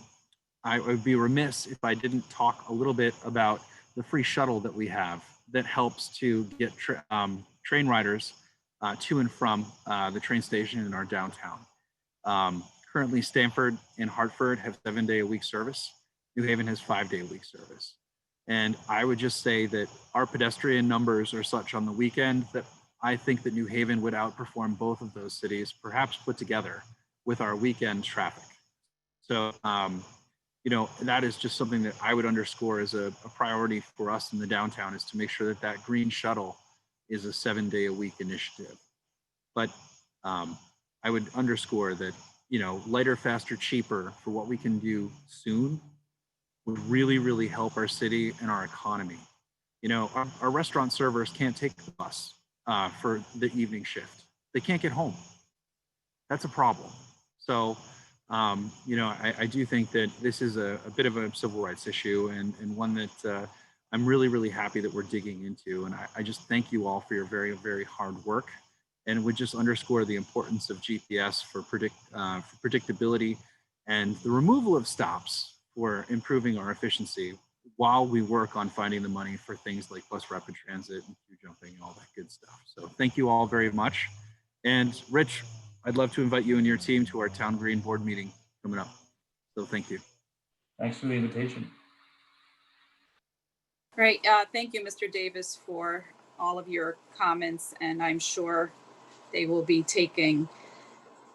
would be remiss if I didn't talk a little bit about the free shuttle that we have that helps to get train riders to and from the train station in our downtown. Currently, Stamford and Hartford have 7-day-a-week service. New Haven has 5-day-a-week service. And I would just say that our pedestrian numbers are such on the weekend that I think that New Haven would outperform both of those cities, perhaps put together with our weekend traffic. So, that is just something that I would underscore as a priority for us in the downtown, is to make sure that that green shuttle is a 7-day-a-week initiative. But I would underscore that, lighter, faster, cheaper for what we can do soon would really, really help our city and our economy. Our restaurant servers can't take the bus for the evening shift. They can't get home. That's a problem. So, I do think that this is a bit of a civil rights issue and one that I'm really, really happy that we're digging into. And I just thank you all for your very, very hard work, and would just underscore the importance of GPS for predictability and the removal of stops for improving our efficiency while we work on finding the money for things like bus rapid transit and queue jumping and all that good stuff. So thank you all very much. And Rich, I'd love to invite you and your team to our Town Green Board meeting coming up. So thank you. Thanks for the invitation. Great. Thank you, Mr. Davis, for all of your comments, and I'm sure they will be taking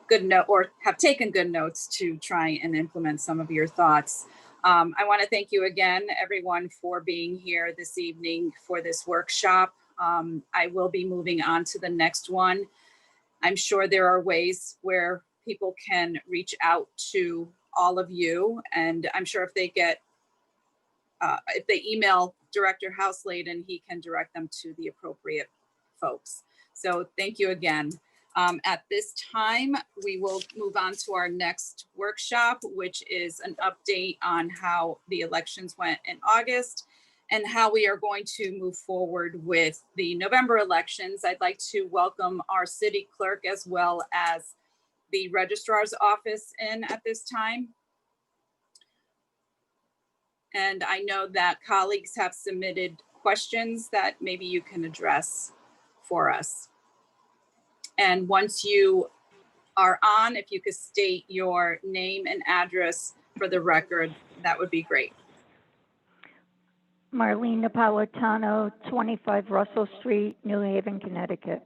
good note, or have taken good notes to try and implement some of your thoughts. I want to thank you again, everyone, for being here this evening for this workshop. I will be moving on to the next one. I'm sure there are ways where people can reach out to all of you, and I'm sure if they email Director Houseladen, he can direct them to the appropriate folks. So thank you again. At this time, we will move on to our next workshop, which is an update on how the elections went in August and how we are going to move forward with the November elections. I'd like to welcome our city clerk as well as the registrar's office in at this time. And I know that colleagues have submitted questions that maybe you can address for us. And once you are on, if you could state your name and address for the record, that would be great. Marlene Napolitano, 25 Russell Street, New Haven, Connecticut.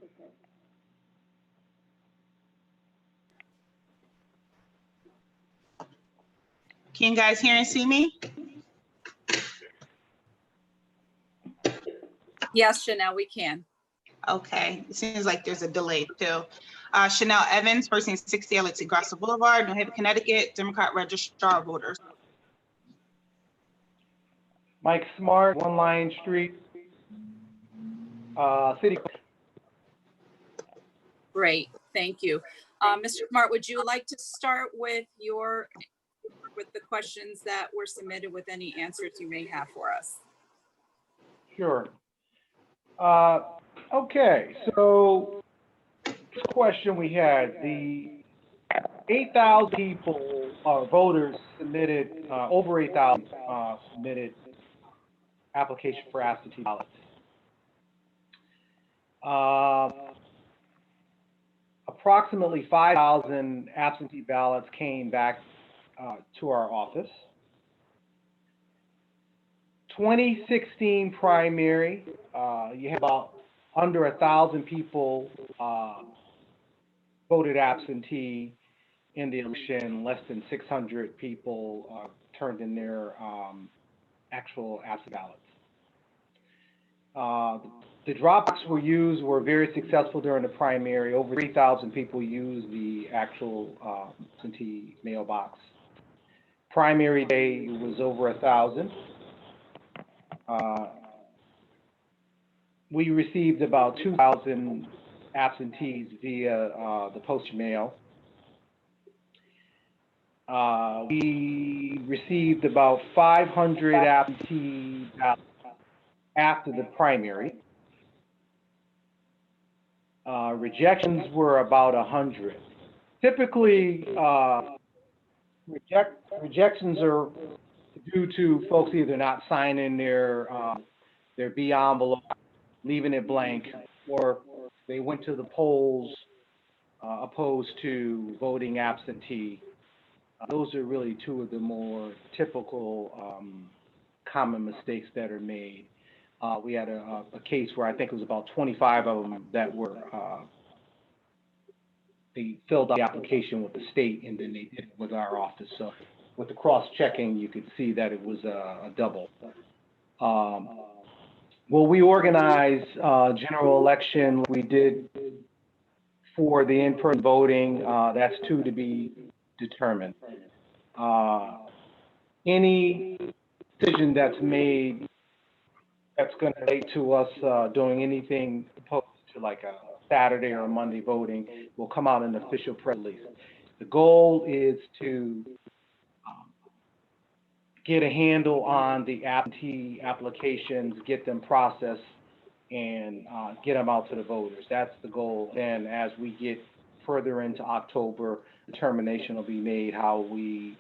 Can you guys hear and see me? Yes, Chanel, we can. Okay, it seems like there's a delay too. Chanel Evans, first name 60 Alexi Grasso Boulevard, New Haven, Connecticut, Democrat Registrar of Voters. Mike Smart, 1 Lion Street, City. Great, thank you. Mr. Smart, would you like to start with the questions that were submitted with any answers you may have for us? Sure. Okay, so this question we had, the 8,000 people, voters submitted, over 8,000 submitted application for absentee ballots. Approximately 5,000 absentee ballots came back to our office. 2016 primary, you had about under 1,000 people voted absentee in the election. Less than 600 people turned in their actual absent ballots. The drops were very successful during the primary. Over 3,000 people used the actual absentee mailbox. Primary day was over 1,000. We received about 2,000 absentees via the post mail. We received about 500 absentee ballots after the primary. Rejections were about 100. Typically, rejections are due to folks either not signing their B envelope, leaving it blank, or they went to the polls opposed to voting absentee. Those are really two of the more typical common mistakes that are made. We had a case where I think it was about 25 of them that were, they filled out the application with the state and then they did it with our office. So with the cross-checking, you could see that it was a double. Well, we organized general election. We did for the in-person voting. That's to be determined. Any decision that's made that's going to relate to us doing anything opposed to like a Saturday or a Monday voting will come out in the official press release. The goal is to get a handle on the absentee applications, get them processed, and get them out to the voters. That's the goal. And as we get further into October, determination will be made how we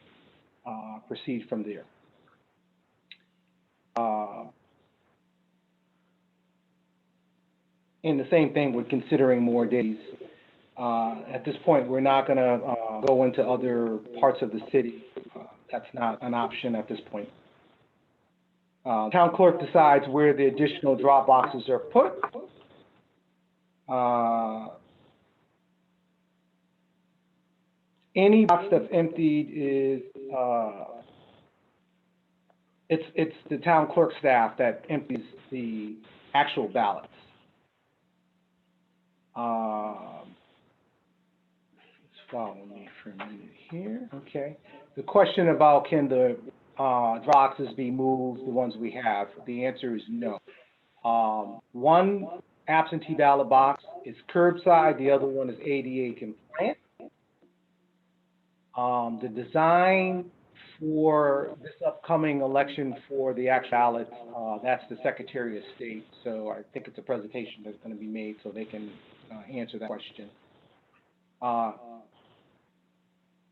proceed from there. And the same thing with considering more days. At this point, we're not going to go into other parts of the city. That's not an option at this point. Town clerk decides where the additional drop boxes are put. Any box that's emptied is it's the town clerk staff that empties the actual ballots. Follow me for a minute here. Okay. The question about can the boxes be moved, the ones we have, the answer is no. One absentee ballot box is curbside, the other one is ADA compliant. The design for this upcoming election for the actual ballots, that's the Secretary of State. So I think it's a presentation that's going to be made so they can answer that question.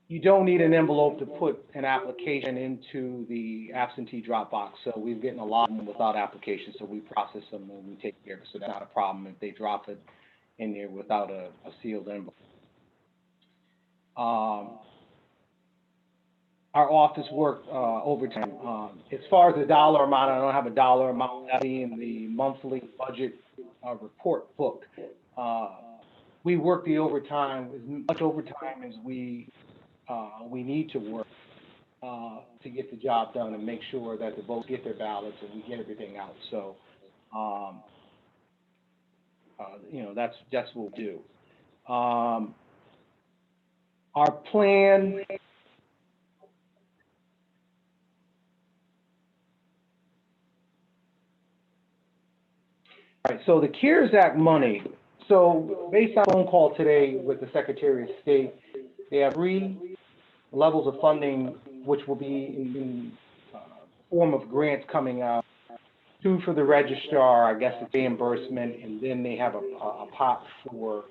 You don't need an envelope to put an application into the absentee drop box. So we've gotten a lot of them without application. So we process them and we take care of it. So that's not a problem if they drop it in there without a sealed envelope. Our office worked overtime. As far as the dollar amount, I don't have a dollar amount. That'll be in the monthly budget report book. We work the overtime, as much overtime as we need to work to get the job done and make sure that the votes get their ballots and we get everything out. So, you know, that's what we'll do. Our plan. All right, so the CARES Act money. So based on a phone call today with the Secretary of State, they have 3 levels of funding, which will be in the form of grants coming out. 2 for the registrar, I guess it's reimbursement, and then they have a pot for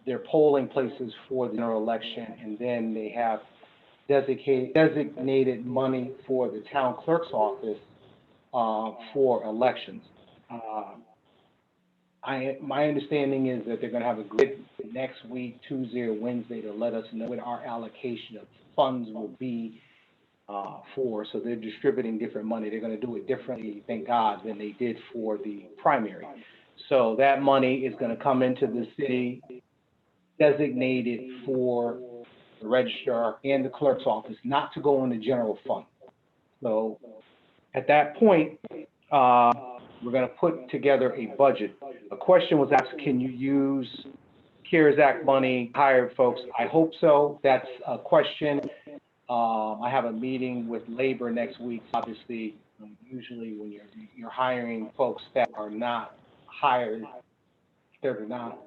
their polling places for the general election, and then they have designated money for the town clerk's office for elections. My understanding is that they're gonna have a grid next week, Tuesday or Wednesday, to let us know what our allocation of funds will be for. So they're distributing different money. They're gonna do it differently, thank God, than they did for the primary. So that money is gonna come into the city designated for the registrar and the clerk's office, not to go in the general fund. So at that point, we're going to put together a budget. A question was asked, can you use CARES Act money, hire folks? I hope so. That's a question. I have a meeting with labor next week. Obviously, usually when you're hiring folks that are not hired, they're not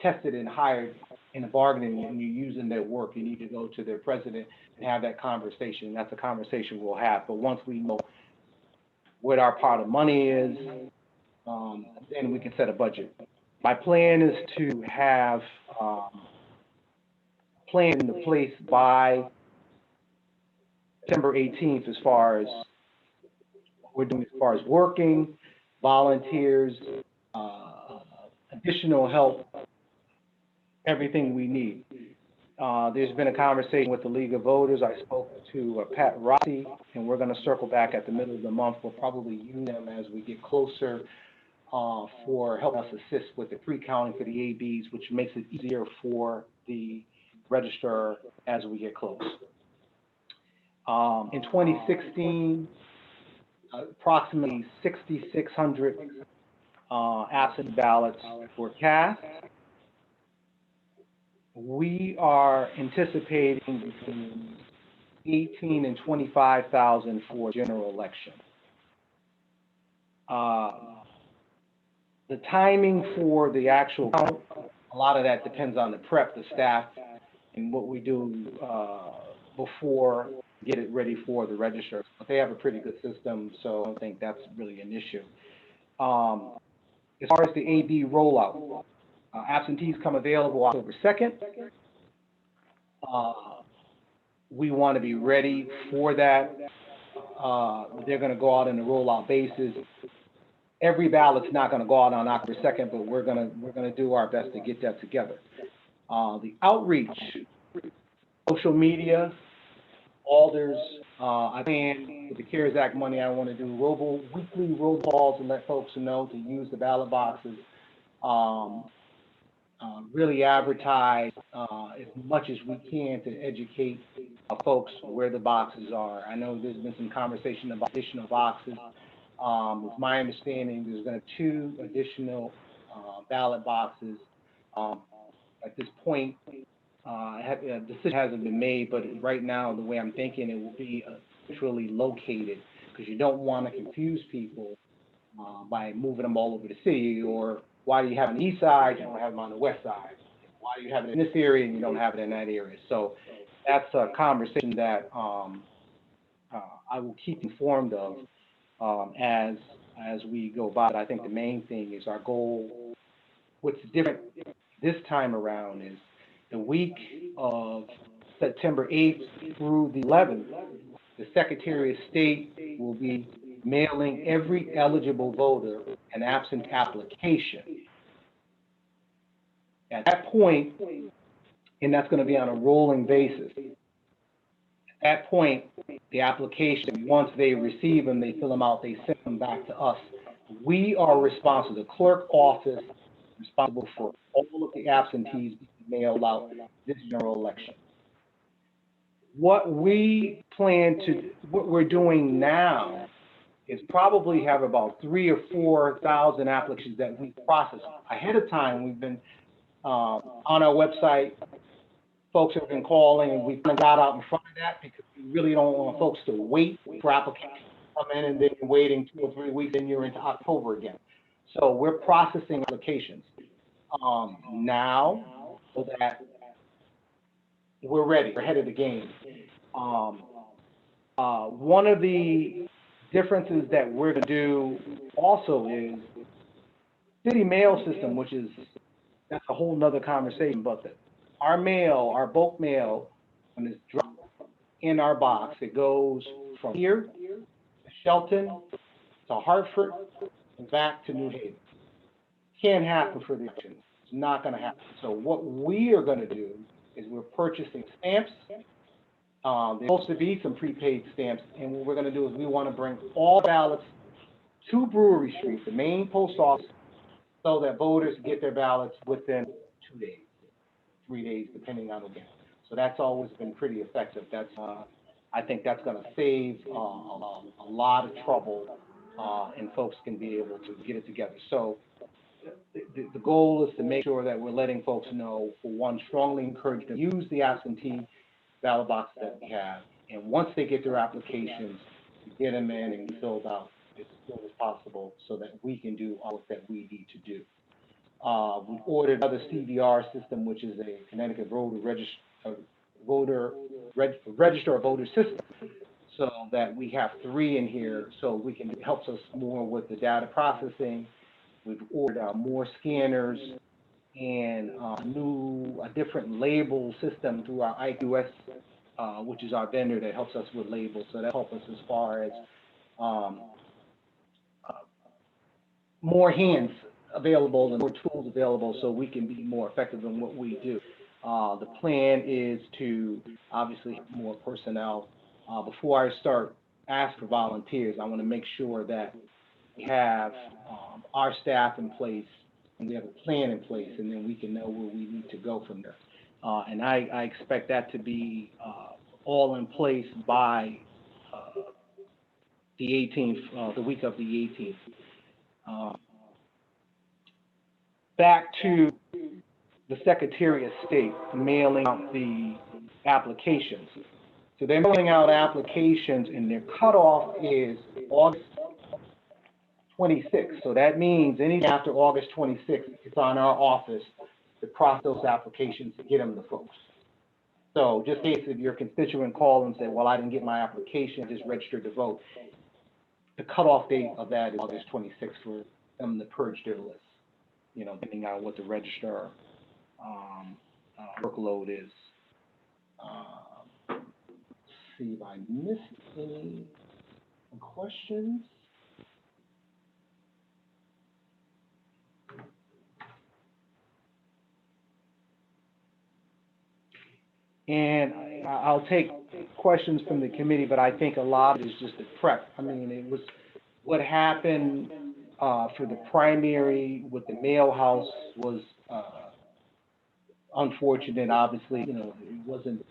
tested and hired in the bargaining, and you're using their work, you need to go to their president and have that conversation. That's a conversation we'll have. But once we know what our pot of money is, then we can set a budget. My plan is to have plan into place by September 18th as far as what we're doing as far as working, volunteers, additional help, everything we need. There's been a conversation with the League of Voters. I spoke to Pat Rossi, and we're going to circle back at the middle of the month. We'll probably use them as we get closer for helping us assist with the pre-counting for the ABs, which makes it easier for the registrar as we get close. In 2016, approximately 6,600 absent ballots were cast. We are anticipating between 18 and 25,000 for general election. The timing for the actual count, a lot of that depends on the prep, the staff, and what we do before get it ready for the register. But they have a pretty good system, so I don't think that's really an issue. As far as the AB rollout, absentees come available October 2nd. We want to be ready for that. They're going to go out on a rollout basis. Every ballot's not going to go out on October 2nd, but we're going to do our best to get that together. The outreach, social media, alders, I plan with the CARES Act money, I want to do weekly robocalls and let folks know to use the ballot boxes. Really advertise as much as we can to educate folks where the boxes are. I know there's been some conversation about additional boxes. With my understanding, there's going to be 2 additional ballot boxes. At this point, a decision hasn't been made, but right now, the way I'm thinking, it will be centrally located, because you don't want to confuse people by moving them all over the city. Or why do you have it on the east side, you don't have them on the west side? Why do you have it in this area and you don't have it in that area? So that's a conversation that I will keep informed of as we go by. But I think the main thing is our goal. What's different this time around is the week of September 8th through the 11th, the Secretary of State will be mailing every eligible voter an absent application. At that point, and that's going to be on a rolling basis, at that point, the application, once they receive them, they fill them out, they send them back to us. We are responsible, the clerk office responsible for all of the absentees mailed out this general election. What we plan to, what we're doing now is probably have about 3,000 or 4,000 applications that we process. Ahead of time, we've been on our website, folks have been calling, and we've got out in front of that because we really don't want folks to wait for applications to come in and then you're waiting 2 or 3 weeks and you're into October again. So we're processing applications now so that we're ready, we're ahead of the game. One of the differences that we're going to do also is city mail system, which is, that's a whole nother conversation, but our mail, our bulk mail, when it's dropped in our box, it goes from here to Shelton to Hartford and back to New Haven. can't happen for the elections. It's not going to happen. So what we are going to do is we're purchasing stamps. There's supposed to be some prepaid stamps, and what we're going to do is we want to bring all ballots to Brewery Street, the main post office, so that voters get their ballots within 2 days, 3 days, depending on the game. So that's always been pretty effective. That's I think that's going to save a lot of trouble, and folks can be able to get it together. So the goal is to make sure that we're letting folks know, for one, strongly encourage them to use the absentee ballot boxes that we have. And once they get their applications, to get them in and filled out as soon as possible so that we can do all that we need to do. We've ordered another CVR system, which is a Connecticut register of voter system, so that we have 3 in here, so we can, it helps us more with the data processing. We've ordered more scanners and a different label system through our IQS, which is our vendor that helps us with labels. So that helps us as far as more hands available and more tools available so we can be more effective in what we do. The plan is to obviously have more personnel. Before I start asking for volunteers, I want to make sure that we have our staff in place and we have a plan in place, and then we can know where we need to go from there. And I expect that to be all in place by the 18th, the week of the 18th. Back to the Secretary of State mailing out the applications. So they're mailing out applications and their cutoff is August 26th. So that means anything after August 26th, it's on our office to process those applications to get them to folks. So just in case if your constituent calls and say, well, I didn't get my application, just registered to vote, the cutoff date of that is August 26th for them to purge their list, you know, depending on what the registrar workload is. Let's see if I missed any questions. And I'll take questions from the committee, but I think a lot of it is just a prep. I mean, it was what happened for the primary with the mail house was unfortunate. Obviously, you know, it wasn't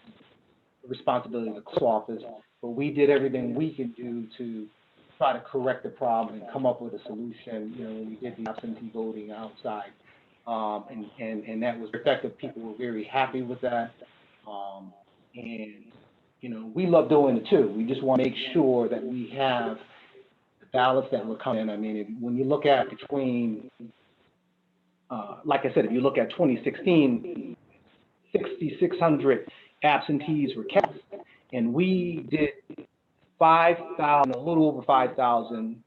the responsibility of the clerk's office, but we did everything we could do to try to correct the problem and come up with a solution. You know, when we did the absentee voting outside, and that was effective. People were very happy with that. And, you know, we love doing it too. We just want to make sure that we have the ballots that were coming in. I mean, when you look at between, like I said, if you look at 2016, 6,600 absentees were cast, and we did 5,000, a little over 5,000,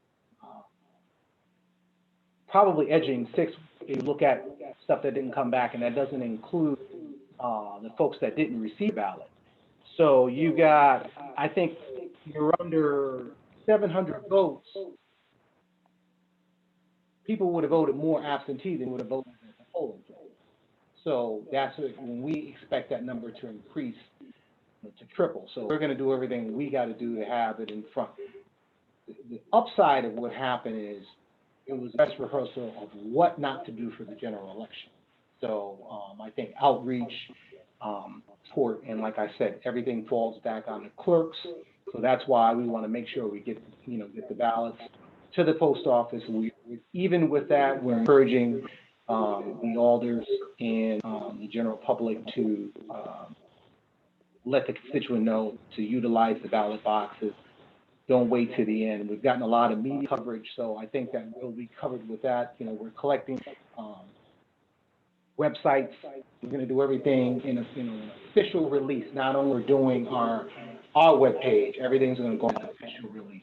probably edging 6. If you look at stuff that didn't come back, and that doesn't include the folks that didn't receive ballot. So you got, I think you're under 700 votes. People would have voted more absentee than would have voted at the polling place. So that's when we expect that number to increase to triple. So we're going to do everything we got to do to have it in front. The upside of what happened is it was a best rehearsal of what not to do for the general election. So I think outreach, support, and like I said, everything falls back on the clerks. So that's why we want to make sure we get, you know, get the ballots to the post office. Even with that, we're encouraging the alders and the general public to let the constituent know to utilize the ballot boxes. Don't wait to the end. We've gotten a lot of media coverage, so I think that we'll be covered with that. You know, we're collecting websites. We're going to do everything in an official release. Not only we're doing our webpage, everything's going to go in an official release.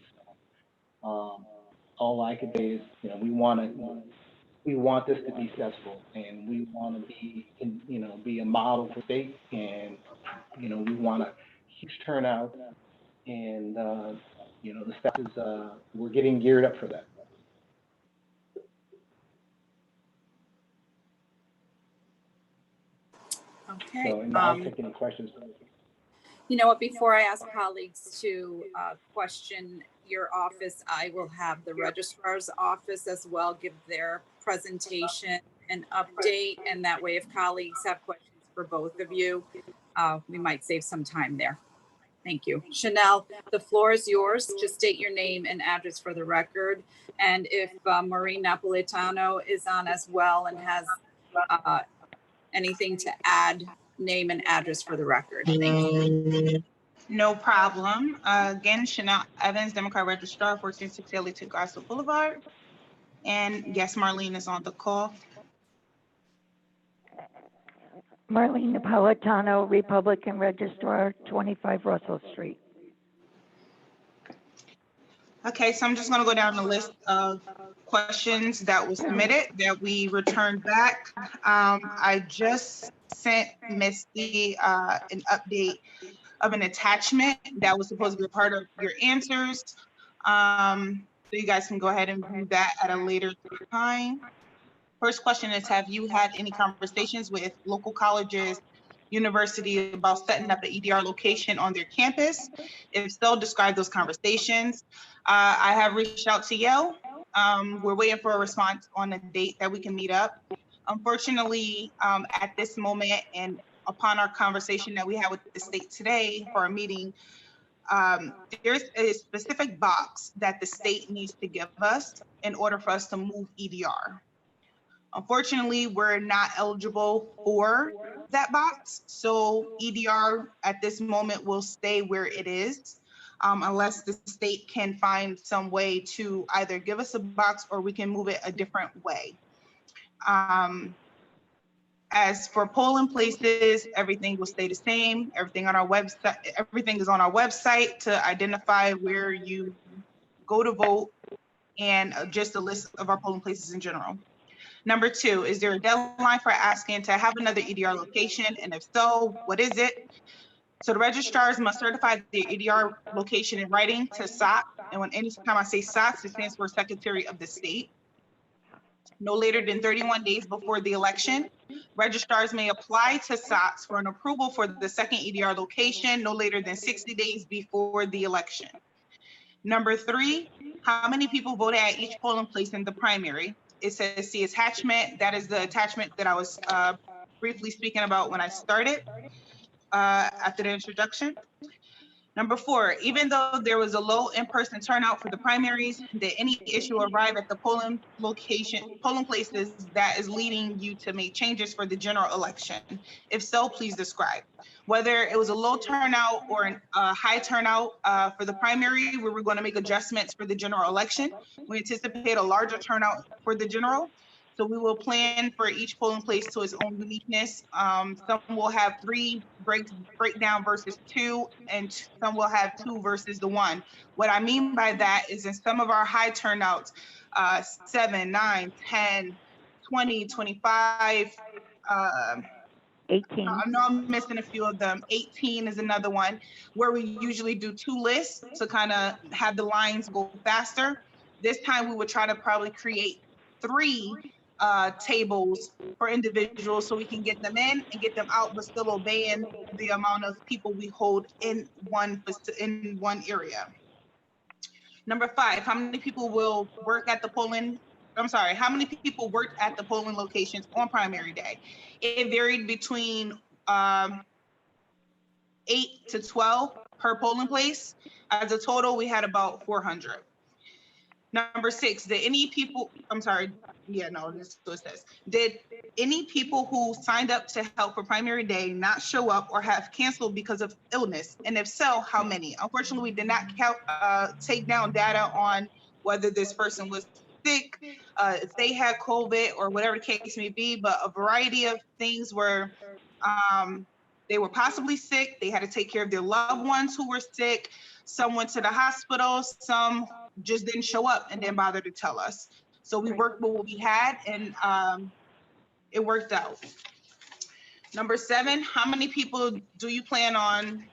All I can say is, you know, we want this to be successful, and we want to be, you know, be a model for state, and you know, we want a huge turnout, and you know, the staff is we're getting geared up for that. Okay. So, and I'll take any questions. You know what, before I ask colleagues to question your office, I will have the registrar's office as well give their presentation and update. And that way, if colleagues have questions for both of you, we might save some time there. Thank you. Chanel, the floor is yours. Just state your name and address for the record. And if Maureen Napolitano is on as well and has anything to add, name and address for the record. Thank you. No problem. Again, Chanel Evans, Democrat Registrar, 1460 Grasso Boulevard. And yes, Marlene is on the call. Marlene Napolitano, Republican Registrar, 25 Russell Street. Okay, so I'm just gonna go down the list of questions that was submitted that we returned back. I just sent Misty an update of an attachment that was supposed to be a part of your answers. So you guys can go ahead and view that at a later time. First question is, have you had any conversations with local colleges, university about setting up an EDR location on their campus? If so, describe those conversations. I have reached out to Yale. We're waiting for a response on a date that we can meet up. Unfortunately, at this moment and upon our conversation that we had with the state today for our meeting, there's a specific box that the state needs to give us in order for us to move EDR. Unfortunately, we're not eligible for that box. So EDR at this moment will stay where it is, unless the state can find some way to either give us a box or we can move it a different way. As for polling places, everything will stay the same. Everything on our website, everything is on our website to identify where you go to vote, and just a list of our polling places in general. Number two, is there a deadline for asking to have another EDR location? And if so, what is it? So the registrars must certify the EDR location in writing to SOC. And anytime I say SOC, it stands for Secretary of the State. No later than 31 days before the election. Registrars may apply to SOCs for an approval for the second EDR location no later than 60 days before the election. Number three, how many people voted at each polling place in the primary? It says see attachment. That is the attachment that I was briefly speaking about when I started after the introduction. Number four, even though there was a low in-person turnout for the primaries, did any issue arrive at the polling places that is leading you to make changes for the general election? If so, please describe. Whether it was a low turnout or a high turnout for the primary, we were going to make adjustments for the general election. We anticipate a larger turnout for the general. So we will plan for each polling place to its own uniqueness. Some will have 3 breakdown versus 2, and some will have 2 versus the 1. What I mean by that is in some of our high turnouts, 7, 9, 10, 20, 25, 18. I know I'm missing a few of them. 18 is another one where we usually do 2 lists to kind of have the lines go faster. This time we would try to probably create 3 tables for individuals so we can get them in and get them out, but still obeying the amount of people we hold in one area. Number 5, how many people will work at the polling? I'm sorry, how many people worked at the polling locations on primary day? It varied between 8 to 12 per polling place. As a total, we had about 400. Number 6, did any people, I'm sorry, yeah, no, this is what it says. Did any people who signed up to help for primary day not show up or have canceled because of illness? And if so, how many? Unfortunately, we did not take down data on whether this person was sick, if they had COVID or whatever the case may be, but a variety of things were, they were possibly sick. They had to take care of their loved ones who were sick. Some went to the hospital, some just didn't show up and didn't bother to tell us. So we worked with what we had, and it worked out. Number 7, how many people do you plan on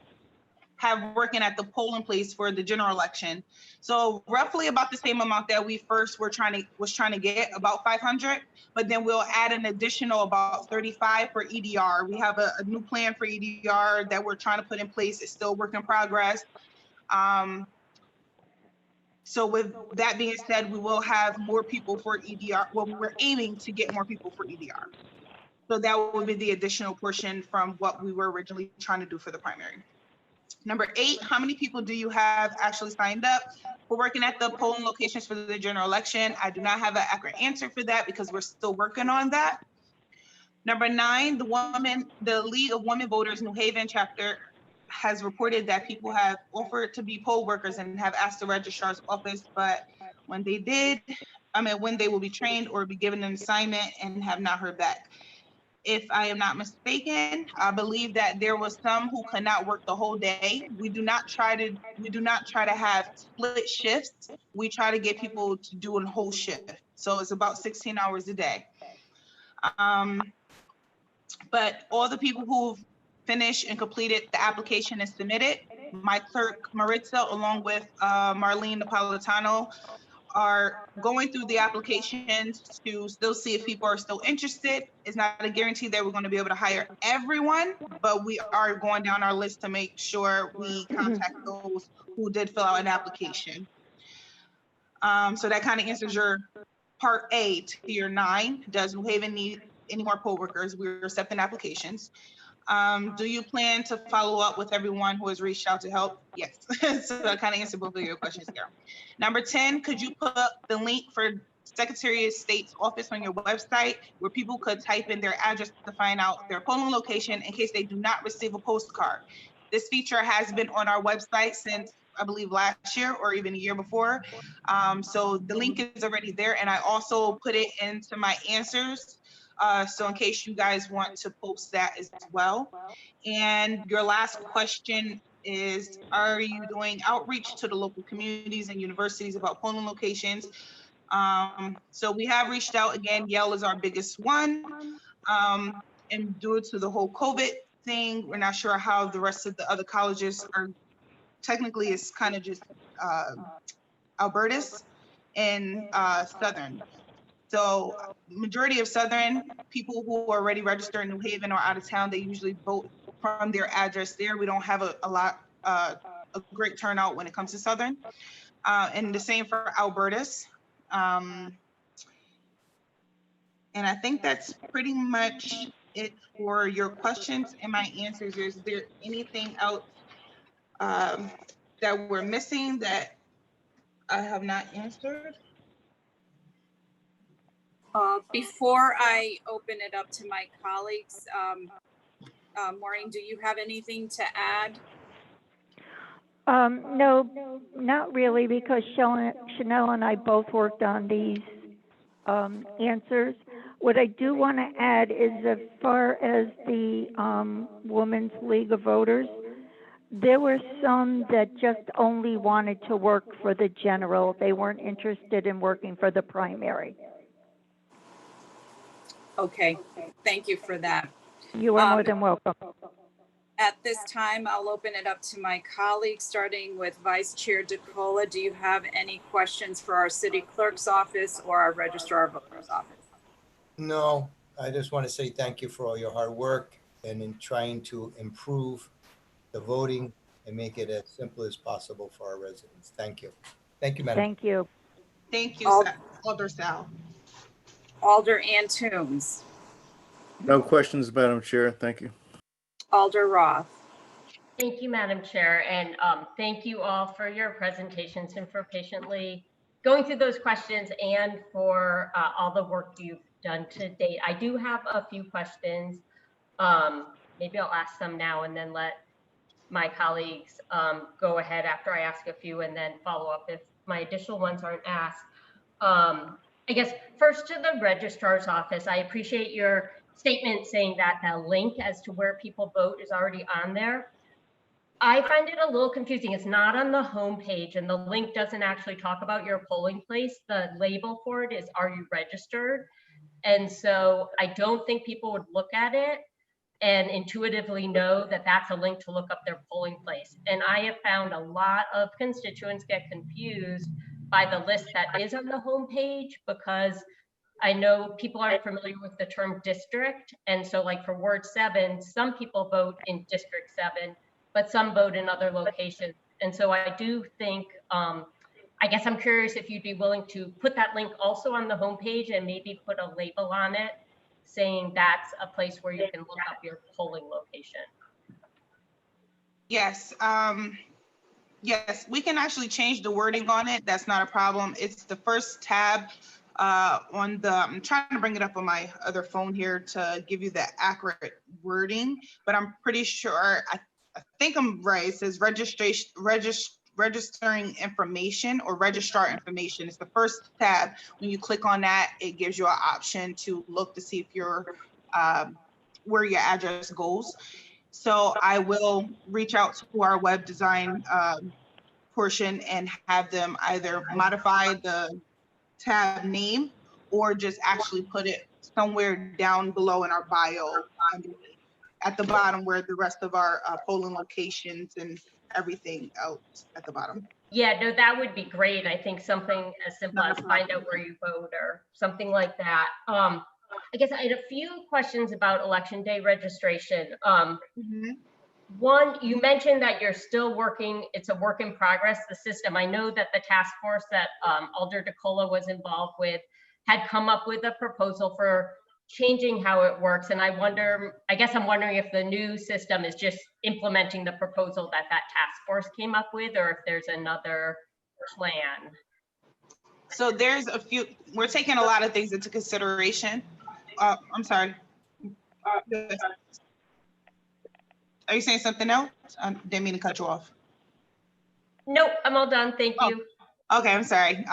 have working at the polling place for the general election? So roughly about the same amount that we first was trying to get, about 500, but then we'll add an additional about 35 for EDR. We have a new plan for EDR that we're trying to put in place. It's still work in progress. So with that being said, we will have more people for EDR. Well, we're aiming to get more people for EDR. So that would be the additional portion from what we were originally trying to do for the primary. Number 8, how many people do you have actually signed up for working at the polling locations for the general election? I do not have an accurate answer for that because we're still working on that. Number 9, the League of Women Voters New Haven chapter has reported that people have offered to be poll workers and have asked the registrar's office, but when they will be trained or be given an assignment and have not heard back. If I am not mistaken, I believe that there was some who could not work the whole day. We do not try to have split shifts. We try to get people to do a whole shift. So it's about 16 hours a day. But all the people who've finished and completed the application and submitted, my clerk Maritza, along with Marlene Napolitano, are going through the applications to still see if people are still interested. It's not a guarantee that we're going to be able to hire everyone, but we are going down our list to make sure we contact those who did fill out an application. So that kind of answers your part A to your 9. Does New Haven need any more poll workers? We're accepting applications. Do you plan to follow up with everyone who has reached out to help? Yes. So I kind of answered both of your questions there. Number 10, could you put the link for Secretary of State's office on your website where people could type in their address to find out their polling location in case they do not receive a postcard? This feature has been on our website since I believe last year or even a year before. So the link is already there, and I also put it into my answers. So in case you guys want to post that as well. And your last question is, are you doing outreach to the local communities and universities about polling locations? So we have reached out again. Yale is our biggest one. And due to the whole COVID thing, we're not sure how the rest of the other colleges are. Technically, it's kind of just Albertus and Southern. So majority of Southern people who are already registered in New Haven or out of town, they usually vote from their address there. We don't have a great turnout when it comes to Southern. And the same for Albertus. And I think that's pretty much it for your questions and my answers. Is there anything else that we're missing that I have not answered? Before I open it up to my colleagues, Maureen, do you have anything to add? No, not really, because Chanel and I both worked on these answers. What I do want to add is, as far as the Women's League of Voters, there were some that just only wanted to work for the general. They weren't interested in working for the primary. Okay, thank you for that. You are more than welcome. At this time, I'll open it up to my colleagues, starting with Vice Chair DeCola. Do you have any questions for our city clerk's office or our registrar of voters office? No, I just want to say thank you for all your hard work and in trying to improve the voting and make it as simple as possible for our residents. Thank you. Thank you, Madam. Thank you. Thank you, Alder Sal. Alder Antunes. No questions, Madam Chair. Thank you. Alder Roth. Thank you, Madam Chair, and thank you all for your presentations and for patiently going through those questions and for all the work you've done to date. I do have a few questions. Maybe I'll ask them now and then let my colleagues go ahead after I ask a few and then follow up if my additional ones aren't asked. I guess first to the registrar's office, I appreciate your statement saying that the link as to where people vote is already on there. I find it a little confusing. It's not on the home page and the link doesn't actually talk about your polling place. The label for it is, are you registered? And so I don't think people would look at it and intuitively know that that's a link to look up their polling place. And I have found a lot of constituents get confused by the list that is on the homepage, because I know people aren't familiar with the term district. And so like for Ward 7, some people vote in District 7, but some vote in other locations. And so I do think, I guess I'm curious if you'd be willing to put that link also on the homepage and maybe put a label on it saying that's a place where you can look up your polling location. Yes, yes, we can actually change the wording on it. That's not a problem. It's the first tab on the, I'm trying to bring it up on my other phone here to give you the accurate wording, but I'm pretty sure, I think I'm right. It says registering information or registrar information. It's the first tab. When you click on that, it gives you an option to look to see if you're, where your address goes. So I will reach out to our web design portion and have them either modify the tab name or just actually put it somewhere down below in our bio at the bottom where the rest of our polling locations and everything else at the bottom. Yeah, no, that would be great. I think something as simple as find out where you vote or something like that. I guess I had a few questions about election day registration. One, you mentioned that you're still working, it's a work in progress, the system. I know that the task force that Alder DeCola was involved with had come up with a proposal for changing how it works. And I guess I'm wondering if the new system is just implementing the proposal that that task force came up with, or if there's another plan. So there's a few, we're taking a lot of things into consideration. I'm sorry. Are you saying something else? I didn't mean to cut you off. Nope, I'm all done. Thank you. Okay, I'm sorry.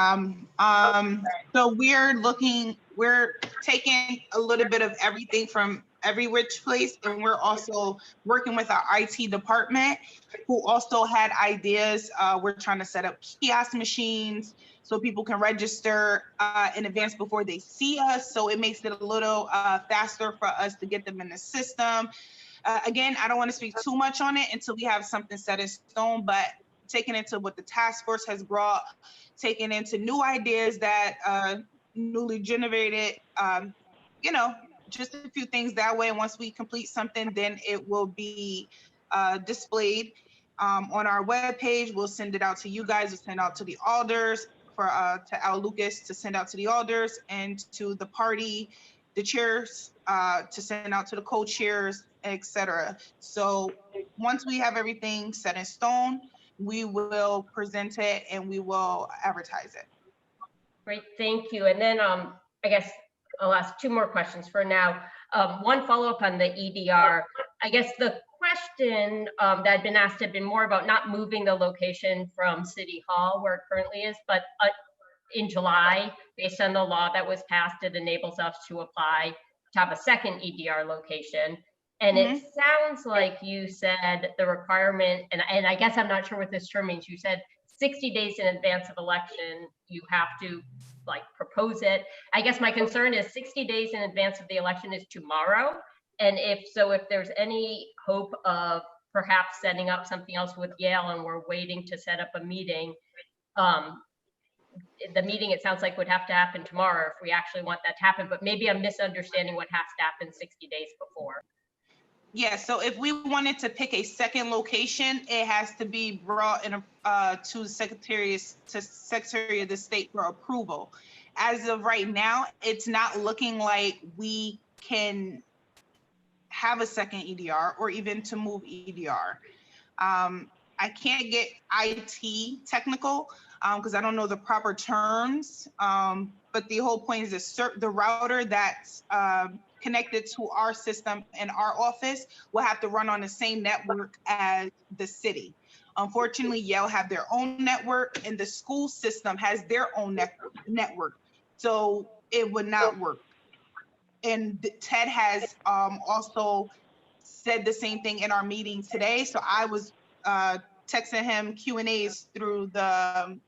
So we're taking a little bit of everything from every which place, and we're also working with our IT department, who also had ideas. We're trying to set up kiosk machines so people can register in advance before they see us. So it makes it a little faster for us to get them in the system. Again, I don't want to speak too much on it until we have something set in stone, but taking into what the task force has brought, taking into new ideas that newly generated, you know, just a few things that way. Once we complete something, then it will be displayed on our webpage. We'll send it out to you guys, we'll send out to the alders, to Al Lucas to send out to the alders, and to the party, the chairs, to send out to the co-chairs, etc. So once we have everything set in stone, we will present it and we will advertise it. Great, thank you. And then I guess I'll ask two more questions for now. One follow-up on the EDR. I guess the question that had been asked had been more about not moving the location from City Hall where it currently is, but in July, based on the law that was passed, it enables us to apply to have a second EDR location. And it sounds like you said the requirement, and I guess I'm not sure what this term means. You said 60 days in advance of election, you have to like propose it. I guess my concern is 60 days in advance of the election is tomorrow. And if there's any hope of perhaps setting up something else with Yale and we're waiting to set up a meeting, the meeting, it sounds like, would have to happen tomorrow if we actually want that to happen, but maybe I'm misunderstanding what has to happen 60 days before. Yeah, so if we wanted to pick a second location, it has to be brought in to the Secretary of the State for approval. As of right now, it's not looking like we can have a second EDR or even to move EDR. I can't get IT technical because I don't know the proper terms, but the whole point is the router that's connected to our system and our office will have to run on the same network as the city. Unfortunately, Yale have their own network and the school system has their own network. So it would not work. And Ted has also said the same thing in our meeting today. So I was texting him Q&As through the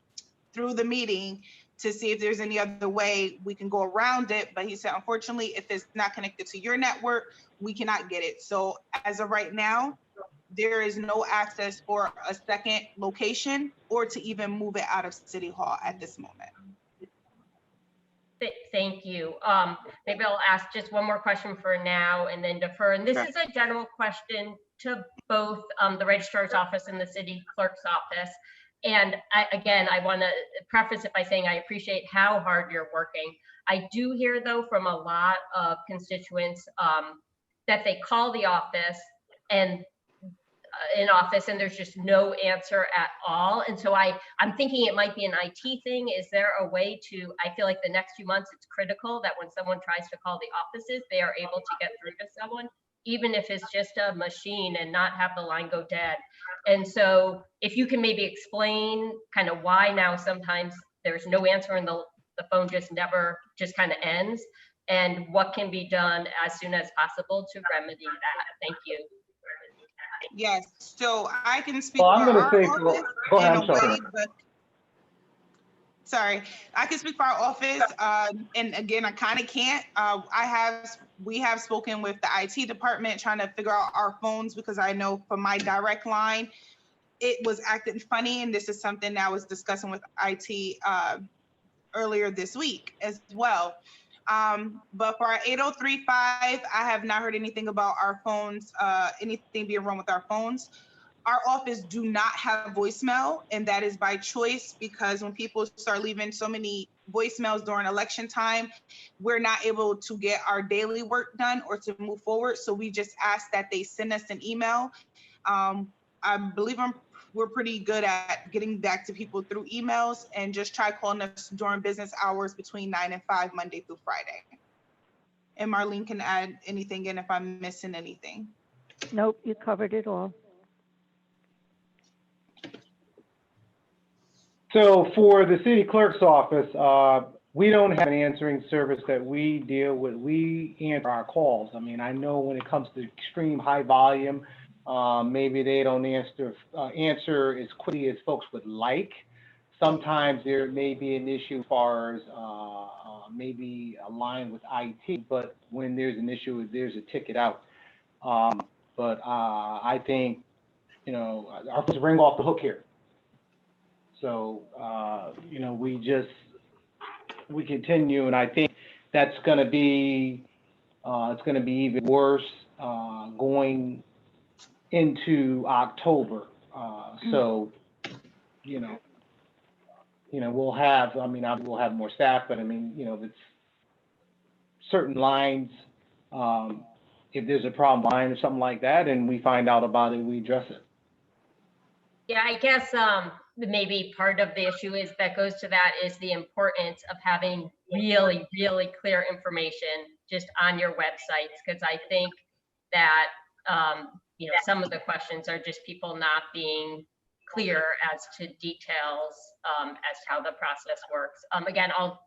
meeting to see if there's any other way we can go around it. But he said, unfortunately, if it's not connected to your network, we cannot get it. So as of right now, there is no access for a second location or to even move it out of City Hall at this moment. Thank you. Maybe I'll ask just one more question for now and then defer. And this is a general question to both the registrar's office and the city clerk's office. And I want to preface it by saying I appreciate how hard you're working. I do hear, though, from a lot of constituents that they call the office and and there's just no answer at all. And so I'm thinking it might be an IT thing. Is there a way to, I feel like the next few months, it's critical that when someone tries to call the offices, they are able to get through to someone, even if it's just a machine, and not have the line go dead. And so if you can maybe explain kind of why now sometimes there's no answer and the phone just kind of ends, and what can be done as soon as possible to remedy that. Thank you. Yes, so I can speak Well, for I'm going to our say, office go ahead, in I'm a way, sorry. but sorry, I can speak for our office. And again, I kind of can't. We have spoken with the IT department trying to figure out our phones, because I know from my direct line, it was acting funny. And this is something that I was discussing with IT earlier this week as well. But for our 8035, I have not heard anything about our phones, anything being wrong with our phones. Our office do not have voicemail, and that is by choice, because when people start leaving so many voicemails during election time, we're not able to get our daily work done or to move forward. So we just ask that they send us an email. I believe we're pretty good at getting back to people through emails, and just try calling us during business hours between 9 and 5, Monday through Friday. And Marlene can add anything in if I'm missing anything. Nope, you covered it all. So for the city clerk's office, we don't have an answering service that we deal with. We answer our calls. I mean, I know when it comes to extreme high volume, maybe they don't answer as quickly as folks would like. Sometimes there may be an issue as far as maybe a line with IT, but when there's an issue, there's a ticket out. But I think, our phones ring off the hook here. So, we continue, and I think that's going to be, it's going to be even worse going into October. So, we'll have, we'll have more staff, but it's certain lines, if there's a problem line or something like that, and we find out about it, we address it. Yeah, I guess maybe part of the issue is that goes to that is the importance of having really, really clear information just on your websites, because I think that some of the questions are just people not being clear as to details as to how the process works. Again, I'll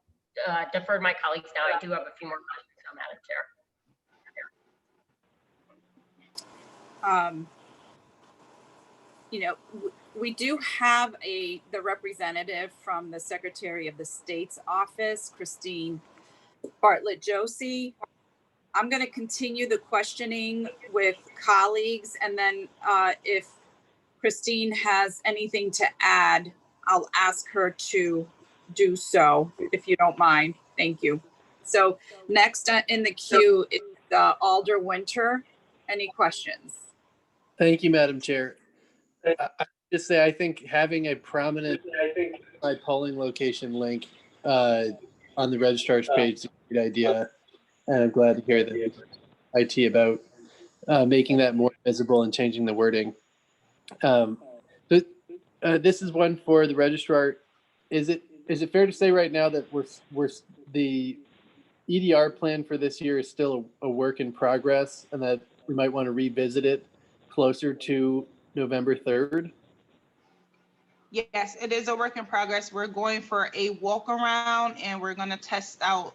defer to my colleagues now. I do have a few more questions on Madam Chair. We do have the representative from the Secretary of the State's office, Christine Bartlett Josie. I'm going to continue the questioning with colleagues, and then if Christine has anything to add, I'll ask her to do so, if you don't mind. Thank you. So next in the queue is Alder Winter. Any questions? Thank you, Madam Chair. I just say I think having a prominent polling location link on the registrar's page is a great idea, and I'm glad to hear that IT about making that more visible and changing the wording. But this is one for the registrar. Is it fair to say right now that we're the EDR plan for this year is still a work in progress, and that we might want to revisit it closer to November 3rd? Yes, it is a work in progress. We're going for a walk around, and we're going to test out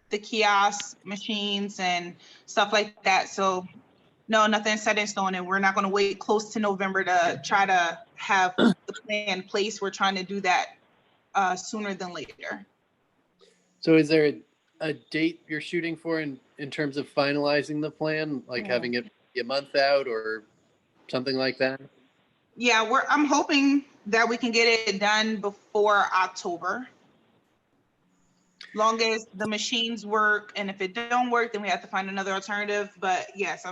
the kiosk machines and stuff like that. So no, nothing set in stone, and we're not going to wait close to November to try to have the plan in place. We're trying to do that sooner than later. So is there a date you're shooting for in terms of finalizing the plan, like having it be a month out or something like that? Yeah, I'm hoping that we can get it done before October. Long as the machines work, and if it don't work, then we have to find another alternative. But yes,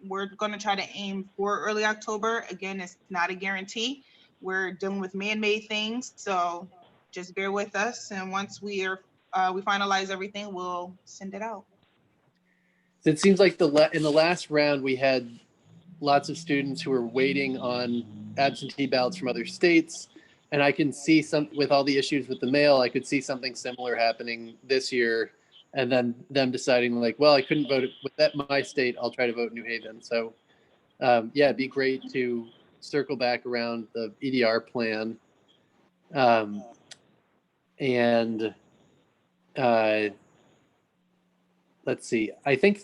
we're going to try to aim for early October. Again, it's not a guarantee. We're dealing with man-made things, so just bear with us. And once we finalize everything, we'll send it out. It seems like in the last round we had lots of students who were waiting on absentee ballots from other states, and I can see with all the issues with the mail, I could see something similar happening this year, and then them deciding like, well, I couldn't vote with my state, I'll try to vote New Haven. So yeah, it'd be great to circle back around the EDR plan. And let's see, I think.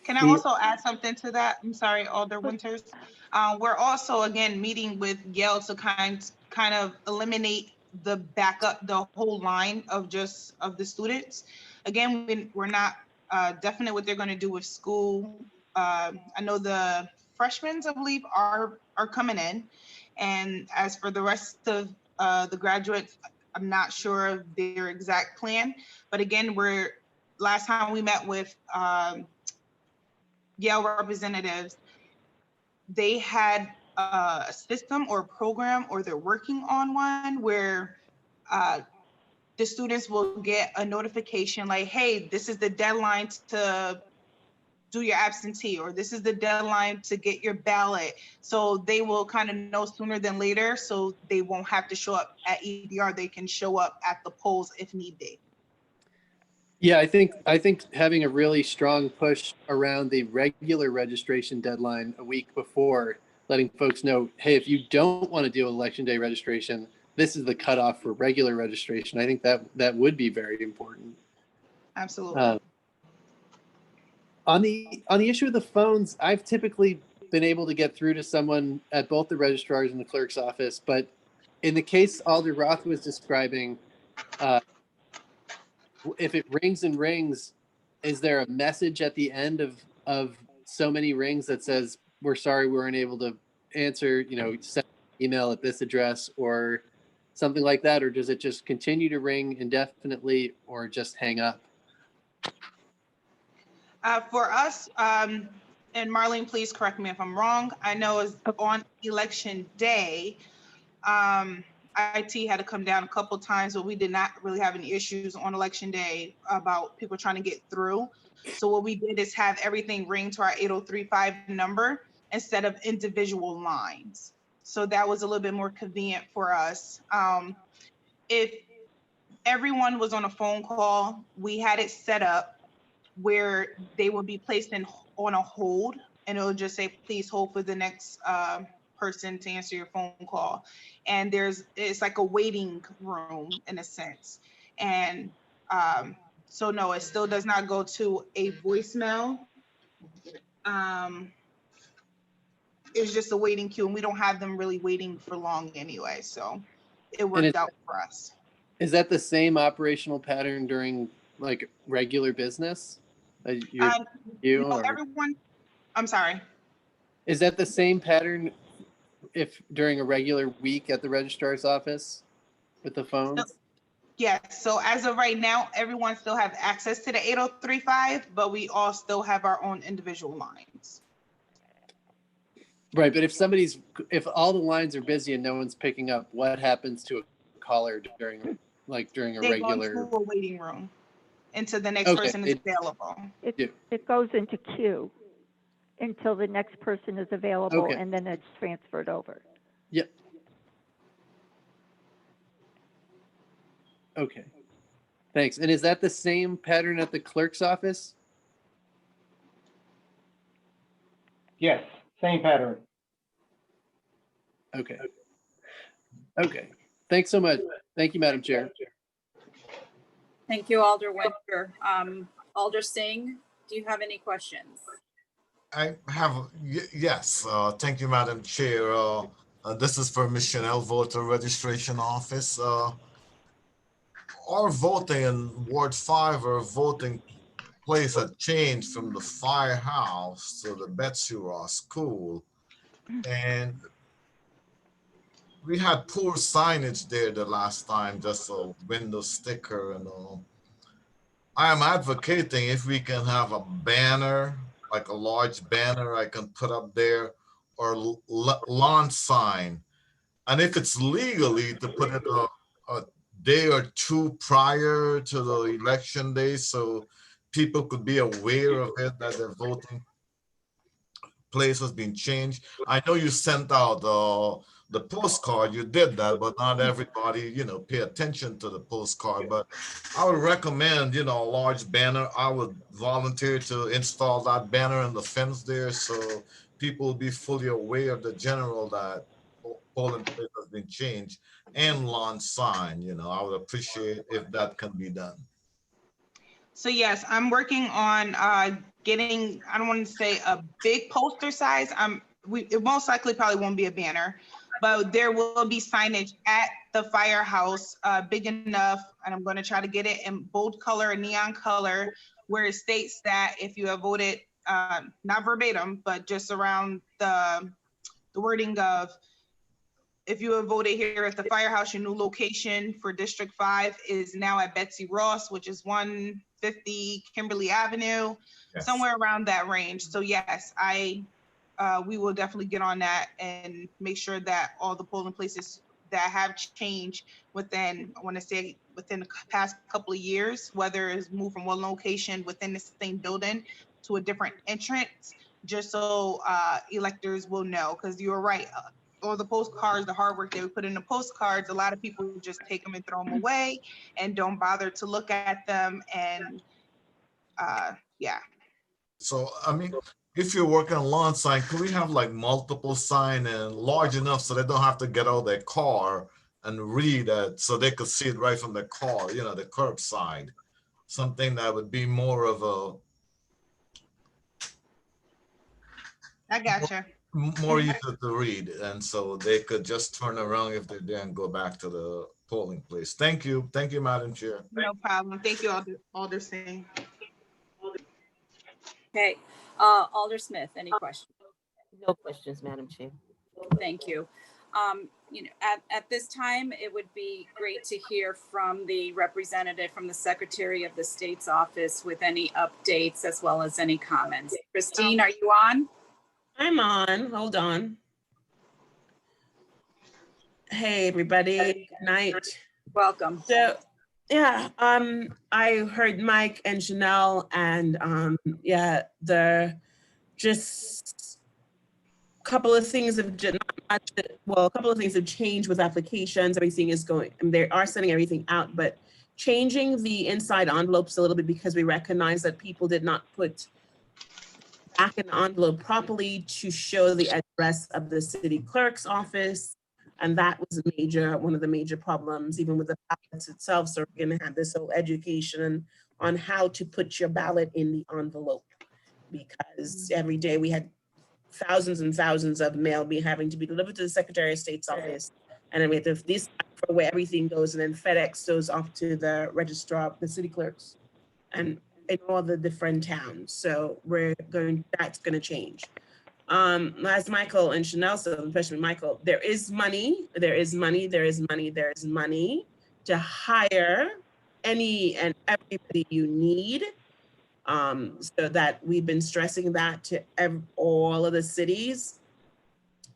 Can I also add something to that? I'm sorry, Alder Winters. We're also, again, meeting with Yale to kind of eliminate the whole line of the students. Again, we're not definite what they're going to do with school. I know the freshmen, I believe, are coming in. And as for the rest of the graduates, I'm not sure of their exact plan. But again, last time we met with Yale representatives, they had a system or program, or they're working on one where the students will get a notification like, hey, this is the deadline to do your absentee, or this is the deadline to get your ballot. So they will kind of know sooner than later, so they won't have to show up at EDR. They can show up at the polls if need be. Yeah, I think having a really strong push around the regular registration deadline a week before, letting folks know, hey, if you don't want to do election day registration, this is the cutoff for regular registration. I think that would be very important. Absolutely. On the issue of the phones, I've typically been able to get through to someone at both the registrar's and the clerk's office, but in the case Alder Roth was describing, if it rings and rings, is there a message at the end of so many rings that says, we're sorry we weren't able to answer, send an email at this address or something like that? Or does it just continue to ring indefinitely or just hang up? For us, and Marlene, please correct me if I'm wrong, I know is on election day, IT had to come down a couple times, but we did not really have any issues on election day about people trying to get through. So what we did is have everything ring to our 8035 number instead of individual lines. So that was a little bit more convenient for us. If everyone was on a phone call, we had it set up where they would be placed on a hold, and it would just say, please hold for the next person to answer your phone call. And it's like a waiting room in a sense. And so no, it still does not go to a voicemail. It's just a waiting queue, and we don't have them really waiting for long anyway. So it worked out for us. Is that the same operational pattern during like regular business? Everyone, I'm sorry. Is that the same pattern if during a regular week at the registrar's office with the phones? Yes. So as of right now, everyone still have access to the 8035, but we all still have our own individual lines. Right. But if all the lines are busy and no one's picking up, what happens to a caller during a They regular? go into a waiting room until the next person is available. It goes into queue until the next person is available, and then it's transferred over. Yep. Okay. Thanks. And is that the same pattern at the clerk's office? Yes, same pattern. Okay. Okay. Thanks so much. Thank you, Madam Chair. Thank you, Alder Winter. Alder Singh, do you have any questions? I have, yes. Thank you, Madam Chair. This is for Miss Chanel, Voter Registration Office. our voting in Ward 5, our voting place had changed from the firehouse to the Betsy Ross School. And we had poor signage there the last time, just a window sticker and all. I am advocating if we can have a banner, like a large banner I can put up there, or lawn sign. And if it's legally to put it a day or two prior to the election day, so people could be aware of it, that their voting place has been changed. I know you sent out the postcard, you did that, but not everybody, pay attention to the postcard. But I would recommend, a large banner. I would volunteer to install that banner in the fence there, so people will be fully aware of the general that polling place has been changed, and lawn sign. I would appreciate if that can be done. So yes, I'm working on getting, I don't want to say a big poster size. It most likely probably won't be a banner, but there will be signage at the firehouse big enough, and I'm going to try to get it in bold color and neon color, where it states that if you have voted, not verbatim, but just around the wording of, if you have voted here at the firehouse, your new location for District 5 is now at Betsy Ross, which is 150 Kimberly Avenue, somewhere around that range. So yes, we will definitely get on that and make sure that all the polling places that have changed within, I want to say within the past couple of years, whether it's moved from one location within the same building to a different entrance, just so electors will know, because you're right. All the postcards, the hard work they would put in the postcards, a lot of people just take them and throw them away and don't bother to look at them. And yeah. So, I mean, if you're working on lawn sign, could we have like multiple sign and large enough so they don't have to get out of their car and read it, so they could see it right from their car, the curbside? Something that would be more of I gotcha. more easy to read, and so they could just turn around if they're there and go back to the polling place. Thank you, Madam Chair. No problem. Thank you, Alder Singh. Okay, Alder Smith, any questions? No questions, Madam Chair. Thank you. At this time, it would be great to hear from the representative from the Secretary of the State's office with any updates as well as any comments. Christine, are you on? I'm on. Hold on. Hey, everybody. Good night. Welcome. So, yeah, I heard Mike and Chanel, and just a couple of things have a couple of things have changed with applications. Everything is going, and they are sending everything out, but changing the inside envelopes a little bit, because we recognize that people did not put back in the envelope properly to show the address of the city clerk's office. And that was one of the major problems, even with the ballots itself. So we're gonna have this whole education on how to put your ballot in the envelope, because every day we had thousands and thousands of mail having to be delivered to the Secretary of State's office. And then we have to for where everything goes, and then FedEx goes off to the registrar, the city clerks, and in all the different towns. So that's gonna change. As Michael and Chanel said, especially Michael, there is money to hire any and everybody you need. So that we've been stressing that to all of the cities.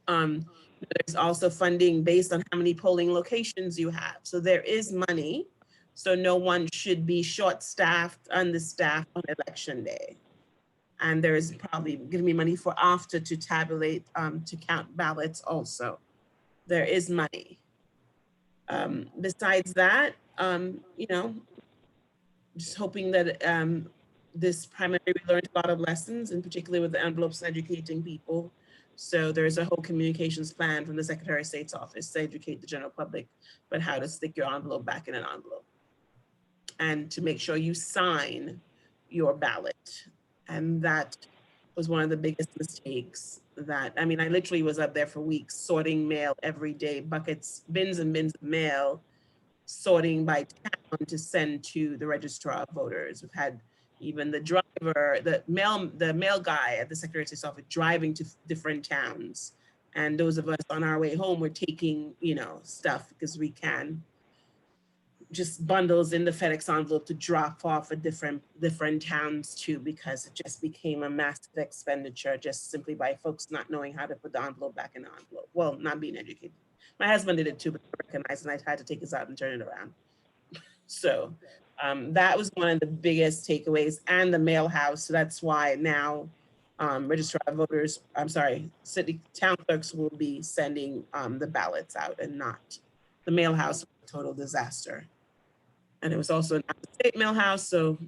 There's also funding based on how many polling locations you have. So there is money. So no one should be short-staffed, understaffed on election day. And there is probably going to be money for after to tabulate, to count ballots also. There is money. Besides that, just hoping that this primary, we learned a lot of lessons, and particularly with the envelopes and educating people. So there's a whole communications plan from the Secretary of State's office to educate the general public, but how to stick your envelope back in an envelope. And to make sure you sign your ballot. And that was one of the biggest mistakes I literally was up there for weeks sorting mail every day, buckets, bins and bins of mail, sorting by town, to send to the registrar of voters. We've had even the driver, the mail guy at the Secretary of State's office driving to different towns. And those of us on our way home were taking, stuff because we can. Just bundles in the FedEx envelope to drop off at different towns too, because it just became a massive expenditure just simply by folks not knowing how to put the envelope back in the envelope. Well, not being educated. My husband did it too, but I recognized, and I had to take his out and turn it around. So that was one of the biggest takeaways, and the mail house. So that's why now registrar of voters, town clerks will be sending the ballots out and not the mail house. Total disaster. And it was also an out-of-state mail house, so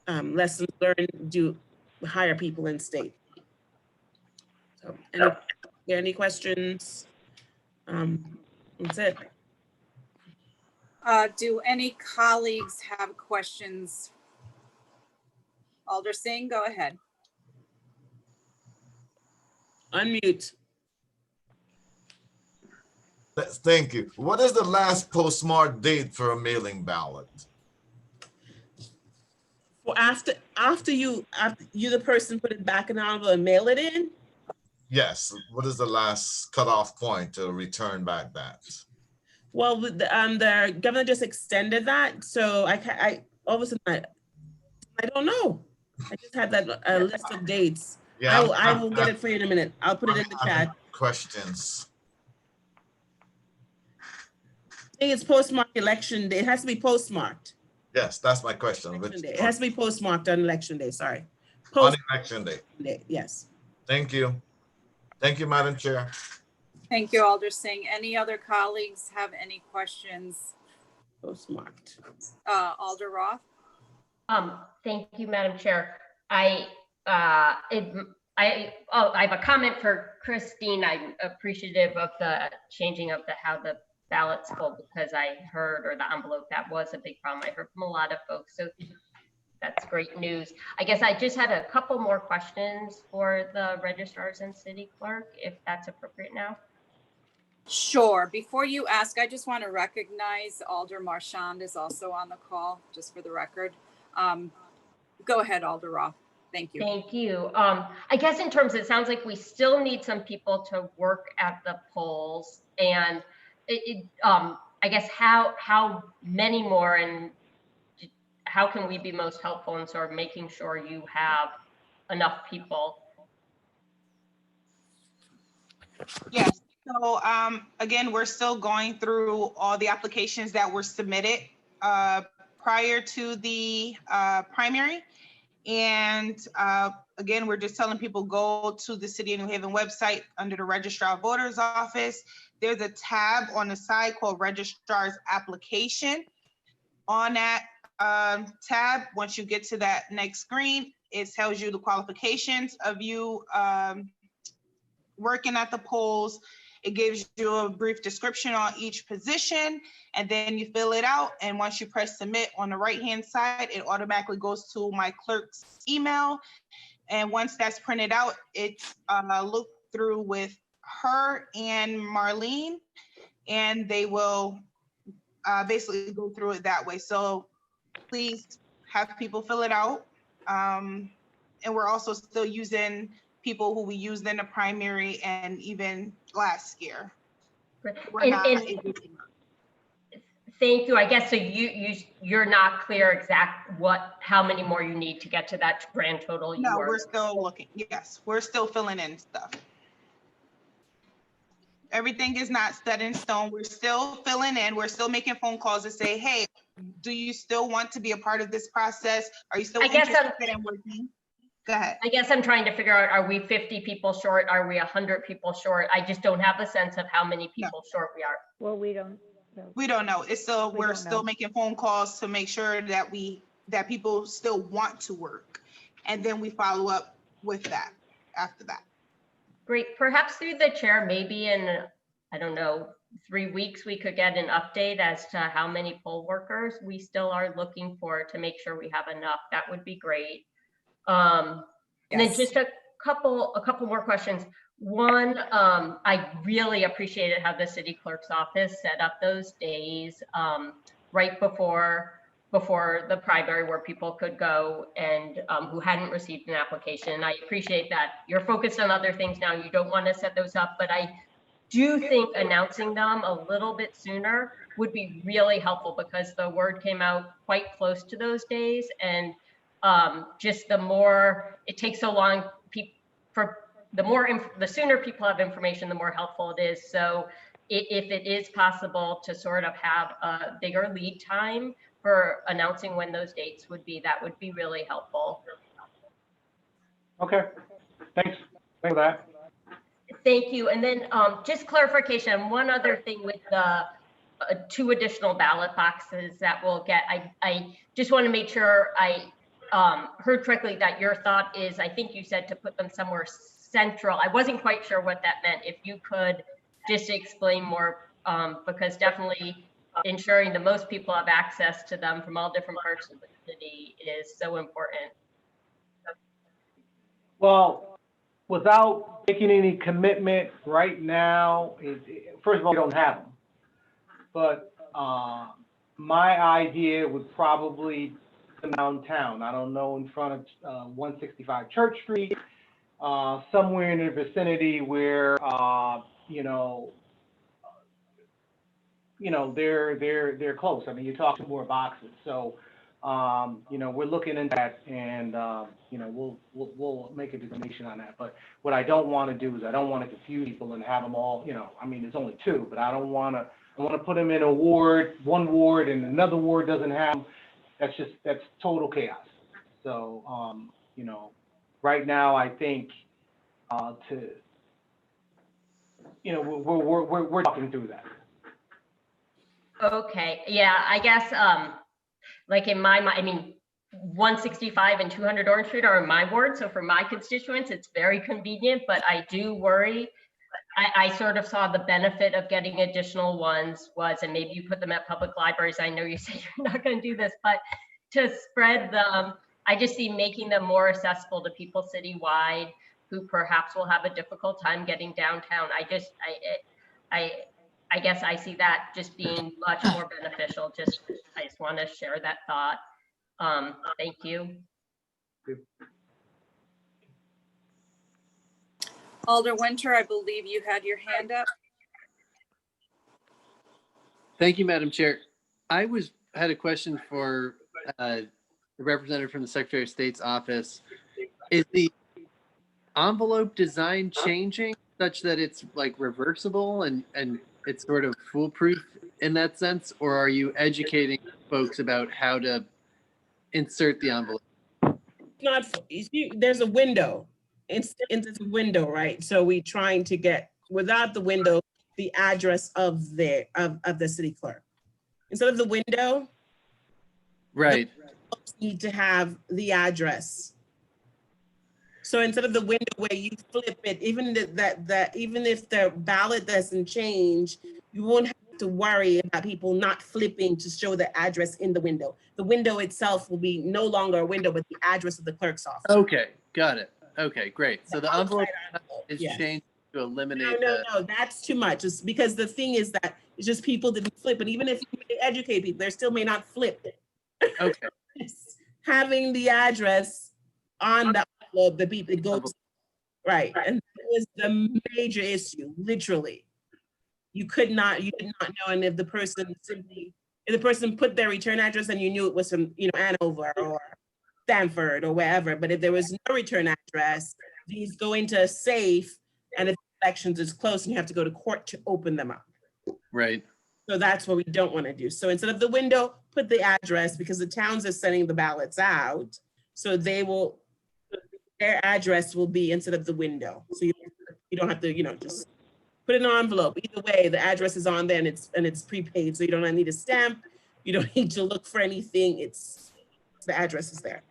lessons learned, do hire people in state. So any questions? That's it. Do any colleagues have questions? Alder Singh, go ahead. Unmute. Thank you. What is the last postmark date for a mailing ballot? Well, after you the person put it back in the envelope and mail it in? Yes. What is the last cutoff point to return back that? Well, the governor just extended that, so I all of a sudden I don't know. I just had that list of dates. Yeah, I will get it for you in a minute. I'll put it in the chat. Questions. I think it's postmarked election day. It has to be postmarked. Yes, that's my question. It has to be postmarked on election day. Sorry. On election day. Yes. Thank you. Thank you, Madam Chair. Thank you, Alder Singh. Any other colleagues have any questions? Postmarked. Alder Roth. Thank you, Madam Chair. I have a comment for Christine. I'm appreciative of the changing of how the ballots go, because I heard, or the envelope, that was a big problem. I heard from a lot of folks, so that's great news. I guess I just had a couple more questions for the registrars and city clerk, if that's appropriate now. Sure. Before you ask, I just want to recognize Alder Marchand is also on the call, just for the record. Go ahead, Alder Roth. Thank you. Thank you. I guess in terms, it sounds like we still need some people to work at the polls, and I guess how many more, and how can we be most helpful in sort of making sure you have enough people? Yes. So again, we're still going through all the applications that were submitted prior to the primary. And again, we're just telling people, go to the City of New Haven website under the Registrar of Voters office. There's a tab on the side called Registrar's Application. On that tab, once you get to that next screen, it tells you the qualifications of you working at the polls. It gives you a brief description on each position, and then you fill it out. And once you press submit on the right-hand side, it automatically goes to my clerk's email. And once that's printed out, it's looked through with her and Marlene, and they will basically go through it that way. So please have people fill it out. And we're also still using people who we used in the primary and even last year. Thank you. I guess so. You're not clear how many more you need to get to that grand total. No, we're still looking. Yes, we're still filling in stuff. Everything is not set in stone. We're still filling in. We're still making phone calls to say, hey, do you still want to be a part of this process? Are you still interested in working? Go ahead. I guess I'm trying to figure out, are we 50 people short? Are we 100 people short? I just don't have a sense of how many people short we are. Well, we don't know. We don't know. It's still, we're still making phone calls to make sure that that people still want to work. And then we follow up with that after that. Great. Perhaps through the chair, maybe in, I don't know, 3 weeks, we could get an update as to how many poll workers we still are looking for to make sure we have enough. That would be great. And then just a couple more questions. One, I really appreciated how the city clerk's office set up those days. right before the primary where people could go and who hadn't received an application. And I appreciate that you're focused on other things now. You don't want to set those up, but I do think announcing them a little bit sooner would be really helpful because the word came out quite close to those days. And just the more it takes so long, the sooner people have information, the more helpful it is. So if it is possible to sort of have a bigger lead time for announcing when those dates would be, that would be really helpful. Okay, thanks for that. Thank you. And then just clarification, one other thing with the 2 additional ballot boxes that we'll get. I just want to make sure I heard correctly that your thought is, I think you said to put them somewhere central. I wasn't quite sure what that meant. If you could just explain more, because definitely ensuring the most people have access to them from all different parts of the city is so important. Well, without making any commitment right now, first of all, we don't have them. But my idea would probably be downtown. I don't know, in front of 165 Church Street, somewhere in the vicinity where they're close. I mean, you're talking more boxes. So we're looking into that, and we'll make a determination on that. But what I don't want to do is I don't want to confuse people and have them all. I mean, there's only 2, but I don't want to. I want to put them in one ward, and another ward doesn't have them. That's total chaos. So right now I think we're talking through that. Okay, yeah, I guess like in my mind, I mean, 165 and 200 Orange Street are in my ward, so for my constituents, it's very convenient, but I do worry. I sort of saw the benefit of getting additional ones was, and maybe you put them at public libraries. I know you say you're not going to do this, but to spread them, I just see making them more accessible to people citywide who perhaps will have a difficult time getting downtown. I guess I see that just being much more beneficial. I just want to share that thought. Thank you. Alder Winter, I believe you had your hand up. Thank you, Madam Chair. I had a question for the representative from the Secretary of State's office. Is the envelope design changing such that it's like reversible and it's sort of foolproof in that sense, or are you educating folks about how to insert the envelope? Not, there's a window. It's a window, right? So we're trying to get, without the window, the address of the city clerk. Instead of the window, right, need to have the address. So instead of the window where you flip it, even even if the ballot doesn't change, you won't have to worry about people not flipping to show the address in the window. The window itself will be no longer a window, but the address of the clerk's office. Okay, got it. Okay, great. So the envelope is changed to eliminate No, that's too much. It's because the thing is that it's just people didn't flip. And even if you educate people, they still may not flip it. Okay. Having the address on the envelope, the people, it goes, right. And that was the major issue, literally. You did not know, and if the person put their return address and you knew it was from, Hanover or Stanford or wherever, but if there was no return address, these go into a safe, and if elections is close and you have to go to court to open them up. Right. So that's what we don't want to do. So instead of the window, put the address, because the towns are sending the ballots out. So their address will be instead of the window. So you don't have to, just put it in an envelope. Either way, the address is on there and it's prepaid. So you don't need a stamp. You don't need to look for anything. The address is there.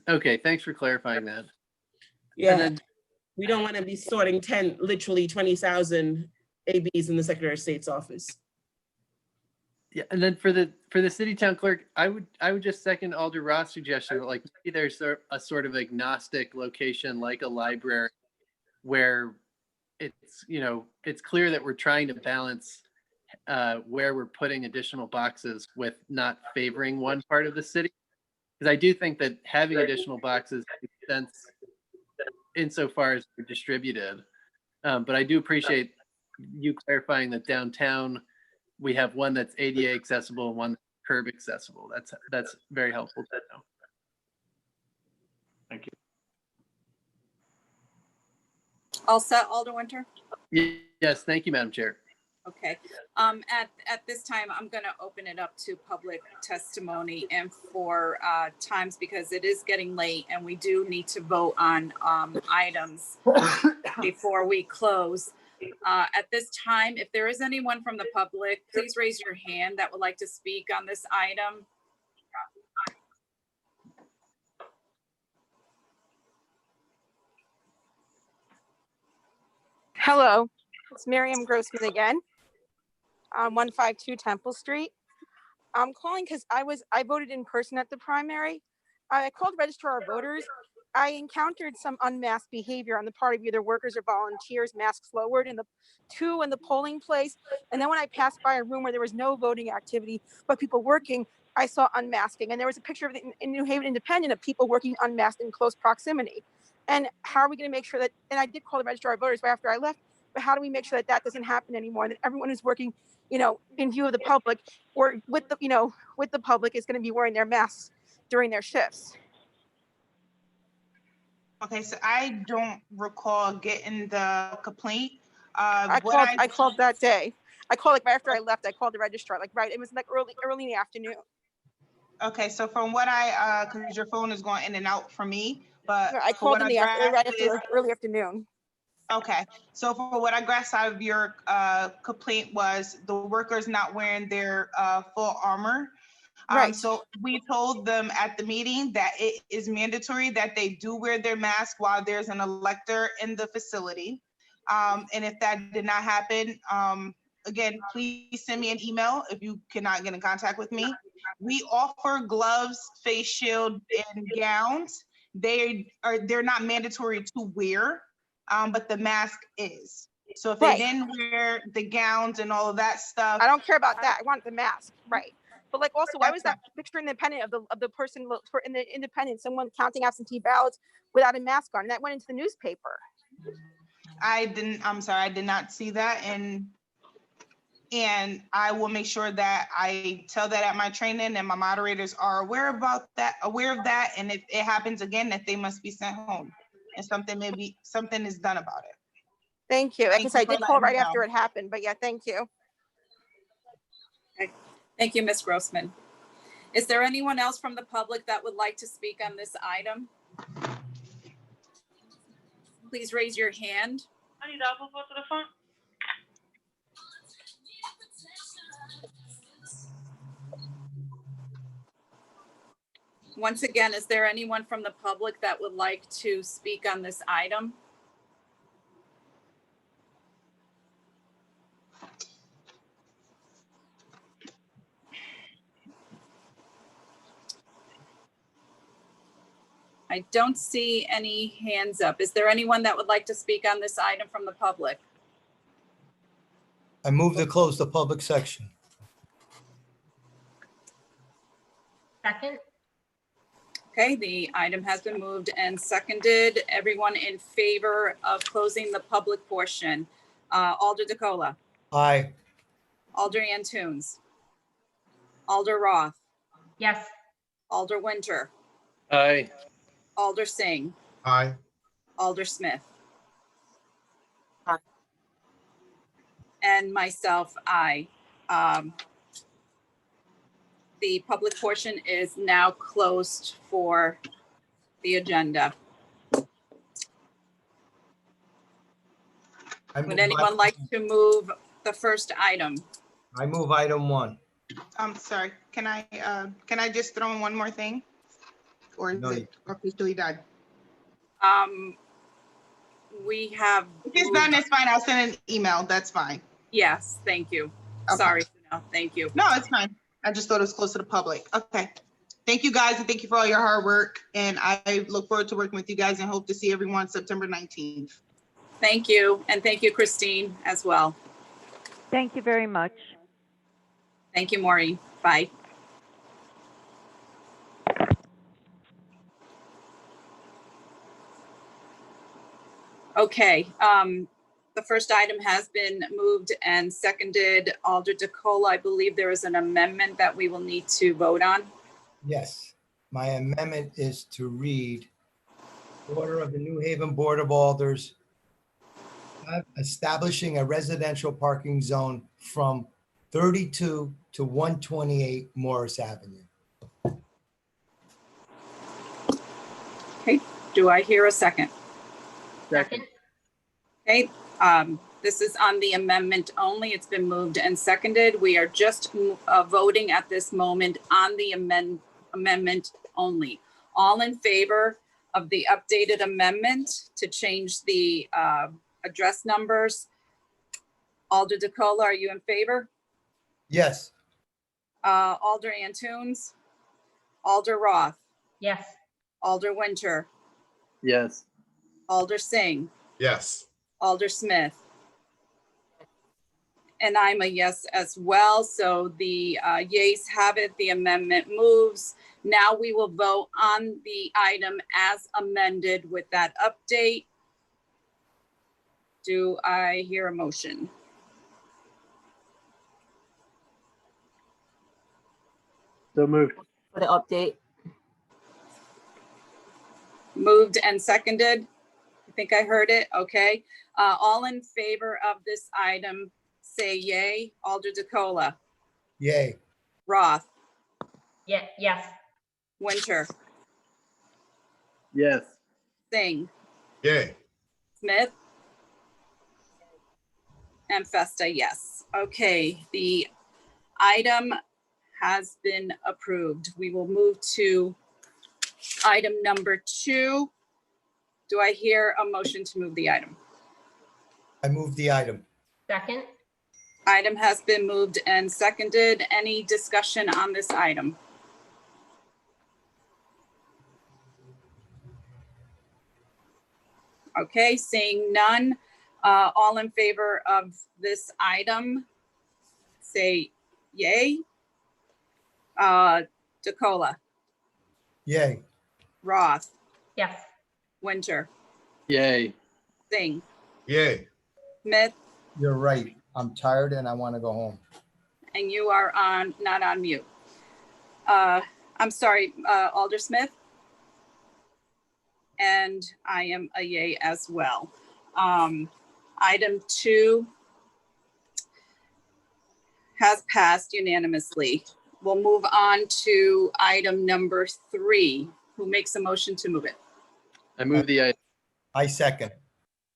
Okay. Thanks for clarifying that. Yeah. And then, we don't want to be sorting literally 20,000 ABs in the Secretary of State's office. yeah, and then for the city town clerk, I would just second Alder Roth's suggestion that like maybe there's a sort of agnostic location like a library where it's clear that we're trying to balance where we're putting additional boxes with not favoring one part of the city. Because I do think that having additional boxes makes sense insofar as they're distributed. But I do appreciate you clarifying that downtown, we have one that's ADA accessible and one that's curb accessible. That's very helpful to know. Thank you. All set, Alder Winter? Yes, thank you, Madam Chair. Okay. At this time, I'm going to open it up to public testimony and for times, because it is getting late and we do need to vote on items before we close. At this time, if there is anyone from the public, please raise your hand that would like to speak on this item. Hello, it's Miriam Grossman again. 152 Temple Street. I'm calling because I voted in person at the primary. I called registrar of voters. I encountered some unmasked behavior on the part of either workers or volunteers, masks lowered in the polling place. And then when I passed by a room where there was no voting activity, but people working, I saw unmasking. And there was a picture of it in New Haven Independent of people working unmasked in close proximity. And how are we going to make sure that, and I did call the registrar of voters right after I left, but how do we make sure that that doesn't happen anymore? That everyone who's working, in view of the public or with the public is going to be wearing their masks during their shifts. Okay, so I don't recall getting the complaint. I called that day. I called right after I left. I called the registrar, it was early in the afternoon. Okay, so from what because your phone is going in and out for me, but I called in the early afternoon. Okay, so for what I grasped out of your complaint was the workers not wearing their full armor. Right. So we told them at the meeting that it is mandatory that they do wear their mask while there's an elector in the facility. And if that did not happen, again, please send me an email if you cannot get in contact with me. We offer gloves, face shield, and gowns. They're not mandatory to wear. But the mask is. So if they didn't wear the gowns and all of that stuff. I don't care about that. I want the mask, right? But also, why was that picture independent of the person in the independent, someone counting absentee ballots without a mask on? And that went into the newspaper. I'm sorry, I did not see that. And I will make sure that I tell that at my training and my moderators are aware of that. And if it happens again, that they must be sent home. And something is done about it. Thank you. I guess I did call right after it happened, but yeah, thank you. Okay. Thank you, Ms. Grossman. Is there anyone else from the public that would like to speak on this item? Please raise your hand. I need to go to the front. Once again, is there anyone from the public that would like to speak on this item? I don't see any hands up. Is there anyone that would like to speak on this item from the public? I move to close the public section. Second. Okay, the item has been moved and seconded. Everyone in favor of closing the public portion? Alder DeCola. Aye. Alder Antunes. Alder Roth. Yes. Alder Winter. Aye. Alder Singh. Aye. Alder Smith. Aye. And myself, aye. The public portion is now closed for the agenda. Would anyone like to move the first item? I move item 1. I'm sorry, can I just throw in one more thing? Or is it officially done? We have. If it's done, it's fine. I'll send an email. That's fine. Yes, thank you. Okay. Sorry, Sunil. Thank you. No, it's fine. I just thought it was close to the public. Okay. Thank you guys, and thank you for all your hard work. And I look forward to working with you guys and hope to see everyone September 19th. Thank you. And thank you, Christine, as well. Thank you very much. Thank you, Maureen. Bye. Okay, the first item has been moved and seconded. Alder DeCola, I believe there is an amendment that we will need to vote on. Yes, my amendment is to read Order of the New Haven Board of Alders establishing a residential parking zone from 32 to 128 Morris Avenue. Okay, do I hear a second? Second. Okay, this is on the amendment only. It's been moved and seconded. We are just voting at this moment on the amendment only. All in favor of the updated amendment to change the address numbers? Alder DeCola, are you in favor? Yes. Alder Antunes? Alder Roth? Yes. Alder Winter? Yes. Alder Singh? Yes. Alder Smith? And I'm a yes as well. So the yeas have it. The amendment moves. Now we will vote on the item as amended with that update. Do I hear a motion? So moved. For the update. Moved and seconded. I think I heard it. Okay. All in favor of this item, say yay. Alder DeCola. Yay. Roth. Yeah, yes. Winter. Yes. Singh. Yay. Smith. And Festa, yes. Okay, the item has been approved. We will move to item number 2. Do I hear a motion to move the item? I move the item. Second. Item has been moved and seconded. Any discussion on this item? Okay, seeing none. All in favor of this item, say yay. DeCola. Yay. Roth. Yes. Winter. Yay. Singh. Yay. Smith. You're right. I'm tired and I want to go home. And you are on, not on mute. I'm sorry, Alder Smith. And I am a yay as well. Item 2 has passed unanimously. We'll move on to item number 3. Who makes a motion to move it? I move the item. I second.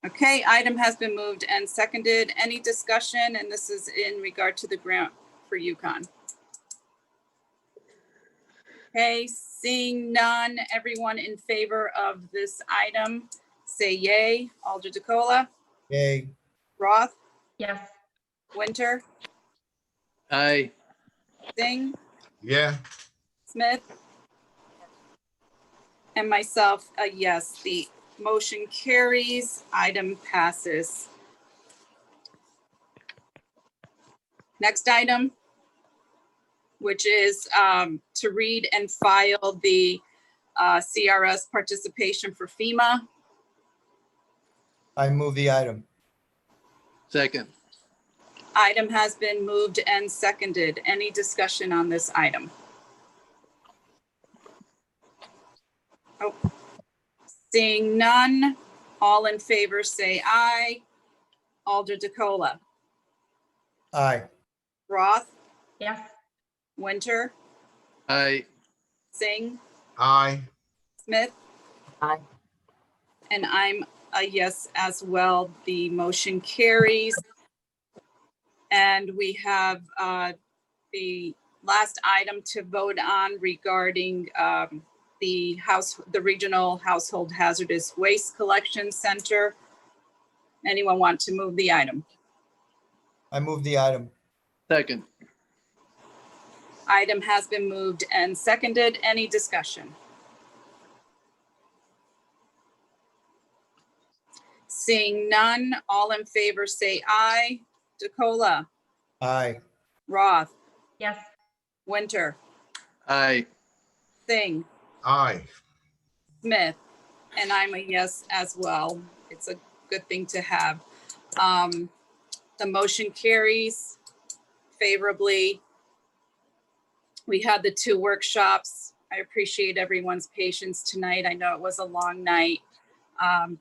Okay, item has been moved and seconded. Any discussion? And this is in regard to the grant for Yukon. Okay, seeing none, everyone in favor of this item, say yay. Alder DeCola. Yay. Roth. Yes. Winter. Aye. Singh. Yeah. Smith. And myself, a yes. The motion carries. Item passes. Next item, which is to read and file the CRS participation for FEMA. I move the item. Second. Item has been moved and seconded. Any discussion on this item? Oh, seeing none, all in favor say aye. Alder DeCola. Aye. Roth. Yes. Winter. Aye. Singh. Aye. Smith. Aye. And I'm a yes as well. The motion carries. And we have the last item to vote on regarding the Regional Household Hazardous Waste Collection Center. Anyone want to move the item? I move the item. Second. Item has been moved and seconded. Any discussion? Seeing none, all in favor say aye. DeCola. Aye. Roth. Yes. Winter, Aye. Singh, Aye. Smith, and I'm a yes as well. It's a good thing to have. The motion carries favorably. We had the 2 workshops. I appreciate everyone's patience tonight. I know it was a long night,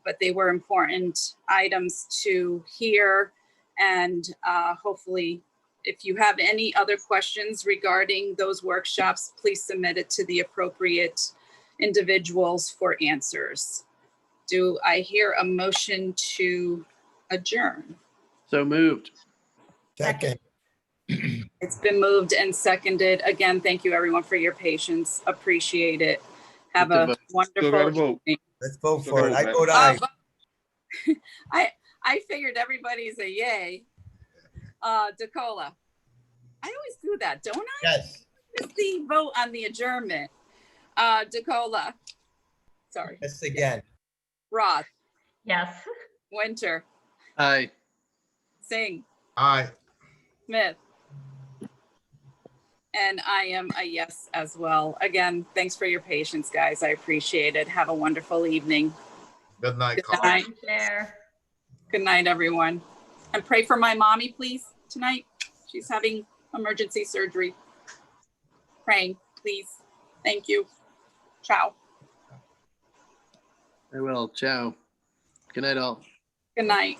but they were important items to hear. And hopefully, if you have any other questions regarding those workshops, please submit it to the appropriate individuals for answers. Do I hear a motion to adjourn? So moved. Second. It's been moved and seconded. Again, thank you everyone for your patience. Appreciate it. Have Get the a vote. Still wonderful gotta vote. evening. Let's vote Still for it. vote, I man. vote aye. I figured everybody's a yay. DeCola. I always do that, don't I? Yes. It's the vote on the adjournment. DeCola. Sorry. Yes, again. Roth. Yes. Winter. Aye. Singh. Aye. Smith. And I am a yes as well. Again, thanks for your patience, guys. I appreciate it. Have a wonderful evening. Good night, Good Carl. night. Share. Good night, everyone. And pray for my mommy, please, tonight. She's having emergency surgery. Praying, please. Thank you. Ciao. I will. Ciao. Good night, all. Good night.